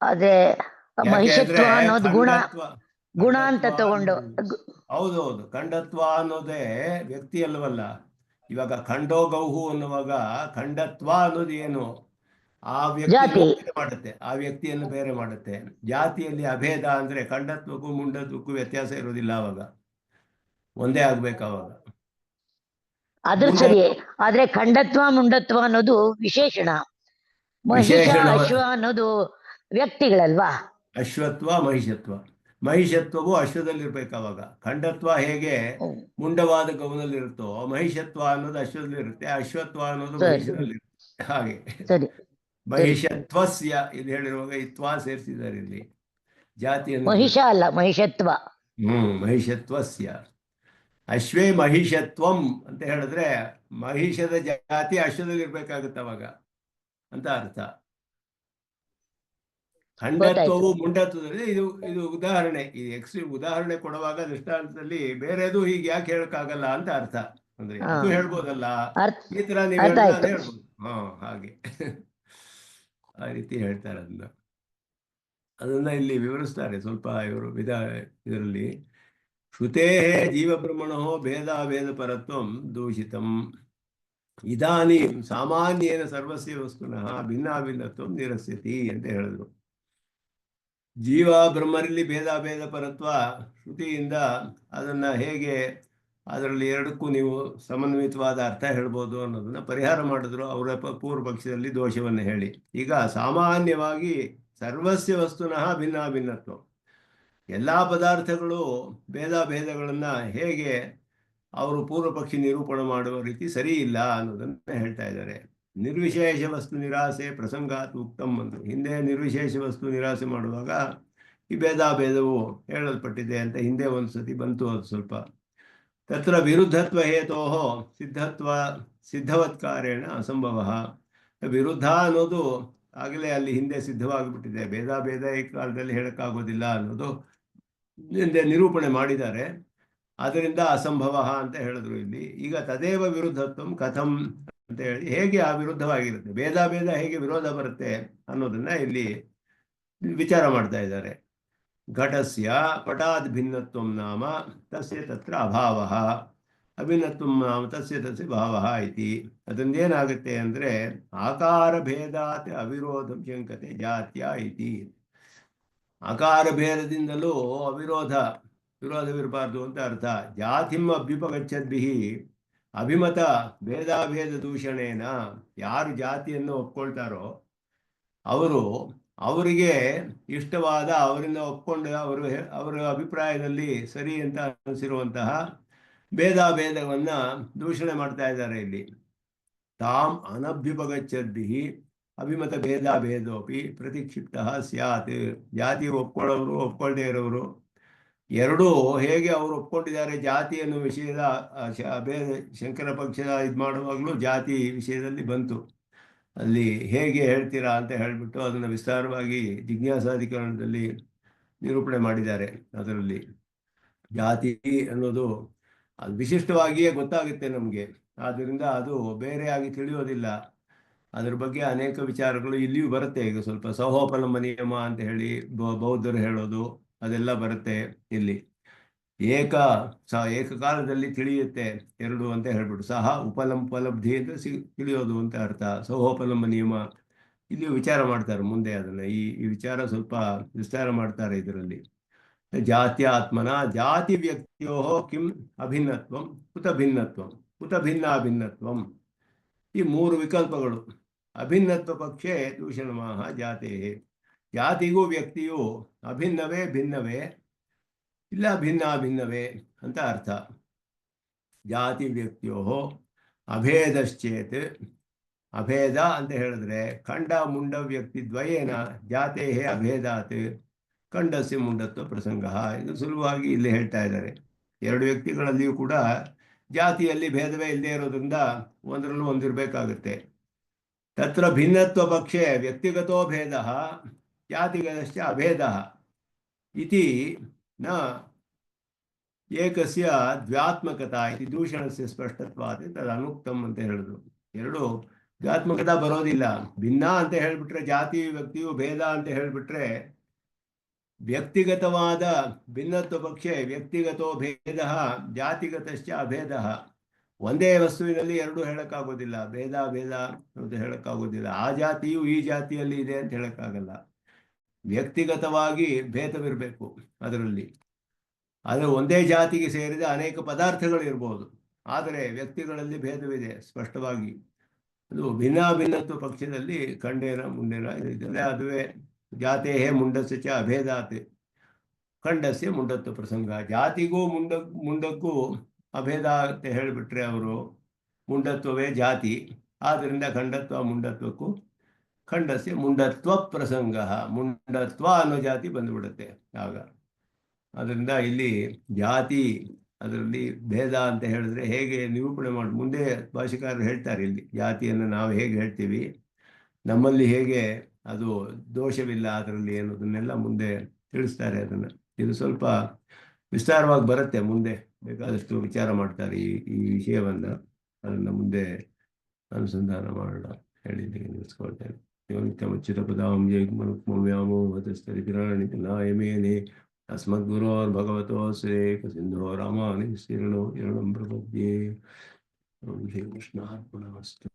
ಅದೇ ಮಹಿಷತ್ವ ಅನ್ನೋದು ಗುಣ ಅಂತ ತಗೊಂಡು. ಹೌದೌದು, ಖಂಡತ್ವ ಅನ್ನೋದೇ ವ್ಯಕ್ತಿ ಅಲ್ವಲ್ಲ. ಇವಾಗ ಖಂಡೋಗೌಹು ಅನ್ನುವಾಗ ಖಂಡತ್ವ ಅನ್ನೋದು ಏನು, ಆ ವ್ಯಕ್ತಿಯನ್ನು ಮಾಡುತ್ತೆ, ಆ ವ್ಯಕ್ತಿಯನ್ನು ಬೇರೆ ಮಾಡುತ್ತೆ. ಜಾತಿಯಲ್ಲಿ ಅಭೇದ ಅಂದ್ರೆ ಖಂಡತ್ವಕ್ಕೂ ಮುಂಡತ್ವಕ್ಕೂ ವ್ಯತ್ಯಾಸ ಇರೋದಿಲ್ಲ, ಅವಾಗ ಒಂದೇ ಆಗ್ಬೇಕು. ಅವಾಗ ಅದ್ರ ಸರಿ. ಆದ್ರೆ ಖಂಡತ್ವ ಮುಂಡತ್ವ ಅನ್ನೋದು ವಿಶೇಷಣ, ಅಶ್ವ ಅನ್ನೋದು ವ್ಯಕ್ತಿಗಳಲ್ವಾ? ಅಶ್ವತ್ವ ಮಹಿಷತ್ವವು ಅಶ್ವದಲ್ಲಿರ್ಬೇಕು. ಅವಾಗ ಖಂಡತ್ವ ಹೇಗೆ ಮುಂಡವಾದ ಗೌನಲ್ಲಿರುತ್ತೋ, ಮಹಿಷತ್ವ ಅನ್ನೋದು ಅಶ್ವದಲ್ಲಿರುತ್ತೆ, ಅಶ್ವತ್ವ ಅನ್ನೋದು ಮಹಿಷದಲ್ಲಿರುತ್ತೆ. ಹಾಗೆ ಮಹಿಷತ್ವಸ್ಯ ಇದು ಹೇಳಿರುವಾಗ ಇತ್ವ ಸೇರಿಸಿದ್ದಾರೆ ಇಲ್ಲಿ, ಜಾತಿಯನ್ನು. ಮಹಿಷ ಅಲ್ಲ, ಮಹಿಷತ್ವ. ಮಹಿಷತ್ವಸ್ಯ ಅಶ್ವೇ ಮಹಿಷತ್ವಂ ಅಂತ ಹೇಳಿದ್ರೆ ಮಹಿಷದ ಜಾತಿ ಅಶ್ವದಲ್ಲಿ ಇರ್ಬೇಕಾಗುತ್ತೆ ಅವಾಗ ಅಂತ ಅರ್ಥ. ಖಂಡತ್ವವು ಮುಂಡತ್ವದಲ್ಲಿ ಇದು ಉದಾಹರಣೆ. ಈ ಉದಾಹರಣೆ ಕೊಡುವಾಗ ದೃಷ್ಟಾಂತದಲ್ಲಿ ಬೇರೆದು ಹೀಗೆ ಯಾಕೆ ಹೇಳಕ್ಕಾಗಲ್ಲ ಅಂತ ಅರ್ಥ. ಅಂದ್ರೆ ಅದು ಹೇಳ್ಬೋದಲ್ಲ, ಈ ತರ ನೀವು ಹೇಳ್ಬೋದು. ಹಾಗೆ ಆ ರೀತಿ ಹೇಳ್ತಾರೆ. ಅದನ್ನ ಇಲ್ಲಿ ವಿವರಿಸ್ತಾರೆ ಸ್ವಲ್ಪ ಇವರು ಇದರಲ್ಲಿ. ಶ್ರುತೇಃ ಜೀವಬ್ರಹ್ಮಣೋ ಭೇದಾಭೇದಪರತ್ವಂ ದೂಷಿತಂ. ಇದಾನೀಂ ಸಾಮಾನ್ಯೇನ ಸರ್ವಸ್ಯ ವಸ್ತುನಃ ಭಿನ್ನಾಭಿನ್ನತ್ವಂ ನಿರಸ್ಯತಿ ಅಂತ ಹೇಳಿದ್ರು. ಜೀವ ಬ್ರಹ್ಮರಲ್ಲಿ ಭೇದಾಭೇದ ಪರತ್ವ ಶ್ರುತಿಯಿಂದ ಅದನ್ನ ಹೇಗೆ ಅದರಲ್ಲಿ ಎರಡಕ್ಕೂ ನೀವು ಸಮನ್ವಿತವಾದ ಅರ್ಥ ಹೇಳ್ಬೋದು ಅನ್ನೋದನ್ನ ಪರಿಹಾರ ಮಾಡಿದ್ರು ಅವರ ಪೂರ್ವ ಪಕ್ಷದಲ್ಲಿ ದೋಷವನ್ನು ಹೇಳಿ. ಈಗ ಸಾಮಾನ್ಯವಾಗಿ ಸರ್ವಸ್ಯ ವಸ್ತುನಃ ಭಿನ್ನಾಭಿನ್ನತ್ವ, ಎಲ್ಲ ಪದಾರ್ಥಗಳು ಭೇದಾಭೇದಗಳನ್ನು ಹೇಗೆ ಅವರು ಪೂರ್ವ ಪಕ್ಷಿ ನಿರೂಪಣೆ ಮಾಡುವ ರೀತಿ ಸರಿ ಇಲ್ಲ ಅನ್ನೋದನ್ನು ಹೇಳ್ತಾ ಇದ್ದಾರೆ. ನಿರ್ವಿಶೇಷ ವಸ್ತು ನಿರಾಸೆ ಪ್ರಸಂಗಾತ್ ಉಕ್ತಂ ಅಂತ ಹಿಂದೆ ನಿರ್ವಿಶೇಷ ವಸ್ತು ನಿರಾಸೆ ಮಾಡುವಾಗ ಈ ಭೇದಾಭೇದವು ಹೇಳಲ್ಪಟ್ಟಿದೆ ಅಂತ ಹಿಂದೆ ಒಂದು ಸತಿ ಬಂತು. ಅದು ಸ್ವಲ್ಪ ತತ್ರ ವಿರುದ್ಧತ್ವ ಹೇತೋ ಸಿದ್ಧವತ್ಕಾರೇಣ ಅಸಂಭವ. ವಿರುದ್ಧ ಅನ್ನೋದು ಆಗಲೇ ಅಲ್ಲಿ ಹಿಂದೆ ಸಿದ್ಧವಾಗಿಬಿಟ್ಟಿದೆ, ಭೇದಾಭೇದ ಈ ಕಾಲದಲ್ಲಿ ಹೇಳಕ್ಕಾಗೋದಿಲ್ಲ ಅನ್ನೋದು ಹಿಂದೆ ನಿರೂಪಣೆ ಮಾಡಿದ್ದಾರೆ. ಅದರಿಂದ ಅಸಂಭವ ಅಂತ ಹೇಳಿದ್ರು ಇಲ್ಲಿ. ಈಗ ತದೇವ ವಿರುದ್ಧತ್ವಂ ಕಥಂ ಅಂತ ಹೇಳಿ ಹೇಗೆ ಆ ವಿರುದ್ಧವಾಗಿರುತ್ತೆ, ಭೇದಾಭೇದ ಹೇಗೆ ವಿರೋಧ ಬರುತ್ತೆ ಅನ್ನೋದನ್ನ ಇಲ್ಲಿ ವಿಚಾರ ಮಾಡ್ತಾ ಇದ್ದಾರೆ. ಘಟಸ್ಯ ಪಟಾದ್ ಭಿನ್ನತ್ವಂ ನಾಮ ತಸ್ಯ ತತ್ರ ಅಭಾವಃ, ಅಭಿನ್ನತ್ವಂ ನಾಮ ತಸ್ಯ ತಸ್ಯ ಭಾವಃ ಇತಿ. ಅದರಿಂದ ಏನಾಗುತ್ತೆ ಅಂದ್ರೆ ಆಕಾರ ಭೇದಾತ್ ಅವಿರೋಧಂ ಶಂಕತೆ ಜಾತ್ಯ ಇತಿ. ಆಕಾರ ಭೇದದಿಂದಲೂ ವಿರೋಧವಿರಬಾರ್ದು ಅಂತ ಅರ್ಥ. ಜಾತಿಂ ಅಭ್ಯುಪಗಚ್ಚದ್ಭಿ ಅಭಿಮತ ಭೇದಾಭೇದ ದೂಷಣೇನ. ಯಾರು ಜಾತಿಯನ್ನು ಒಪ್ಕೊಳ್ತಾರೋ ಅವರಿಗೆ ಇಷ್ಟವಾದ ಅವರಿಂದ ಒಪ್ಕೊಂಡು ಅವರ ಅಭಿಪ್ರಾಯದಲ್ಲಿ ಸರಿ ಅಂತ ಅನಿಸಿರುವಂತಹ ಭೇದಾಭೇದವನ್ನ ದೂಷಣೆ ಮಾಡ್ತಾ ಇದ್ದಾರೆ ಇಲ್ಲಿ. ತಾಮ್ ಅನಭ್ಯುಪಗಚ್ಚದ್ಭಿ ಅಭಿಮತ ಭೇದಾಭೇದೋಪಿ ಪ್ರತಿಕ್ಷಿಪ್ತ ಸ್ಯಾತ್. ಜಾತಿ ಒಪ್ಕೊಳ್ಳೋರು ಒಪ್ಕೊಳ್ದೇ ಇರೋರು ಎರಡೂ ಹೇಗೆ ಅವರು ಒಪ್ಕೊಂಡಿದ್ದಾರೆ ಜಾತಿ ಅನ್ನೋ ವಿಷಯದ ಶಂಕರ ಪಕ್ಷದ ಇದು ಮಾಡುವಾಗಲೂ ಜಾತಿ ವಿಷಯದಲ್ಲಿ ಬಂತು. ಅಲ್ಲಿ ಹೇಗೆ ಹೇಳ್ತೀರಾ ಅಂತ ಹೇಳಿಬಿಟ್ಟು ಅದನ್ನು ವಿಸ್ತಾರವಾಗಿ ಜಿಜ್ಞಾಸಾಧಿಕರಣದಲ್ಲಿ ನಿರೂಪಣೆ ಮಾಡಿದ್ದಾರೆ. ಅದರಲ್ಲಿ ಜಾತಿ ಅನ್ನೋದು ಅದು ವಿಶಿಷ್ಟವಾಗಿಯೇ ಗೊತ್ತಾಗುತ್ತೆ ನಮಗೆ, ಆದ್ದರಿಂದ ಅದು ಬೇರೆಯಾಗಿ ತಿಳಿಯೋದಿಲ್ಲ. ಅದ್ರ ಬಗ್ಗೆ ಅನೇಕ ವಿಚಾರಗಳು ಇಲ್ಲಿಯೂ ಬರುತ್ತೆ. ಈಗ ಸ್ವಲ್ಪ ಸಹೋಪಲಂಬ ನಿಯಮ ಅಂತ ಹೇಳಿ ಬೌದ್ಧರು ಹೇಳೋದು ಅದೆಲ್ಲ ಬರುತ್ತೆ ಇಲ್ಲಿ. ಏಕಕಾಲದಲ್ಲಿ ತಿಳಿಯುತ್ತೆ ಎರಡು ಅಂತ ಹೇಳ್ಬಿಟ್ಟು ಸಹ ಉಪಲಂಬಿ ಅಂತ ತಿಳಿಯೋದು ಅಂತ ಅರ್ಥ. ಸಹೋಪಲಂಬ ನಿಯಮ ಇಲ್ಲಿ ವಿಚಾರ ಮಾಡ್ತಾರೆ ಮುಂದೆ. ಅದನ್ನ ಈ ವಿಚಾರ ಸ್ವಲ್ಪ ವಿಸ್ತಾರ ಮಾಡ್ತಾರೆ ಇದರಲ್ಲಿ. ಜಾತ್ಯಾತ್ಮನ ಜಾತಿ ವ್ಯಕ್ತಿಯೋ ಕಿಂ ಅಭಿನ್ನತ್ವಂ ಕುತ ಭಿನ್ನತ್ವಂ ಕುತ ಭಿನ್ನಾಭಿನ್ನತ್ವಂ. ಈ ಮೂರು ವಿಕಲ್ಪಗಳು. ಅಭಿನ್ನತ್ವ ಪಕ್ಷೆ ದೂಷಣಮಾಹ ಜಾತೇ. ಜಾತಿಗೂ ವ್ಯಕ್ತಿಯು ಅಭಿನ್ನವೇ ಭಿನ್ನವೇ ಇಲ್ಲ ಭಿನ್ನಾಭಿನ್ನವೇ ಅಂತ ಅರ್ಥ. ಜಾತಿ ವ್ಯಕ್ತಿಯೋ ಅಭೇದಶ್ಚೇತ್, ಅಭೇದ ಅಂತ ಹೇಳಿದ್ರೆ ಖಂಡ ಮುಂಡ ವ್ಯಕ್ತಿ ದ್ವಯೇನ ಜಾತೇ ಅಭೇದಾತ್ ಖಂಡಸ್ಯ ಮುಂಡತ್ವ ಪ್ರಸಂಗ. ಇದು ಸುಲಭವಾಗಿ ಇಲ್ಲಿ ಹೇಳ್ತಾ ಇದ್ದಾರೆ. ಎರಡು ವ್ಯಕ್ತಿಗಳಲ್ಲಿಯೂ ಕೂಡ ಜಾತಿಯಲ್ಲಿ ಭೇದವೇ ಇಲ್ಲದೆ ಇರೋದ್ರಿಂದ ಒಂದರಲ್ಲೂ ಒಂದಿರಬೇಕಾಗುತ್ತೆ. ತತ್ರ ಭಿನ್ನತ್ವ ಪಕ್ಷೆ ವ್ಯಕ್ತಿಗತೋ ಭೇದ ಜಾತಿಗತಶ್ಚ ಅಭೇದ ಇತಿ ನ ಏಕಸ್ಯ ದ್ವ್ಯಾತ್ಮಕತಾ ಇತಿ ದೂಷಣಸ್ಯ ಸ್ಪಷ್ಟತ್ವಾತ್ ತದನುಕ್ತಂ ಅಂತ ಹೇಳಿದ್ರು. ಎರಡು ದ್ವ್ಯಾತ್ಮಕತಾ ಬರೋದಿಲ್ಲ. ಭಿನ್ನ ಅಂತ ಹೇಳ್ಬಿಟ್ರೆ ಜಾತಿ ವ್ಯಕ್ತಿಯು ಭೇದ ಅಂತ ಹೇಳ್ಬಿಟ್ರೆ ವ್ಯಕ್ತಿಗತವಾದ ಭಿನ್ನತ್ವ ಪಕ್ಷೆ ವ್ಯಕ್ತಿಗತೋ ಭೇದ ಜಾತಿಗತಶ್ಚ ಅಭೇದ. ಒಂದೇ ವಸ್ತುವಿನಲ್ಲಿ ಎರಡು ಹೇಳಕ್ಕಾಗೋದಿಲ್ಲ, ಭೇದ ಅಂತ ಹೇಳಕ್ಕಾಗೋದಿಲ್ಲ. ಆ ಜಾತಿಯು ಈ ಜಾತಿಯಲ್ಲಿ ಇದೆ ಅಂತ ಹೇಳಕ್ಕಾಗಲ್ಲ. ವ್ಯಕ್ತಿಗತವಾಗಿ ಭೇದವಿರಬೇಕು ಅದರಲ್ಲಿ. ಆದರೆ ಒಂದೇ ಜಾತಿಗೆ ಸೇರಿದ ಅನೇಕ ಪದಾರ್ಥಗಳು ಇರ್ಬೋದು, ಆದರೆ ವ್ಯಕ್ತಿಗಳಲ್ಲಿ ಭೇದವಿದೆ ಸ್ಪಷ್ಟವಾಗಿ. ಅದು ಭಿನ್ನಾಭಿನ್ನತ್ವ ಪಕ್ಷದಲ್ಲಿ ಖಂಡೇನ ಮುಂಡೇನ ಇದೆಲ್ಲ ಅದುವೇ. ಜಾತೇ ಮುಂಡಸ್ಯ ಚ ಅಭೇದಾತ್ ಖಂಡಸ್ಯ ಮುಂಡತ್ವ ಪ್ರಸಂಗ. ಜಾತಿಗೂ ಮುಂಡಕ್ಕೂ ಅಭೇದ ಅಂತ ಹೇಳಿಬಿಟ್ರೆ ಅವರು ಮುಂಡತ್ವವೇ ಜಾತಿ, ಆದ್ದರಿಂದ ಖಂಡತ್ವ ಮುಂಡತ್ವಕ್ಕೂ ಖಂಡಸ್ಯ ಮುಂಡತ್ವ ಪ್ರಸಂಗ. ಮುಂಡತ್ವ ಅನ್ನೋ ಜಾತಿ ಬಂದುಬಿಡುತ್ತೆ ಆಗ. ಅದರಿಂದ ಇಲ್ಲಿ ಜಾತಿ ಅದರಲ್ಲಿ ಭೇದ ಅಂತ ಹೇಳಿದ್ರೆ ಹೇಗೆ ನಿರೂಪಣೆ ಮಾಡಿ ಮುಂದೆ ಭಾಷೆಕಾರರು ಹೇಳ್ತಾರೆ. ಇಲ್ಲಿ ಜಾತಿಯನ್ನು ನಾವು ಹೇಗೆ ಹೇಳ್ತೀವಿ, ನಮ್ಮಲ್ಲಿ ಹೇಗೆ ಅದು ದೋಷವಿಲ್ಲ ಅದರಲ್ಲಿ ಅನ್ನೋದನ್ನೆಲ್ಲ ಮುಂದೆ ತಿಳಿಸ್ತಾರೆ. ಅದನ್ನು ಇದು ಸ್ವಲ್ಪ ವಿಸ್ತಾರವಾಗಿ ಬರುತ್ತೆ, ಮುಂದೆ ಬೇಕಾದಷ್ಟು ವಿಚಾರ ಮಾಡ್ತಾರೆ ಈ ವಿಷಯವನ್ನು. ಅದನ್ನು ಮುಂದೆ ಅನುಸಂಧಾನ ಮಾಡೋಣ ಹೇಳಿ ನಿಲ್ಲಿಸ್ಕೊಳ್ತೇನೆ. ನಿತ್ಯಮಚ್ಯುತ ಪದಾಂ ಜೈಮನುಕ್ಮವ್ಯಾಮೋ ಹತಸ್ತರಿಪಿರಾಣಿ ನಾಯಮೇನೆ अस्मद्गुरोर्भगवतोऽस्य सिन्धो रामानुजस्य शरणं प्रपद्ये। ओम श्री कृष्णार्पणमस्तु।